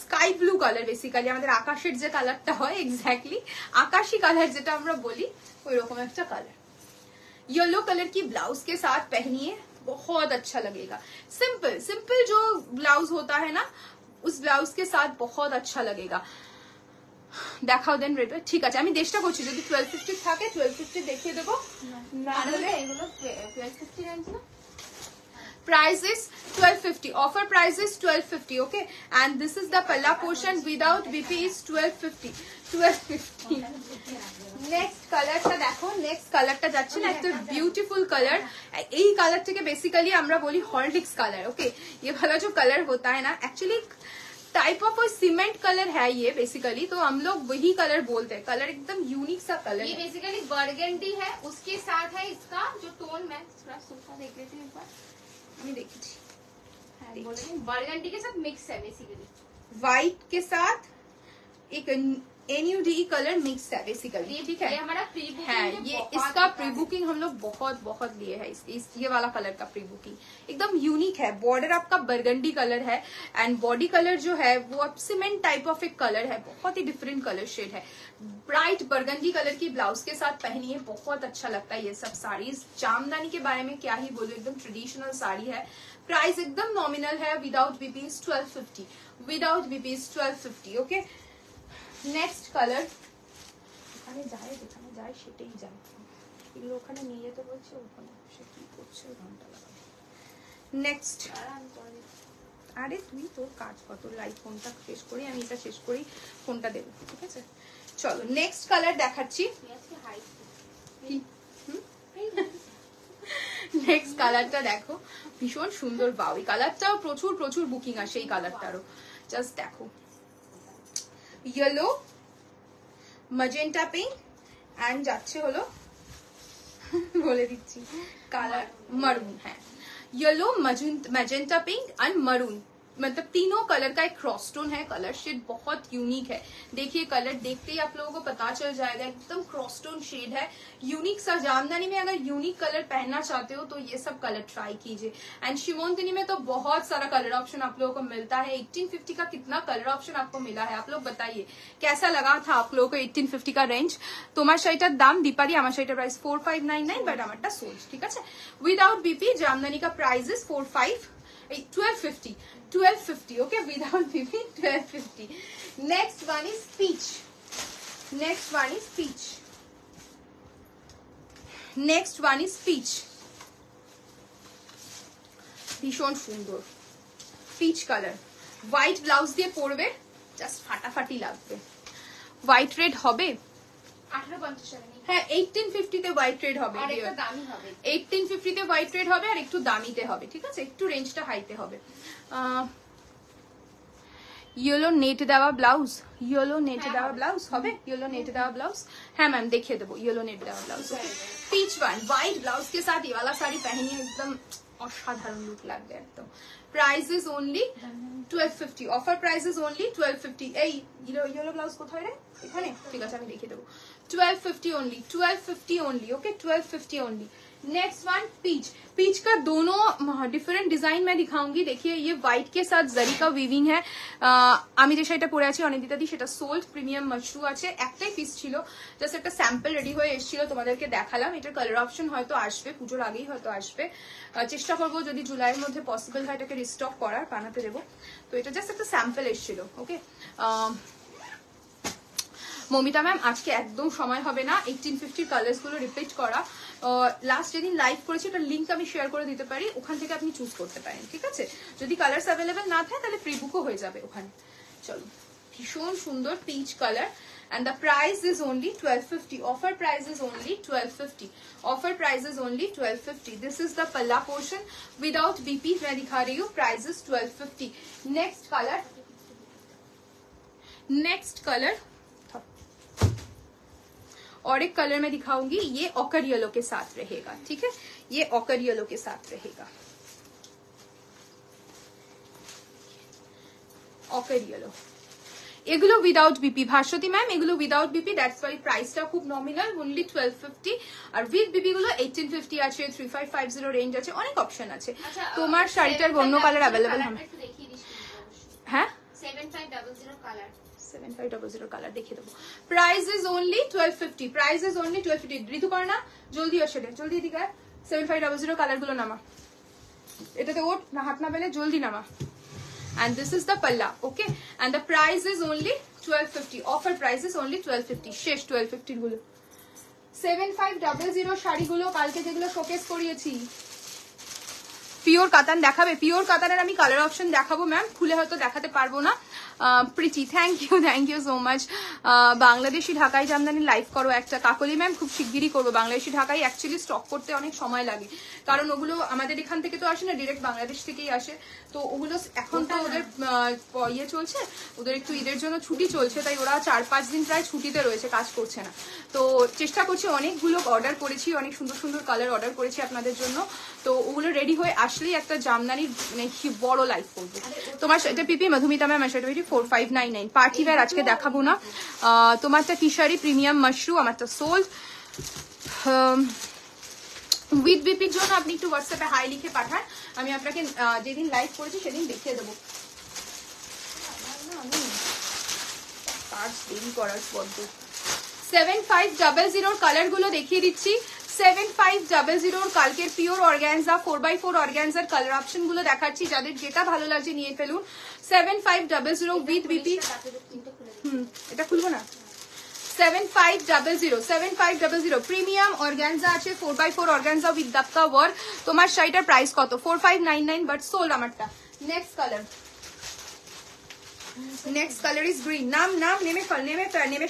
স্কাই ব্লু কালার, বেসিক্যালি আমাদের আকাশের যে কালারটা হয়, এক্স্যাক্টলি আকাশী কালার যেটা আমরা বলি, ওই রকম একটা কালার. येलो कलर की ब्लाउज के साथ पहनिए, बहुत अच्छा लगेगा. सिंपल सिंपल जो ब्लाउज होता है ना, उस ब्लाउज के साथ बहुत अच्छा लगेगा. দেখাও দেন রেট. ঠিক আছে আমি চেষ্টা করছি, যদি 1250 থাকে 1250 দেখিয়ে দেবো, না হলে
এগুলো 1250 রেঞ্জ না.
price is 1250. offer price is 1250. okay, and this is the palla portion without bp is 1250. Next কালারটা দেখো, নেক্সট কালারটা যাচ্ছে না, একটা বিউটিফুল কালার. এই কালারটাকে বেসিক্যালি আমরা বলি হরলিক্স কালার. ओके, ये वाला जो कलर होता है ना, actually type of cement colour है ये बेसिकली, तो हम लोग वही कलर बोलते हैं. कलर एकदम यूनिक सा कलर
ये
है.
बेसिकली बर्गेंडी है, उसके साथ है इसका जो टोन. मैं थोड़ा सूखा देख लेती हूँ एक बार.
আমি দেখেছি,
बर्गेंडी के साथ मिक्स है बेसिकली.
व्हाइट के साथ एक NUDE कलर मिक्स है बेसिकली, ठीक है।
ये हमारा प्री बुकिंग
है, ये इसका प्री बुकिंग हम लोग बहुत लिए है। ये वाला कलर का प्री बुकिंग एकदम यूनिक है। बॉर्डर आपका बरगंडी कलर है एंड बॉडी कलर जो है वो अब सीमेंट टाइप ऑफ एक कलर है, बहुत ही डिफरेंट कलर शेड है। ब्राइट बरगंडी कलर की ब्लाउज के साथ पहनिए, बहुत अच्छा लगता है ये सब साड़ीज। जामदानी के बारे में क्या ही बोलो, एकदम ट्रेडिशनल साड़ी है। प्राइस एकदम नॉमिनल है, without BP 1250, without BP 1250। Okay, next colour ওখানে যায় সেটাই যায়, এগুলো ওখানে নিয়ে যেতে বলছে, ওখানে সে কি করছে ঘন্টা লাগাবে। নেক্সট, আরে তুই তোর কাজ কত, লাইট ফোনটা শেষ করি, আমি এটা শেষ করি, ফোনটা দেবো, ঠিক আছে। চলো নেক্সট কালার দেখাচ্ছি। নেক্সট কালারটা দেখো, ভীষণ সুন্দর। বাউ, এই কালারটাও প্রচুর বুকিং আসে এই কালারটারও। জাস্ট দেখো, येलो मजेंटा पिंक एंड যাচ্ছে হলো বলে দিচ্ছি কালার मरून है। Yellow magenta pink and maroon, मतलब तीनों कलर का एक क्रॉस टोन है। कलर शेड बहुत यूनिक है, देखिए कलर देखते ही आप लोगों को पता चल जाएगा, एकदम क्रॉस टोन शेड है। यूनिक सा जामदानी में अगर यूनिक कलर पहनना चाहते हो तो ये सब कलर ट्राई कीजिए। एंड शिमोंतिनी में तो बहुत सारा कलर ऑप्शन आप लोगों को मिलता है। 1850 का कितना कलर ऑप्शन आपको मिला है, आप लोग बताइए कैसा लगा था आप लोगों को 1850 का रेंज। তোমার শাড়িটার দাম দীপালি, আমার শাড়িটার প্রাইস 4599, বাট আমারটা সোল্ড, ঠিক আছে। উইদাউট বিপি জামদানি का price is 1250, okay, without BB 1250. Next one is peach. Next one is peach. Next one is peach. ভীষণ সুন্দর পিচ কালার, হোয়াইট ব্লাউজ দিয়ে পরবে, জাস্ট ফাটাফাটি লাগবে। হোয়াইট রেড হবে
1850
হ্যাঁ, 1850 তে হোয়াইট রেড হবে,
আর একটু দামি হবে।
1850 তে হোয়াইট রেড হবে আর একটু দামিতে হবে, ঠিক আছে, একটু রেঞ্জটা হাইতে হবে। ইয়েলো নেট দেওয়া ব্লাউজ, ইয়েলো নেট দেওয়া ব্লাউজ হবে, ইয়েলো নেট দেওয়া ব্লাউজ, হ্যাঁ मैम देखिए देबो येलो नेट देवा blouse. Peach one white blouse के साथ ये वाला साड़ी पहनिए, एकदम असाधारण लुक লাগবে একদম। Price is only 1250, offer price is only 1250। এই येलो ब्लाउज কোথায় রে, এখানে, ঠিক আছে আমি দেখিয়ে দেবো। 1250 only, 1250 only, okay 1250 only. Next one peach, peach का दोनों डिफरेंट डिजाइन मैं दिखाऊंगी। देखिए ये व्हाइट के साथ जरी का वीविंग है। আমি যে শাড়িটা পরে আছি অনিন্দিতা দি, সেটা সোল্ড প্রিমিয়াম মাশরু আছে, একটাই পিস ছিল, জাস্ট একটা স্যাম্পল রেডি হয়ে এসেছিল, তোমাদেরকে দেখালাম। এটার কালার অপশন হয়তো আসবে, পুজোর আগেই হয়তো আসবে, চেষ্টা করবো যদি জুলাইয়ের মধ্যে পসিবল হয় এটাকে রিস্টক করার, বানাতে দেবো। তো এটা জাস্ট একটা স্যাম্পল এসেছিল, ওকে। মমিতা ম্যাম আজকে একদম সময় হবে না 1850 কালার্স গুলো রিপিট করা। লাস্ট যেদিন লাইভ করেছি ওটার লিঙ্ক আমি শেয়ার করে দিতে পারি, ওখান থেকে আপনি চুজ করতে পারেন, ঠিক আছে। যদি কালার্স অ্যাভেলেবেল না থাকে তাহলে প্রি বুকও হয়ে যাবে ওখানে। চলো, ভীষণ সুন্দর peach colour and the price is only 1250. Offer price is only 1250. Offer price is only 1250. This is the palla portion without BP. मैं दिखा रही हूँ, price is 1250. Next color, next color और एक कलर मैं दिखाऊंगी, ये ऑकर येलो के साथ रहेगा, ठीक है, ये ऑकर येलो के साथ रहेगा, ऑकर येलो। এগুলো উইদাউট বিপি, ভাস্বতী ম্যাম এগুলো উইদাউট বিপি, দ্যাটস ওয়াই প্রাইসটা খুব নমিনাল, অনলি 1250। আর উইথ বিপি গুলো 1850 আছে, 3550 রেঞ্জ আছে, অনেক অপশন আছে। তোমার শাড়িটার অন্য কালার অ্যাভেলেবল হবে, হ্যাঁ
7500 কালার,
7500 কালার দেখিয়ে দেবো। Price is only 1250, price is only 1250। Rituparna জলদি আসে, জলদি এদিকে 7500 কালার গুলো নামা, এটাতে ওঠ না, হাত না পেলে জলদি নামা। And this is the palla, okay, and the price is only 1250. Offer price is only 1250. শেষ 1250 গুলো। 7500 শাড়ি গুলো কালকে যেগুলো শোকেস করিয়েছি, পিওর কাতান দেখাবে, পিওর কাতানের আমি কালার অপশন দেখাবো ম্যাম, খুলে হয়তো দেখাতে পারবো না। Preeti thank you so much. Bangladeshi ঢাকায় জামদানি লাইভ করো একটা, কাকলি ম্যাম খুব শিগগিরই করবো। বাংলাদেশি ঢাকায় অ্যাকচুয়ালি স্টক করতে অনেক সময় লাগে, কারণ ওগুলো আমাদের এখান থেকে তো আসে না, ডিরেক্ট বাংলাদেশ থেকেই আসে। তো ওগুলো এখন তো ওদের ইয়ে চলছে, ওদের একটু ঈদের জন্য ছুটি চলছে, তাই ওরা 4-5 দিন প্রায় ছুটিতে রয়েছে, কাজ করছে না। তো চেষ্টা করছি, অনেকগুলো অর্ডার করেছি, অনেক সুন্দর সুন্দর কালার অর্ডার করেছি আপনাদের জন্য। তো ওগুলো রেডি হয়ে আসলেই একটা জামদানির মানে বড় লাইভ করবো। তোমার এটা পিপি মধুমিতা ম্যাম, সেটা 4599 পার্টি ওয়্যার আজকে দেখাবো না। তোমারটা কি শাড়ি? প্রিমিয়াম মাশরুম, আমারটা সোল্ড। উইথ বিপির জন্য আপনি একটু হোয়াটসঅ্যাপে হাই লিখে পাঠান, আমি আপনাকে যেদিন লাইভ করেছি সেদিন দেখিয়ে দেবো। দেরি করার পদ্ধ 7500 কালার গুলো দেখিয়ে দিচ্ছি। 7500 কালকের pure organza 4x4 organza colour option গুলো দেখাচ্ছি, যাদের যেটা ভালো লাগছে নিয়ে ফেলুন। 7500 উইথ বিপি। এটা খুলবো না। 7500 প্রিমিয়াম অর্গানজা আছে 4x4 অর্গানজা উইথ দাপকা ওয়ার্ক। তোমার শাড়িটার প্রাইস কত? 4599 বাট সোল্ড আমারটা। Next colour, next colour is green. নাম নেমে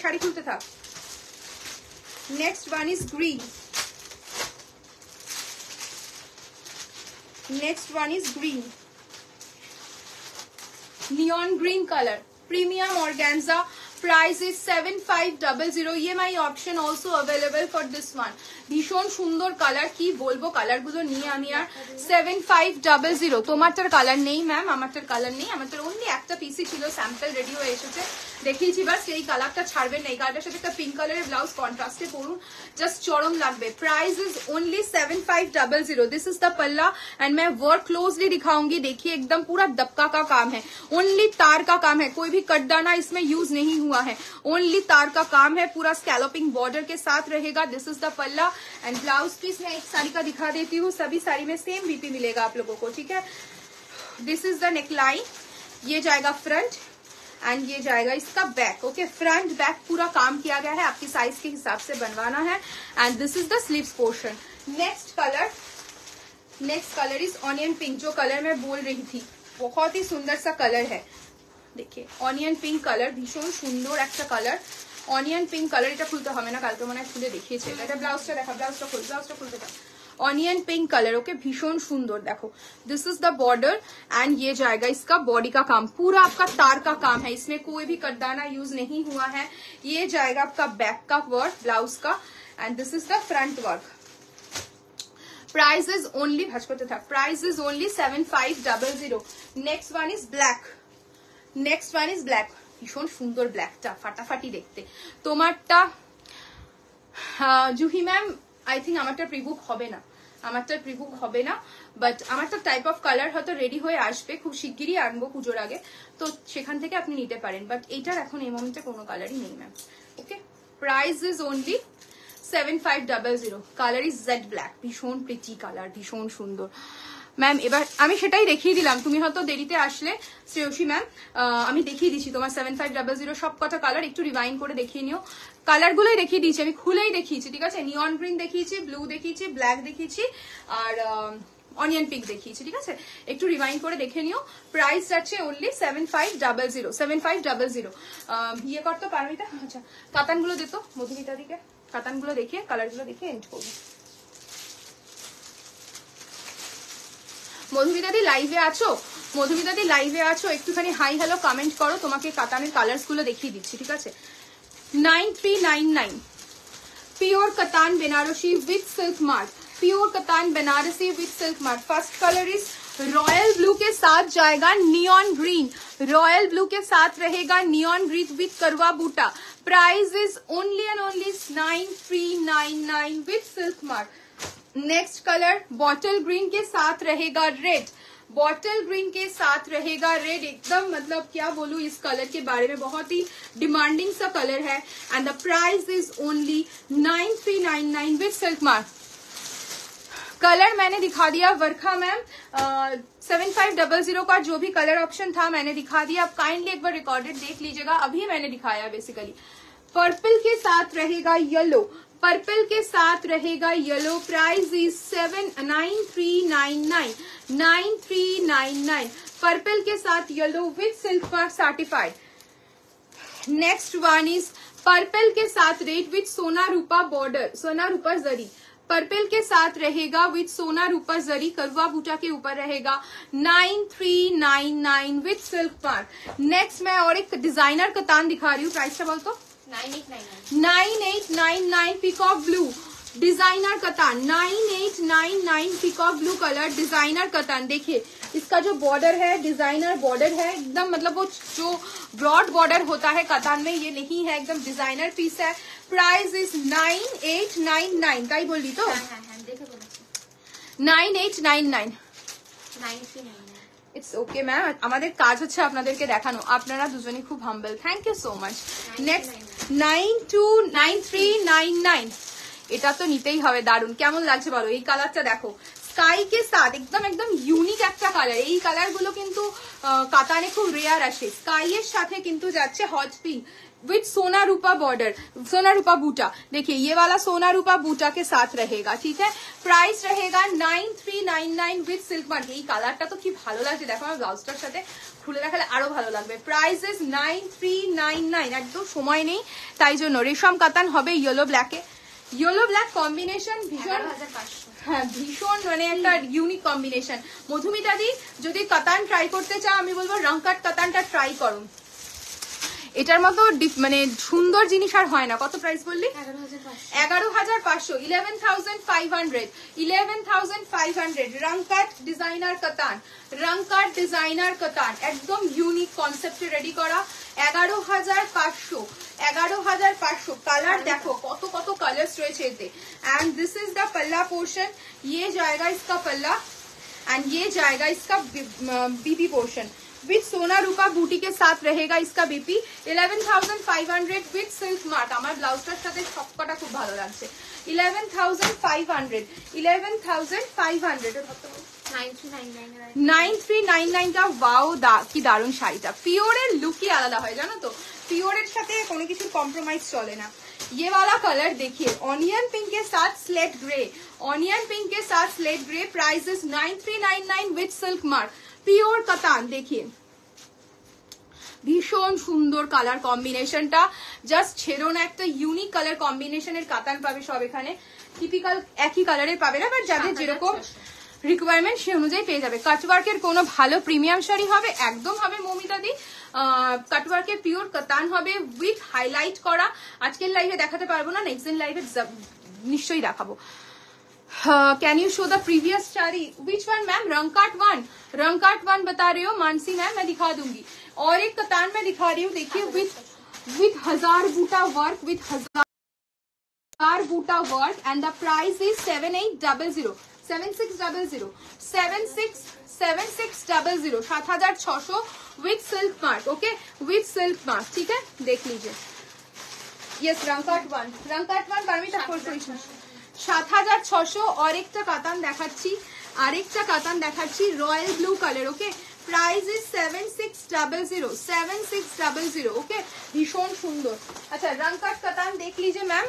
শাড়ি খুলতে থাক। Next one is green. Next one is green, neon green colour, premium organza, price is 7500। EMI option also available for this one. भीषण सुंदर colour, की बोलबो colour गुलो निये आमी आर 7500। তোমারটার কালার নেই ম্যাম, আমারটার কালার নেই, আমারটার অনলি একটা পিসই ছিল, স্যাম্পল রেডি হয়ে এসেছে, দেখিয়েছি বাস। এই কালারটা ছাড়বেন না, এই কালারটার সাথে একটা পিঙ্ক কালারের ব্লাউজ কন্ট্রাস্টে পরুন, জাস্ট চরম লাগবে। Price is only 7500। This is the palla and मैं वर्क क्लोजली दिखाऊंगी। देखिए एकदम पूरा दबका का काम है, ओनली तार का काम है, कोई भी कटदाना इसमें यूज नहीं हुआ है, ओनली तार का काम है, पूरा स्कैलोपिंग बॉर्डर के साथ रहेगा। This is the palla and blouse piece मैं एक साड़ी का दिखा देती हूँ, सभी साड़ी में सेम बीपी मिलेगा आप लोगों को, ठीक है। दिस इज द नेकलाइन, ये जाएगा फ्रंट एंड ये जाएगा इसका बैक। ओके, फ्रंट बैक पूरा काम किया गया है, आपकी साइज के हिसाब से बनवाना है। And this is the sleeves portion. Next colour is onion pink, जो कलर मैं बोल रही थी, बहुत ही सुंदर सा कलर है। देखिए ऑनियन पिंक कलर, भीषण सुंदर एक कलर, ऑनियन पिंक कलर। এটা খুলতে হবে না, কালকে মনে হয় খুলে দেখিয়েছে। এটা ব্লাউজটা দেখা, ব্লাউজটা খুলতে থাক। ऑनियन पिंक कलर, ओके, भीषण सुंदर। देखो this is the border and ये जाएगा इसका बॉडी का काम, पूरा आपका तार का काम है, इसमें कोई भी कटदाना यूज नहीं हुआ है। ये जाएगा आपका बैक का वर्क ब्लाउज का and this is the front work. Price is only भाजपते था, price is only 7500। Next one is black, ভীষণ সুন্দর ব্ল্যাকটা, ফাটাফাটি দেখতে। তোমারটা জুহি ম্যাম আই থিঙ্ক আমারটা প্রিবুক হবে না, বাট আমারটা টাইপ অফ কালার হয়তো রেডি হয়ে আসবে, খুব শিগগিরই আনবো পুজোর আগে, তো সেখান থেকে আপনি নিতে পারেন। বাট এইটার এখন এই মোমেন্টে কোনো কালারই নেই ma'am. Okay, price is only 7500। Colour is jet black, ভীষণ প্রিটি কালার, ভীষণ সুন্দর। ম্যাম এবার আমি সেটাই দেখিয়ে দিলাম, তুমি হয়তো দেরিতে আসলে শ্রেয়সী ম্যাম, আমি দেখিয়ে দিচ্ছি তোমার 7500 সব কটা কালার, একটু রিভাইন্ড করে দেখিয়ে নিও। কালার গুলোই দেখিয়ে দিয়েছি, আমি খুলেই দেখিয়েছি, ঠিক আছে। নিয়ন গ্রিন দেখিয়েছি, ব্লু দেখিয়েছি, ব্ল্যাক দেখিয়েছি আর অনিয়ন পিঙ্ক দেখিয়েছি, ঠিক আছে। একটু রিভাইন্ড করে দেখে নিও। প্রাইস যাচ্ছে ওনলি 7500। বিয়ে করতে পারবি তা? আচ্ছা, কাতানগুলো দিত মধুমিতা দিকে, কাতানগুলো দেখে কালারগুলো দেখে এন্ড করবো। মধুমিতাদি লাইভে আছো, একটুখানি হাই হ্যালো কমেন্ট করো, তোমাকে কাতানের কালার্স গুলো দেখিয়ে দিচ্ছি, ঠিক আছে। 9399 pure katan Banarasi with silk mark, pure katan Banarasi with silk mark. First colour is royal blue के साथ जाएगा नियॉन ग्रीन, रॉयल ब्लू के साथ रहेगा नियॉन ग्रीन विथ करवा बूटा। Price is only and only 9399 with silk mark. Next colour bottle green के साथ रहेगा रेड, बॉटल ग्रीन के साथ रहेगा रेड। एकदम मतलब क्या बोलूं इस कलर के बारे में, बहुत ही डिमांडिंग सा कलर है and the price is only 9399 with silk mark. Colour मैंने दिखा दिया वर्षा मैम, 7500 का जो भी कलर ऑप्शन था मैंने दिखा दिया। आप काइंडली एक बार रिकॉर्डेड देख लीजिएगा, अभी मैंने दिखाया बेसिकली। पर्पल के साथ रहेगा येलो, पर्पल के साथ रहेगा येलो। प्राइस इज 9399 पर्पल के साथ yellow with silk mark certified. Next one is purple के साथ रेड विथ सोना रूपा बॉर्डर, सोना रूपा जरी। पर्पल के साथ रहेगा विथ सोना रूपा जरी, करवा बूटा के ऊपर रहेगा। 9399 विथ सिल्क मार्क। नेक्स्ट मैं और एक डिजाइनर कतान दिखा रही हूँ, प्राइस का बोल तो 9899 peacock blue, designer katan 9899 peacock blue colour designer katan. देखिए इसका जो बॉर्डर है डिजाइनर बॉर्डर है एकदम, मतलब वो जो ब्रॉड बॉर्डर होता है कतान में ये नहीं है, एकदम डिजाइनर पीस है। प्राइस इज 9899 তাই বললি তো?
হ্যাঁ দেখে বলেছি
9899।
9399।
ইটস ওকে ম্যাম, আমাদের কাজ হচ্ছে আপনাদেরকে দেখানো, আপনারা দুজনেই খুব humble, thank you so much. Next 929399, এটা তো নিতেই হবে, দারুন। কেমন লাগছে বলো? এই কালারটা দেখো স্কাই কে সাথ একদম একদম ইউনিক একটা কালার। এই কালার গুলো কিন্তু কাতানে খুব রেয়ার আসে। স্কাই এর সাথে কিন্তু যাচ্ছে হট পিঙ্ক विथ सोना रूपा बॉर्डर, सोना रूपा बूटा। देखिए ये वाला सोना रूपा बूटा के साथ रहेगा, ठीक है। प्राइस रहेगा 9399 विथ सिल्क मार्क। এই কালারটা তো কি ভালো লাগছে, দেখো আমার ব্লাউজটার সাথে খুলে দেখালে আরো ভালো লাগবে। Price is 9399। একদম সময় নেই তাই জন্য রেশম কাতান হবে ইয়েলো ব্ল্যাকে, ইয়েলো ব্ল্যাক কম্বিনেশন ভীষণ,
11500।
হ্যাঁ ভীষণ মানে একটা ইউনিক কম্বিনেশন। মধুমিতা দি যদি কাতান ট্রাই করতে চাও আমি বলবো রংকাট কাতানটা ট্রাই করো, এটার মতো মানে সুন্দর জিনিস আর হয় না। কত প্রাইস বললি? 11500। 11500 রংকাট ডিজাইনার কাতান, রংকাট ডিজাইনার কাতান একদম ইউনিক কনসেপ্টে রেডি করা। 11500 কালার দেখো কত কত কালার্স রয়েছে এতে। एंड दिस इज द पल्ला पोर्शन, ये जाएगा इसका पल्ला एंड ये जाएगा इसका बीपी पोर्शन विथ सोना रूपा बूटी के साथ रहेगा इसका बीपी। 11500 with silk mark. আমার ব্লাউজটার সাথে সবকটা খুব ভালো লাগছে। 11500 9399 টা। ওয়াও কি দারুন শাড়িটা, পিওরের লুকই আলাদা হয় জানো তো, পিওরের সাথে কোনো কিছু কম্প্রোমাইজ চলে না। ये वाला कलर देखिए ऑनियन पिंक के साथ स्लेट ग्रे, ऑनियन पिंक के साथ slate grey. Price is 9399 with silk mark pure কাতান। देखिए ভীষণ সুন্দর কালার কম্বিনেশনটা, জাস্ট ছেড়ো না, একটা ইউনিক কালার কম্বিনেশনের কাতান পাবে সব এখানে। টিপিক্যাল একই কালারের পাবে না, বাট যাদের যেরকম রিকোয়ারমেন্ট সে অনুযায়ী পেয়ে যাবে। কাটওয়ার্কের কোনো ভালো প্রিমিয়াম শাড়ি হবে, একদম হবে মৌমিতা দি। কাটওয়ার্কের পিওর কাতান হবে উইথ হাইলাইট করা। আজকের লাইভে দেখাতে পারবো না, নেক্সট দিন লাইভে নিশ্চয়ই দেখাবো। Can you show the previous sari? Which one ma'am? रंगकाट वन, रंगकाट वन बता रहे हो मानसी मैम, मैं दिखा दूंगी। और एक कतान में दिखा रही हूँ, देखिए विथ 1000 बूटा वर्क, विथ 1000 बूटा work and the price is 7600 7600 with silk mark. Okay with silk mark, ठीक है देख लीजिए। यस रंगकाट वन পারমিতা 7600। और एक কাতান দেখাচ্ছি, আরেকটা কাতান দেখাচ্ছি royal blue colour. Okay price is 7600 okay भीषण सुंदर। अच्छा रंगकाट कतान देख लीजिए मैम,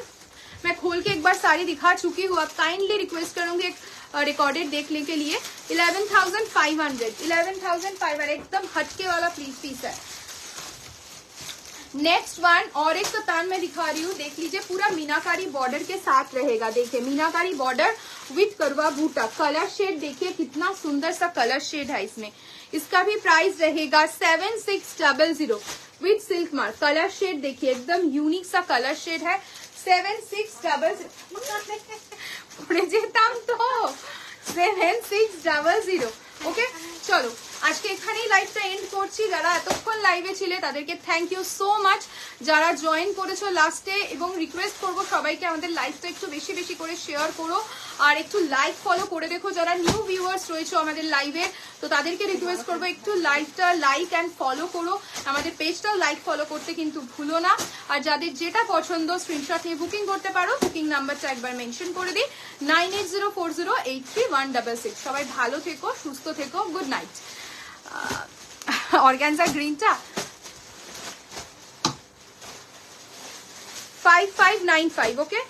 मैं खोल के एक बार साड़ी दिखा चुकी हूँ, अब काइंडली रिक्वेस्ट करूंगी एक रिकॉर्डेड देखने के लिए। 11500 एकदम हटके वाला पीस है। नेक्स्ट वन और एक कतान में दिखा रही हूँ, देख लीजिए पूरा मीनाकारी बॉर्डर के साथ रहेगा। देखिए मीनाकारी बॉर्डर विथ करवा बूटा। कलर शेड देखिए कितना सुंदर सा कलर शेड है इसमें। इसका भी प्राइस रहेगा 7600 with silk mark. Colour shade देखिए एकदम यूनिक सा कलर शेड है। 7600 পড়ে যেতাম তো 7600 ওকে। চলো আজকে এখানেই লাইভটা এন্ড করছি। যারা এতক্ষণ লাইভে ছিলে তাদেরকে থ্যাংক ইউ সো মাচ, যারা জয়েন করেছো লাস্টে, এবং রিকোয়েস্ট করবো সবাইকে আমাদের লাইভটা একটু বেশি বেশি করে শেয়ার করো আর একটু লাইক ফলো করে দেখো। যারা নিউ ভিউয়ার্স রয়েছে আমাদের লাইভে তো তাদেরকে রিকোয়েস্ট করবো একটু লাইভটা লাইক অ্যান্ড ফলো করো, আমাদের পেজটাও লাইক ফলো করতে কিন্তু ভুলো না। আর যাদের যেটা পছন্দ স্ক্রিনশট নিয়ে বুকিং করতে পারো, বুকিং নাম্বারটা একবার মেনশন করে দিই 9804083166। সবাই ভালো থেকো, সুস্থ থেকো, গুড নাইট। অর্গানজা গ্রিনটা 5595 ওকে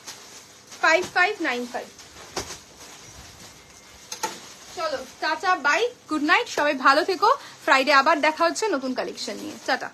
5595। চলো টাটা বাই, গুড নাইট, সবাই ভালো থেকো। ফ্রাইডে আবার দেখা হচ্ছে নতুন কালেকশন নিয়ে। টাটা।